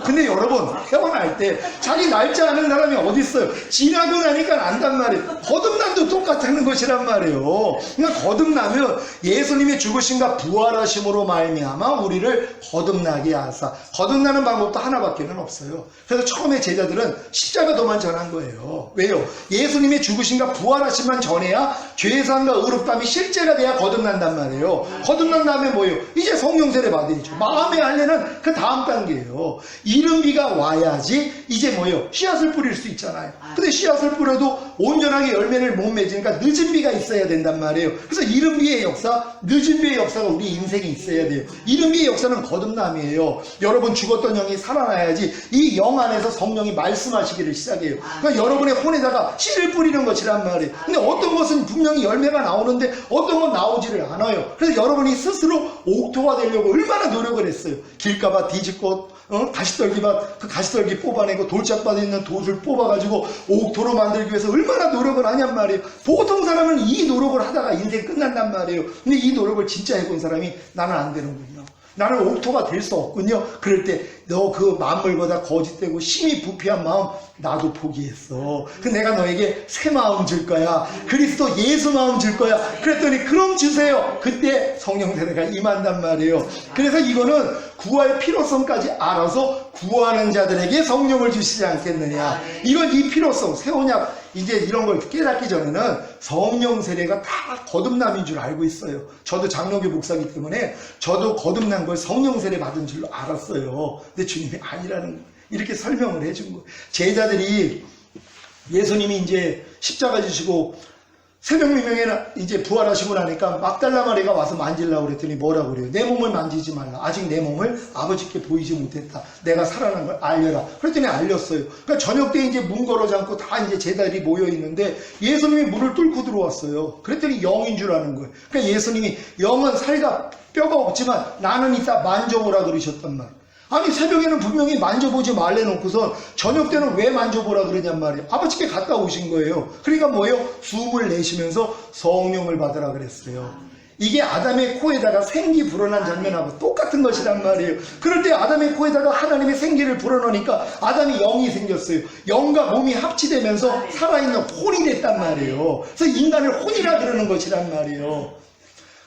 근데 여러분 태어날 때 자기 날짜 아는 사람이 어디 있어요? 지나고 나니까 안단 말이에요. 거듭남도 똑같다는 것이란 말이에요. 그러니까 거듭나면 예수님의 죽으심과 부활하심으로 말미암아 우리를 거듭나게 하사. 거듭나는 방법도 하나밖에는 없어요. 그래서 처음에 제자들은 십자가도만 전한 거예요. 왜요? 예수님의 죽으심과 부활하심만 전해야 죄사함과 의롭다함이 실제가 돼야 거듭난단 말이에요. 거듭난 다음에 뭐예요? 이제 성령 세례 받으죠. 마음의 할례는 그 다음 단계예요. 이른 비가 와야지 이제 뭐예요? 씨앗을 뿌릴 수 있잖아요. 근데 씨앗을 뿌려도 온전하게 열매를 못 맺으니까 늦은 비가 있어야 된단 말이에요. 그래서 이른 비의 역사, 늦은 비의 역사가 우리 인생에 있어야 돼요. 이른 비의 역사는 거듭남이에요. 여러분 죽었던 영이 살아나야지 이 영 안에서 성령이 말씀하시기를 시작해요. 그러니까 여러분의 혼에다가 씨를 뿌리는 것이란 말이에요. 근데 어떤 것은 분명히 열매가 나오는데 어떤 건 나오지를 않아요. 그래서 여러분이 스스로 옥토가 되려고 얼마나 노력을 했어요. 길가밭 뒤집고 가시떨기밭, 그 가시떨기 뽑아내고 돌짝밭에 있는 돛을 뽑아가지고 옥토로 만들기 위해서 얼마나 노력을 하냔 말이에요. 보통 사람은 이 노력을 하다가 인생 끝난단 말이에요. 근데 이 노력을 진짜 해본 사람이 나는 안 되는군요. 나는 옥토가 될 수 없군요. 그럴 때 너 그 만물보다 거짓되고 심히 부패한 마음 나도 포기했어. 그 내가 너에게 새 마음 줄 거야. 그리스도 예수 마음 줄 거야. 그랬더니 그럼 주세요. 그때 성령 세례가 임한단 말이에요. 그래서 이거는 구할 필요성까지 알아서 구하는 자들에게 성령을 주시지 않겠느냐. 이건 이 필요성, 새 언약 이제 이런 걸 깨닫기 전에는 성령 세례가 다 거듭남인 줄 알고 있어요. 저도 장로교 목사이기 때문에 저도 거듭난 걸 성령 세례 받은 줄로 알았어요. 근데 주님이 아니라는 거예요. 이렇게 설명을 해준 거예요. 제자들이 예수님이 이제 십자가 지시고 새벽미명에 이제 부활하시고 나니까 막달라 마리가 와서 만지려고 그랬더니 뭐라고 그래요? 내 몸을 만지지 말라. 아직 내 몸을 아버지께 보이지 못했다. 내가 살아난 걸 알려라. 그랬더니 알렸어요. 그러니까 저녁 때 이제 문 걸어 잠고 다 이제 제자들이 모여 있는데 예수님이 문을 뚫고 들어왔어요. 그랬더니 영인 줄 아는 거예요. 그러니까 예수님이 영은 살과 뼈가 없지만 나는 이따 만져보라 그러셨단 말이에요. 아니 새벽에는 분명히 만져보지 말래 놓고서 저녁 때는 왜 만져보라 그러냔 말이에요. 아버지께 갔다 오신 거예요. 그러니까 뭐예요? 숨을 내쉬면서 성령을 받으라 그랬어요. 이게 아담의 코에다가 생기 불어난 장면하고 똑같은 것이란 말이에요. 그럴 때 아담의 코에다가 하나님의 생기를 불어넣으니까 아담이 영이 생겼어요. 영과 몸이 합치되면서 살아있는 혼이 됐단 말이에요. 그래서 인간을 혼이라 그러는 것이란 말이에요.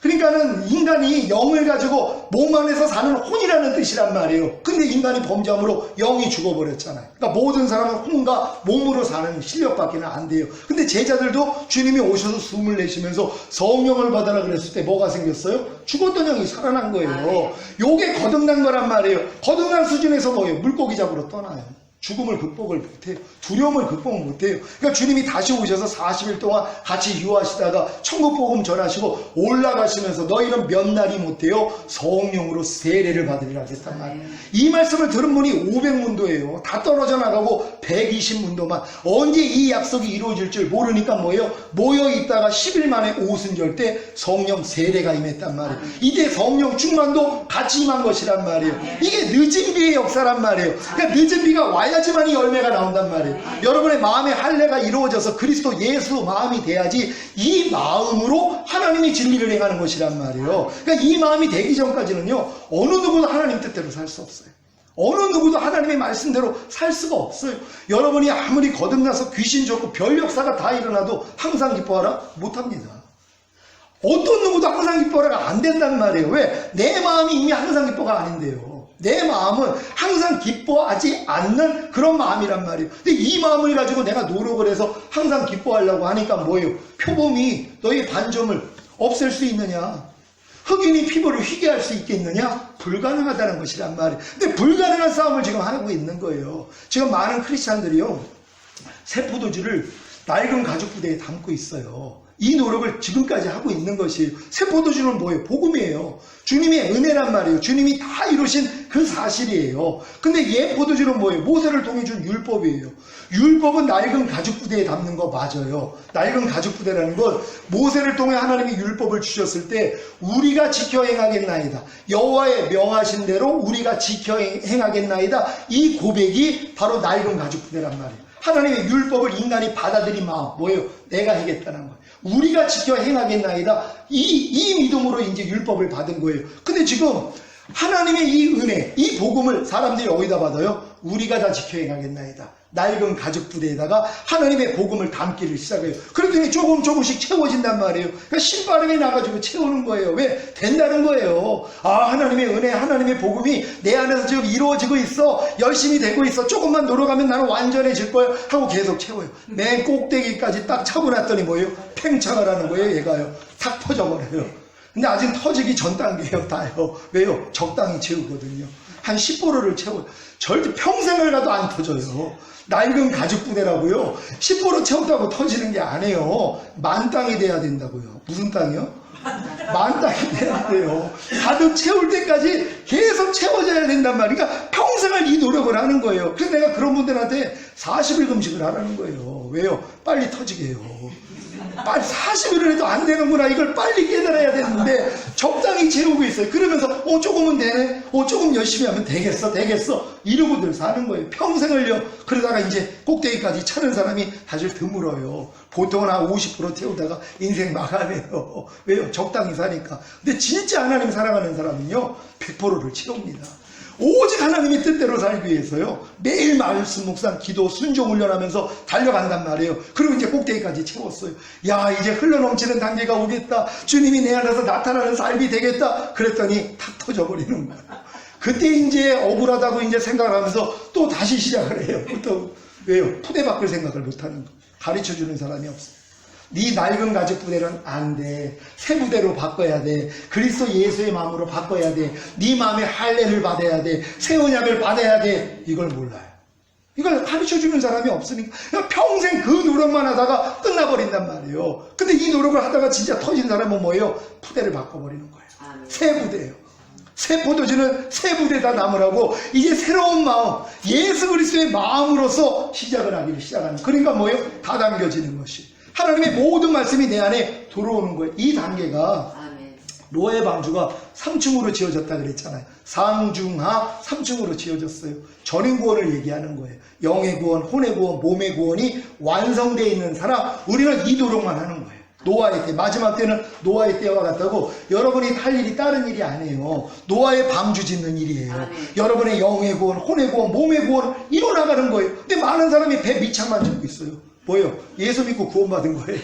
그러니까는 인간이 영을 가지고 몸 안에서 사는 혼이라는 뜻이란 말이에요. 근데 인간이 범죄함으로 영이 죽어버렸잖아요. 그러니까 모든 사람은 혼과 몸으로 사는 실력밖에는 안 돼요. 근데 제자들도 주님이 오셔서 숨을 내쉬면서 성령을 받아라 그랬을 때 뭐가 생겼어요? 죽었던 영이 살아난 거예요. 요게 거듭난 거란 말이에요. 거듭난 수준에서 뭐예요? 물고기 잡으러 떠나요. 죽음을 극복을 못해요. 두려움을 극복 못해요. 그러니까 주님이 다시 오셔서 40일 동안 같이 유하시다가 천국복음 전하시고 올라가시면서 너희는 몇 날이 못해요? 성령으로 세례를 받으리라 했단 말이에요. 이 말씀을 들은 분이 500문도예요. 다 떨어져 나가고 120문도만. 언제 이 약속이 이루어질 줄 모르니까 뭐예요? 모여있다가 10일 만에 오순절 때 성령 세례가 임했단 말이에요. 이때 성령 충만도 같이 임한 것이란 말이에요. 이게 늦은 비의 역사란 말이에요. 그러니까 늦은 비가 와야지만 이 열매가 나온단 말이에요. 여러분의 마음의 할례가 이루어져서 그리스도 예수 마음이 돼야지 이 마음으로 하나님이 진리를 행하는 것이란 말이에요. 그러니까 이 마음이 되기 전까지는요, 어느 누구도 하나님 뜻대로 살 수 없어요. 어느 누구도 하나님의 말씀대로 살 수가 없어요. 여러분이 아무리 거듭나서 귀신 쫓고 별 역사가 다 일어나도 항상 기뻐하라? 못합니다. 어떤 누구도 항상 기뻐하라가 안 된단 말이에요. 왜? 내 마음이 이미 항상 기뻐가 아닌데요. 내 마음은 항상 기뻐하지 않는 그런 마음이란 말이에요. 근데 이 마음을 가지고 내가 노력을 해서 항상 기뻐하려고 하니까 뭐예요? 표범이 너의 반점을 없앨 수 있느냐? 흑인이 피부를 휘게 할 수 있겠느냐? 불가능하다는 것이란 말이에요. 근데 불가능한 싸움을 지금 하고 있는 거예요. 지금 많은 크리스찬들이요, 새 포도주를 낡은 가죽 부대에 담고 있어요. 이 노력을 지금까지 하고 있는 것이에요. 새 포도주는 뭐예요? 복음이에요. 주님의 은혜란 말이에요. 주님이 다 이루신 그 사실이에요. 근데 옛 포도주는 뭐예요? 모세를 통해 준 율법이에요. 율법은 낡은 가죽 부대에 담는 거 맞아요. 낡은 가죽 부대라는 건 모세를 통해 하나님이 율법을 주셨을 때 우리가 지켜 행하겠나이다. 여호와의 명하신 대로 우리가 지켜 행하겠나이다. 이 고백이 바로 낡은 가죽 부대란 말이에요. 하나님의 율법을 인간이 받아들인 마음, 뭐예요? 내가 하겠다는 거예요. 우리가 지켜 행하겠나이다. 이 믿음으로 이제 율법을 받은 거예요. 근데 지금 하나님의 이 은혜, 이 복음을 사람들이 어디다 받아요? 우리가 다 지켜 행하겠나이다. 낡은 가죽 부대에다가 하나님의 복음을 담기를 시작해요. 그랬더니 조금씩 채워진단 말이에요. 그러니까 신바람이 나가지고 채우는 거예요. 왜? 된다는 거예요. 아, 하나님의 은혜, 하나님의 복음이 내 안에서 지금 이루어지고 있어. 열심히 되고 있어. 조금만 노력하면 나는 완전해질 거예요. 하고 계속 채워요. 맨 꼭대기까지 딱 차고 났더니 뭐예요? 팽창을 하는 거예요. 얘가요. 탁 터져버려요. 근데 아직 터지기 전 단계예요. 다요. 왜요? 적당히 채우거든요. 한 10보로를 채워요. 절대 평생을 가도 안 터져요. 낡은 가죽 부대라고요. 10보로 채웠다고 터지는 게 아니에요. 만 땅이 돼야 된다고요. 무슨 땅이요? 만 땅이 돼야 돼요. 가득 채울 때까지 계속 채워져야 된단 말이야. 그러니까 평생을 이 노력을 하는 거예요. 그래서 내가 그런 분들한테 40일 금식을 하라는 거예요. 왜요? 빨리 터지게 해요. 빨리 40일을 해도 안 되는구나. 이걸 빨리 깨달아야 되는데 적당히 채우고 있어요. 있어요. 그러면서 조금은 되네, 조금 열심히 하면 되겠어 이러고들 사는 거예요. 평생을요. 그러다가 이제 꼭대기까지 차는 사람이 사실 드물어요. 보통은 한 50% 태우다가 인생 망하네요. 왜요? 적당히 사니까. 근데 진짜 하나님 사랑하는 사람은요 100%를 채웁니다. 오직 하나님의 뜻대로 살기 위해서요 매일 말씀 묵상 기도 순종 훈련하면서 달려간단 말이에요. 그리고 이제 꼭대기까지 채웠어요. 야, 이제 흘러넘치는 단계가 오겠다, 주님이 내 안에서 나타나는 삶이 되겠다 그랬더니 탁 터져버리는 거예요. 그때 이제 억울하다고 이제 생각을 하면서 또 다시 시작을 해요. 또 왜요? 푸대바꿀 생각을 못하는 거예요. 가르쳐주는 사람이 없어요. 네 낡은 가죽 부대는 안 돼. 새 부대로 바꿔야 돼. 그리스도 예수의 마음으로 바꿔야 돼. 네 마음에 할례를 받아야 돼. 새 언약을 받아야 돼. 이걸 몰라요. 이걸 가르쳐주는 사람이 없으니까 평생 그 노력만 하다가 끝나버린단 말이에요. 근데 이 노력을 하다가 진짜 터진 사람은 뭐예요? 부대를 바꿔버리는 거예요. 새 부대예요. 새 포도주는 새 부대다 남으라고 이제 새로운 마음, 예수 그리스도의 마음으로서 시작을 하기를 시작하는. 그러니까 뭐예요? 다 담겨지는 것이. 하나님의 모든 말씀이 내 안에 들어오는 거예요. 이 단계가 노아의 방주가 3층으로 지어졌다 그랬잖아요. 상중하 3층으로 지어졌어요. 전인 구원을 얘기하는 거예요. 영의 구원, 혼의 구원, 몸의 구원이 완성되어 있는 사람, 우리는 이 노력만 하는 거예요. 노아의 때, 마지막 때는 노아의 때와 같다고 여러분이 할 일이 다른 일이 아니에요. 노아의 방주 짓는 일이에요. 여러분의 영의 구원, 혼의 구원, 몸의 구원을 이뤄나가는 거예요. 근데 많은 사람이 배 밑창만 잡고 있어요. 뭐예요? 예수 믿고 구원받은 거예요.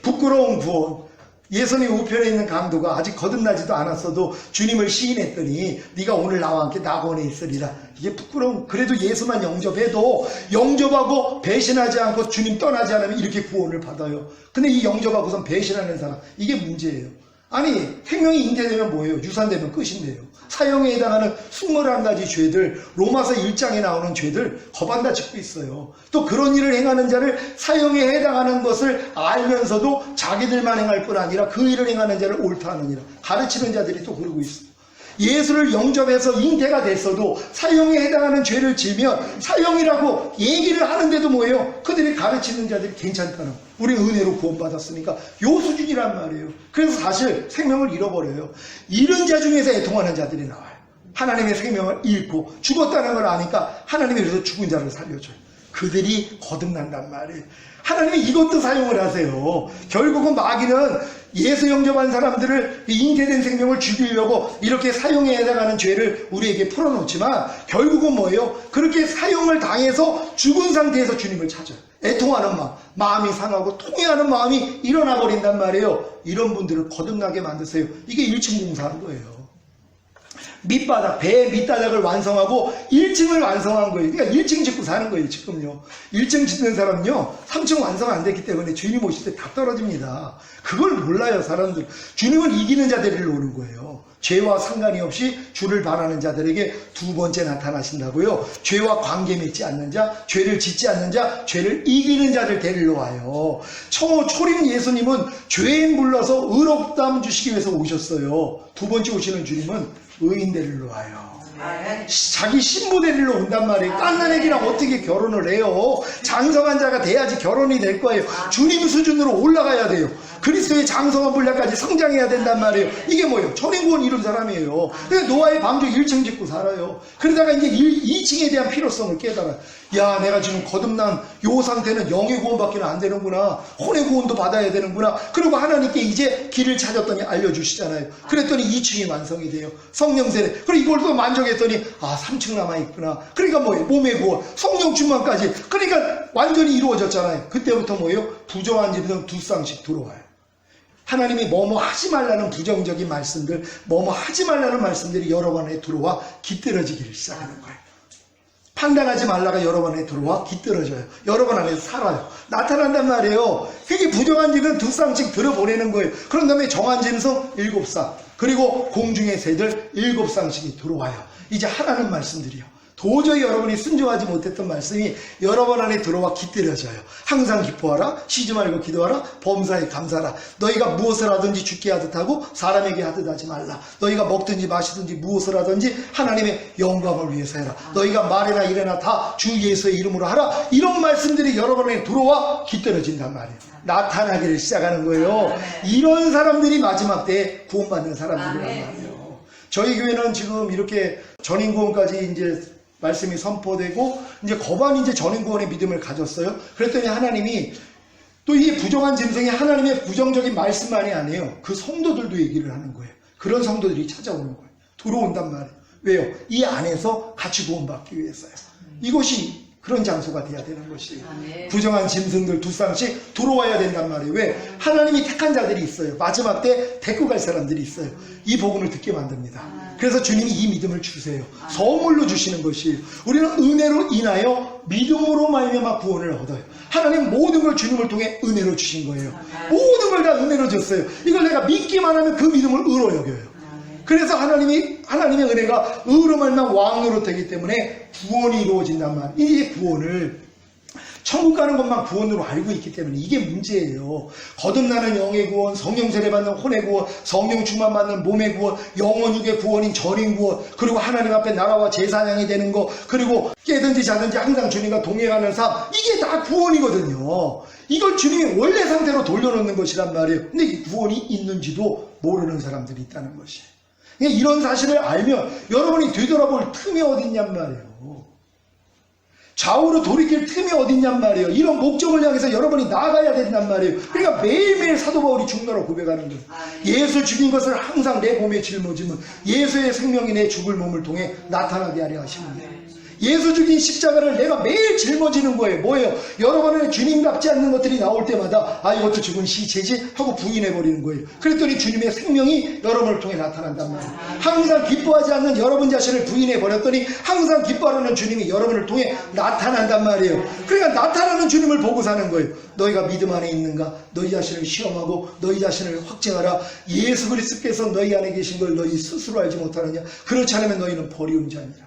부끄러운 구원. 예수님 우편에 있는 강도가 아직 거듭나지도 않았어도 주님을 시인했더니 네가 오늘 나와 함께 낙원에 있으리라. 이게 부끄러운. 그래도 예수만 영접해도 영접하고 배신하지 않고 주님 떠나지 않으면 이렇게 구원을 받아요. 근데 이 영접하고선 배신하는 사람, 이게 문제예요. 아니, 생명이 잉태되면 뭐예요? 유산되면 끝인데요. 사형에 해당하는 21가지 죄들, 로마서 1장에 나오는 죄들 거반다 짓고 있어요. 또 그런 일을 행하는 자를, 사형에 해당하는 것을 알면서도 자기들만 행할 뿐 아니라 그 일을 행하는 자를 옳다 하느니라 가르치는 자들이 또 그러고 있어요. 예수를 영접해서 잉태가 됐어도 사형에 해당하는 죄를 지으면 사형이라고 얘기를 하는데도 뭐예요? 그들이 가르치는 자들이 괜찮다는, 우리 은혜로 구원받았으니까 요 수준이란 말이에요. 그래서 사실 생명을 잃어버려요. 잃은 자 중에서 애통하는 자들이 나와요. 하나님의 생명을 잃고 죽었다는 걸 아니까 하나님이 그래서 죽은 자를 살려줘요. 그들이 거듭난단 말이에요. 하나님이 이것도 사용을 하세요. 결국은 마귀는 예수 영접한 사람들을 잉태된 생명을 죽이려고 이렇게 사용에 해당하는 죄를 우리에게 풀어놓지만 결국은 뭐예요? 그렇게 사용을 당해서 죽은 상태에서 주님을 찾아요. 애통하는 마음, 마음이 상하고 통회하는 마음이 일어나 버린단 말이에요. 이런 분들을 거듭나게 만드세요. 이게 1층 공사한 거예요. 밑바닥, 배의 밑바닥을 완성하고 1층을 완성한 거예요. 그러니까 1층 짓고 사는 거예요, 지금요. 1층 짓는 사람은요, 3층 완성 안 됐기 때문에 주님 오실 때 다 떨어집니다. 그걸 몰라요, 사람들. 주님은 이기는 자들을 오는 거예요. 죄와 상관이 없이 주를 바라는 자들에게 두 번째 나타나신다고요. 죄와 관계 맺지 않는 자, 죄를 짓지 않는 자, 죄를 이기는 자들 데리러 와요. 초림 예수님은 죄인 불러서 의롭다함 주시기 위해서 오셨어요. 두 번째 오시는 주님은 의인 데리러 와요. 자기 신부 데리러 온단 말이에요. 깐난 애기랑 어떻게 결혼을 해요? 장성한 자가 돼야지 결혼이 될 거예요. 주님 수준으로 올라가야 돼요. 그리스도의 장성한 분량까지 성장해야 된단 말이에요. 이게 뭐예요? 천인구원 이룬 사람이에요. 그래서 노아의 방주 1층 짓고 살아요. 그러다가 이제 2층에 대한 필요성을 깨달아요. 야, 내가 지금 거듭난 요 상태는 영의 구원밖에 안 되는구나. 혼의 구원도 받아야 되는구나. 그리고 하나님께 이제 길을 찾았더니 알려주시잖아요. 그랬더니 2층이 완성이 돼요. 성령 세례. 그리고 이걸 또 만족했더니 3층 남아있구나. 그러니까 뭐예요? 몸의 구원, 성령 충만까지. 그러니까 완전히 이루어졌잖아요. 그때부터 뭐예요? 부정한 집은 두 쌍씩 들어와요. 하나님이 뭐뭐 하지 말라는 부정적인 말씀들, 뭐뭐 하지 말라는 말씀들이 여러 번에 들어와 깃들어지기를 시작하는 거예요. 판단하지 말라가 여러 번에 들어와 깃들어져요. 여러 번 안에서 살아요. 나타난단 말이에요. 그게 부정한 집은 두 쌍씩 들어보내는 거예요. 그런 다음에 정한 짐승 7쌍, 그리고 공중의 새들 7쌍씩이 들어와요. 이제 하라는 말씀들이요. 도저히 여러분이 순종하지 못했던 말씀이 여러 번 안에 들어와 깃들여져요. 항상 기뻐하라, 쉬지 말고 기도하라, 범사에 감사하라. 너희가 무엇을 하든지 주께 하듯 하고 사람에게 하듯 하지 말라. 너희가 먹든지 마시든지 무엇을 하든지 하나님의 영광을 위해서 해라. 너희가 말이나 일이나 다 주 예수의 이름으로 하라. 이런 말씀들이 여러 번 안에 들어와 깃들여진단 말이에요. 나타나기를 시작하는 거예요. 이런 사람들이 마지막 때에 구원받는 사람들이란 말이에요. 저희 교회는 지금 이렇게 전인구원까지 이제 말씀이 선포되고 이제 거반이 이제 전인구원의 믿음을 가졌어요. 그랬더니 하나님이 또 이 부정한 짐승이 하나님의 부정적인 말씀만이 아니에요. 그 성도들도 얘기를 하는 거예요. 그런 성도들이 찾아오는 거예요. 들어온단 말이에요. 왜요? 이 안에서 같이 구원받기 위해서요. 이곳이 그런 장소가 돼야 되는 것이에요. 부정한 짐승들 두 쌍씩 들어와야 된단 말이에요. 왜? 하나님이 택한 자들이 있어요. 마지막 때 데리고 갈 사람들이 있어요. 이 복음을 듣게 만듭니다. 그래서 주님이 이 믿음을 주세요. 선물로 주시는 것이에요. 우리는 은혜로 인하여 믿음으로 말미암아 구원을 얻어요. 하나님 모든 걸 주님을 통해 은혜로 주신 거예요. 모든 걸 다 은혜로 줬어요. 이걸 내가 믿기만 하면 그 믿음을 의로 여겨요. 그래서 하나님의 은혜가 의로 말미암아 왕으로 되기 때문에 구원이 이루어진단 말이에요. 이 구원을 천국 가는 것만 구원으로 알고 있기 때문에 이게 문제예요. 거듭나는 영의 구원, 성령 세례 받는 혼의 구원, 성령 충만 받는 몸의 구원, 영원 육의 구원인 전인 구원, 그리고 하나님 앞에 나라와 제사장이 되는 거, 그리고 깨든지 자든지 항상 주님과 동행하는 삶, 이게 다 구원이거든요. 이걸 주님이 원래 상태로 돌려놓는 것이란 말이에요. 근데 이 구원이 있는지도 모르는 사람들이 있다는 것이에요. 이런 사실을 알면 여러분이 되돌아볼 틈이 어딨냔 말이에요. 좌우로 돌이킬 틈이 어딨냔 말이에요. 이런 목적을 향해서 여러분이 나아가야 된단 말이에요. 그러니까 매일매일 사도 바울이 죽노라 고백하는 거예요. 예수 죽인 것을 항상 내 몸에 짊어지면 예수의 생명이 내 죽을 몸을 통해 나타나게 하려 하시는 거예요. 예수 죽인 십자가를 내가 매일 짊어지는 거예요. 뭐예요? 여러분의 주님답지 않는 것들이 나올 때마다 아 이것도 죽은 시체지 하고 부인해버리는 거예요. 그랬더니 주님의 생명이 여러분을 통해 나타난단 말이에요. 항상 기뻐하지 않는 여러분 자신을 부인해버렸더니 항상 기뻐하는 주님이 여러분을 통해 나타난단 말이에요. 그러니까 나타나는 주님을 보고 사는 거예요. 너희가 믿음 안에 있는가? 너희 자신을 시험하고 너희 자신을 확증하라. 예수 그리스도께서 너희 안에 계신 걸 너희 스스로 알지 못하느냐? 그렇지 않으면 너희는 버리운 자니라.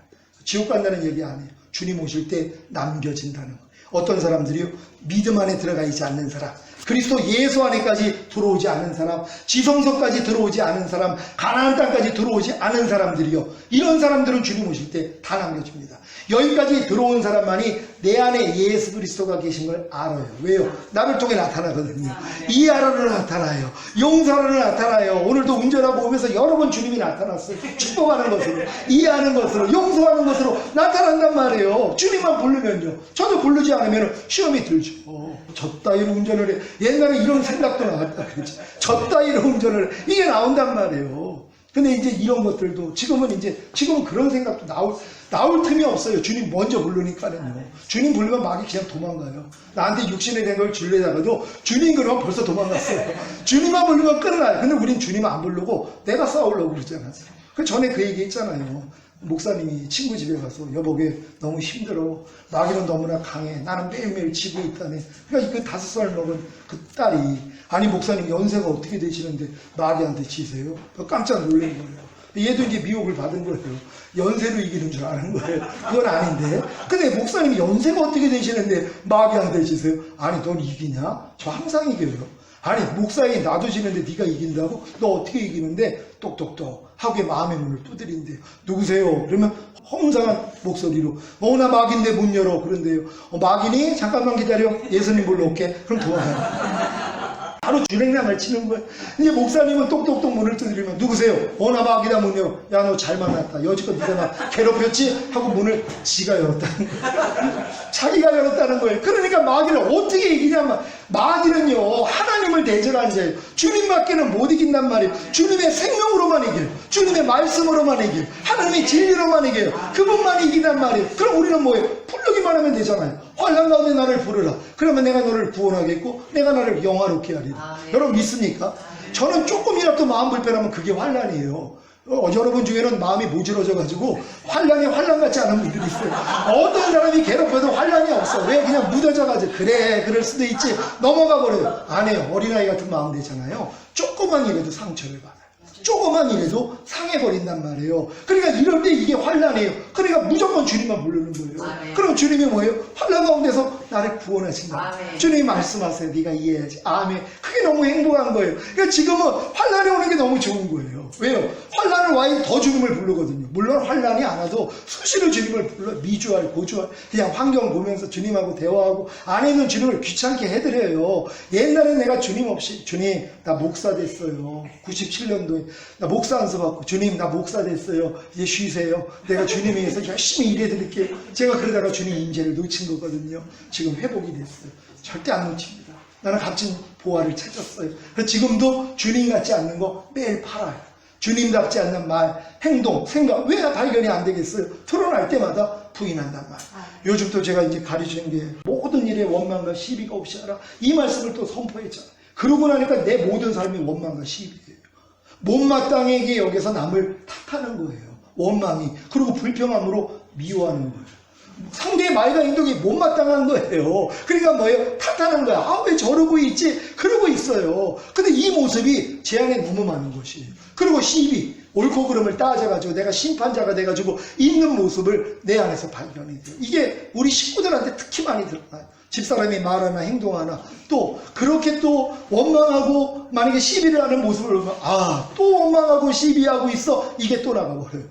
지옥 간다는 얘기 아니에요. 주님 오실 때 남겨진다는 거. 어떤 사람들이요? 믿음 안에 들어가 있지 않는 사람, 그리스도 예수 안에까지 들어오지 않은 사람, 지성소까지 들어오지 않은 사람, 가나안 땅까지 들어오지 않은 사람들이요. 이런 사람들은 주님 오실 때 다 남겨집니다. 여기까지 들어온 사람만이 내 안에 예수 그리스도가 계신 걸 알아요. 왜요? 나를 통해 나타나거든요. 이해하라로 나타나요. 용서하라로 나타나요. 오늘도 운전하고 오면서 여러 번 주님이 나타났어요. 축복하는 것으로, 이해하는 것으로, 용서하는 것으로 나타난단 말이에요. 주님만 부르면요. 저도 부르지 않으면 시험이 들죠. 저 따위로 운전을 해. 옛날에 이런 생각도 나왔다 그랬지. 저 따위로 운전을 해. 이게 나온단 말이에요. 근데 이제 이런 것들도 지금은 그런 생각도 나올 틈이 없어요. 주님 먼저 부르니까는요. 주님 부르면 마귀 그냥 도망가요. 나한테 육신에 된 걸 주려다가도 주님 그러면 벌써 도망갔어요. 주님만 부르면 끊어나요. 근데 우린 주님 안 부르고 내가 싸우려고 그러잖아요. 전에 그 얘기 했잖아요. 목사님이 친구 집에 가서 여보게 너무 힘들어. 마귀는 너무나 강해. 나는 매일매일 지고 있다네. 그러니까 그 5살 먹은 그 딸이 아니 목사님 연세가 어떻게 되시는데 마귀한테 지세요? 깜짝 놀란 거예요. 얘도 이제 미혹을 받은 거예요. 연세로 이기는 줄 아는 거예요. 그건 아닌데. 근데 목사님이 연세가 어떻게 되시는데 마귀한테 지세요? 아니 넌 이기냐? 저 항상 이겨요. 아니 목사에 나도 지는데 네가 이긴다고? 너 어떻게 이기는데? 똑똑똑 하고 마음의 문을 두드린대요. 누구세요? 그러면 허무상한 목소리로 나 마귀인데 문 열어. 그런데요. 마귀니? 잠깐만 기다려. 예수님 불러올게. 그럼 도망가요. 바로 주랭랑을 치는 거예요. 이제 목사님은 똑똑똑 문을 두드리면 누구세요? 나 마귀다. 문 열어. 야 너 잘 만났다. 여지껏 네가 나 괴롭혔지? 하고 문을 지가 열었다는 거예요. 자기가 열었다는 거예요. 그러니까 마귀를 어떻게 이기냐면 마귀는요 하나님을 대적하는 자예요. 주님밖에는 못 이긴단 말이에요. 주님의 생명으로만 이겨요. 주님의 말씀으로만 이겨요. 하나님의 진리로만 이겨요. 그분만 이긴단 말이에요. 그럼 우리는 뭐예요? 부르기만 하면 되잖아요. 환난 가운데 나를 부르라. 그러면 내가 너를 구원하겠고 내가 나를 영화롭게 하리라. 여러분 믿습니까? 저는 조금이라도 마음 불편하면 그게 환난이에요. 여러분 중에는 마음이 모질어져가지고 환난 같지 않은 분들이 있어요. 어떤 사람이 괴롭혀도 환난이 없어. 왜? 그냥 묻어져가지고 그래 그럴 수도 있지 넘어가 버려요. 안 해요. 어린아이 같은 마음 되잖아요. 조그만 일에도 상처를 받아요. 조그만 일에도 상해버린단 말이에요. 그러니까 이럴 때 이게 환난이에요. 그러니까 무조건 주님만 부르는 거예요. 그럼 주님이 뭐예요? 환난 가운데서 나를 구원하신다. 주님이 말씀하세요. 네가 이해해야지. 아멘. 그게 너무 행복한 거예요. 그러니까 지금은 환난이 오는 게 너무 좋은 거예요. 왜요? 환란을 와야 더 주님을 부르거든요. 물론 환란이 안 와도 수시로 주님을 불러 미주알, 고주알, 그냥 환경 보면서 주님하고 대화하고 안에 있는 주님을 귀찮게 해드려요. 옛날에 내가 주님 없이, 주님 나 목사 됐어요. 97년도에 나 목사 안수 받고, 주님 나 목사 됐어요. 이제 쉬세요. 내가 주님 위해서 열심히 일해드릴게요. 제가 그러다가 주님 인재를 놓친 거거든요. 지금 회복이 됐어요. 절대 안 놓칩니다. 나는 값진 보화를 찾았어요. 그래서 지금도 주님 같지 않는 거 매일 팔아요. 주님답지 않는 말, 행동, 생각 왜 발견이 안 되겠어요? 토론할 때마다 부인한단 말. 요즘 또 제가 이제 가르치는 게 모든 일에 원망과 시비가 없이 하라. 이 말씀을 또 선포했잖아요. 그러고 나니까 내 모든 삶이 원망과 시비예요. 못마땅하게 여기서 남을 탓하는 거예요. 원망이. 그리고 불평함으로 미워하는 거예요. 상대의 말과 행동이 못마땅한 거예요. 그러니까 뭐예요? 탓하는 거야. 아, 왜 저러고 있지? 그러고 있어요. 근데 이 모습이 제 안에 너무 많은 것이에요. 그리고 시비, 옳고 그름을 따져가지고 내가 심판자가 돼가지고 있는 모습을 내 안에서 발견이 돼요. 이게 우리 식구들한테 특히 많이 드러나요. 집사람이 말하나 행동하나 또 그렇게 또 원망하고 만약에 시비를 하는 모습을 보면 아, 또 원망하고 시비하고 있어. 이게 또 나가버려요.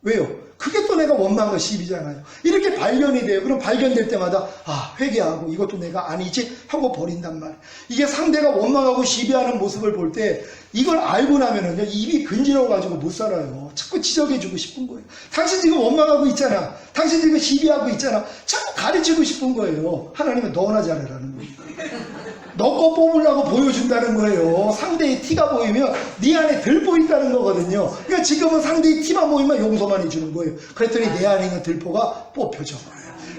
왜요? 그게 또 내가 원망과 시비잖아요. 이렇게 발견이 돼요. 그럼 발견될 때마다 아, 회개하고 이것도 내가 아니지 하고 버린단 말이에요. 이게 상대가 원망하고 시비하는 모습을 볼 때 이걸 알고 나면은요, 입이 근지러워가지고 못 살아요. 자꾸 지적해주고 싶은 거예요. 당신 지금 원망하고 있잖아. 당신 지금 시비하고 있잖아. 자꾸 가르치고 싶은 거예요. 하나님은 너나 잘해라는 거예요. 너 거 뽑으려고 보여준다는 거예요. 상대의 티가 보이면 네 안에 들보 있다는 거거든요. 그러니까 지금은 상대의 티만 보이면 용서만 해주는 거예요. 그랬더니 내 안에 있는 들보가 뽑혀져.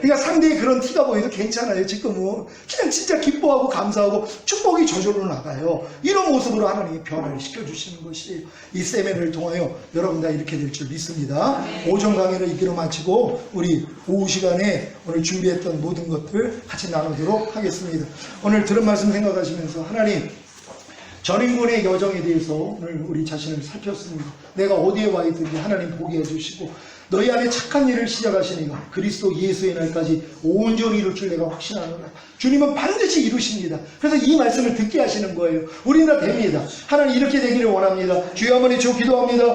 그러니까 상대의 그런 티가 보여도 괜찮아요. 지금은 그냥 진짜 기뻐하고 감사하고 축복이 저절로 나가요. 이런 모습으로 하나님이 변화를 시켜주시는 것이에요. 이 세미나를 통하여 여러분 다 이렇게 될 줄 믿습니다. 오전 강의를 이기로 마치고 우리 오후 시간에 오늘 준비했던 모든 것들 같이 나누도록 하겠습니다. 오늘 들은 말씀 생각하시면서 하나님, 전인군의 여정에 대해서 오늘 우리 자신을 살폈습니다. 내가 어디에 와 있든지 하나님 보게 해주시고 너희 안에 착한 일을 시작하시니가 그리스도 예수의 날까지 온전히 이룰 줄 내가 확신하노라. 주님은 반드시 이루십니다. 그래서 이 말씀을 듣게 하시는 거예요. 우리는 다 됩니다. 하나님 이렇게 되기를 원합니다. 주여 어머니 주 기도합니다.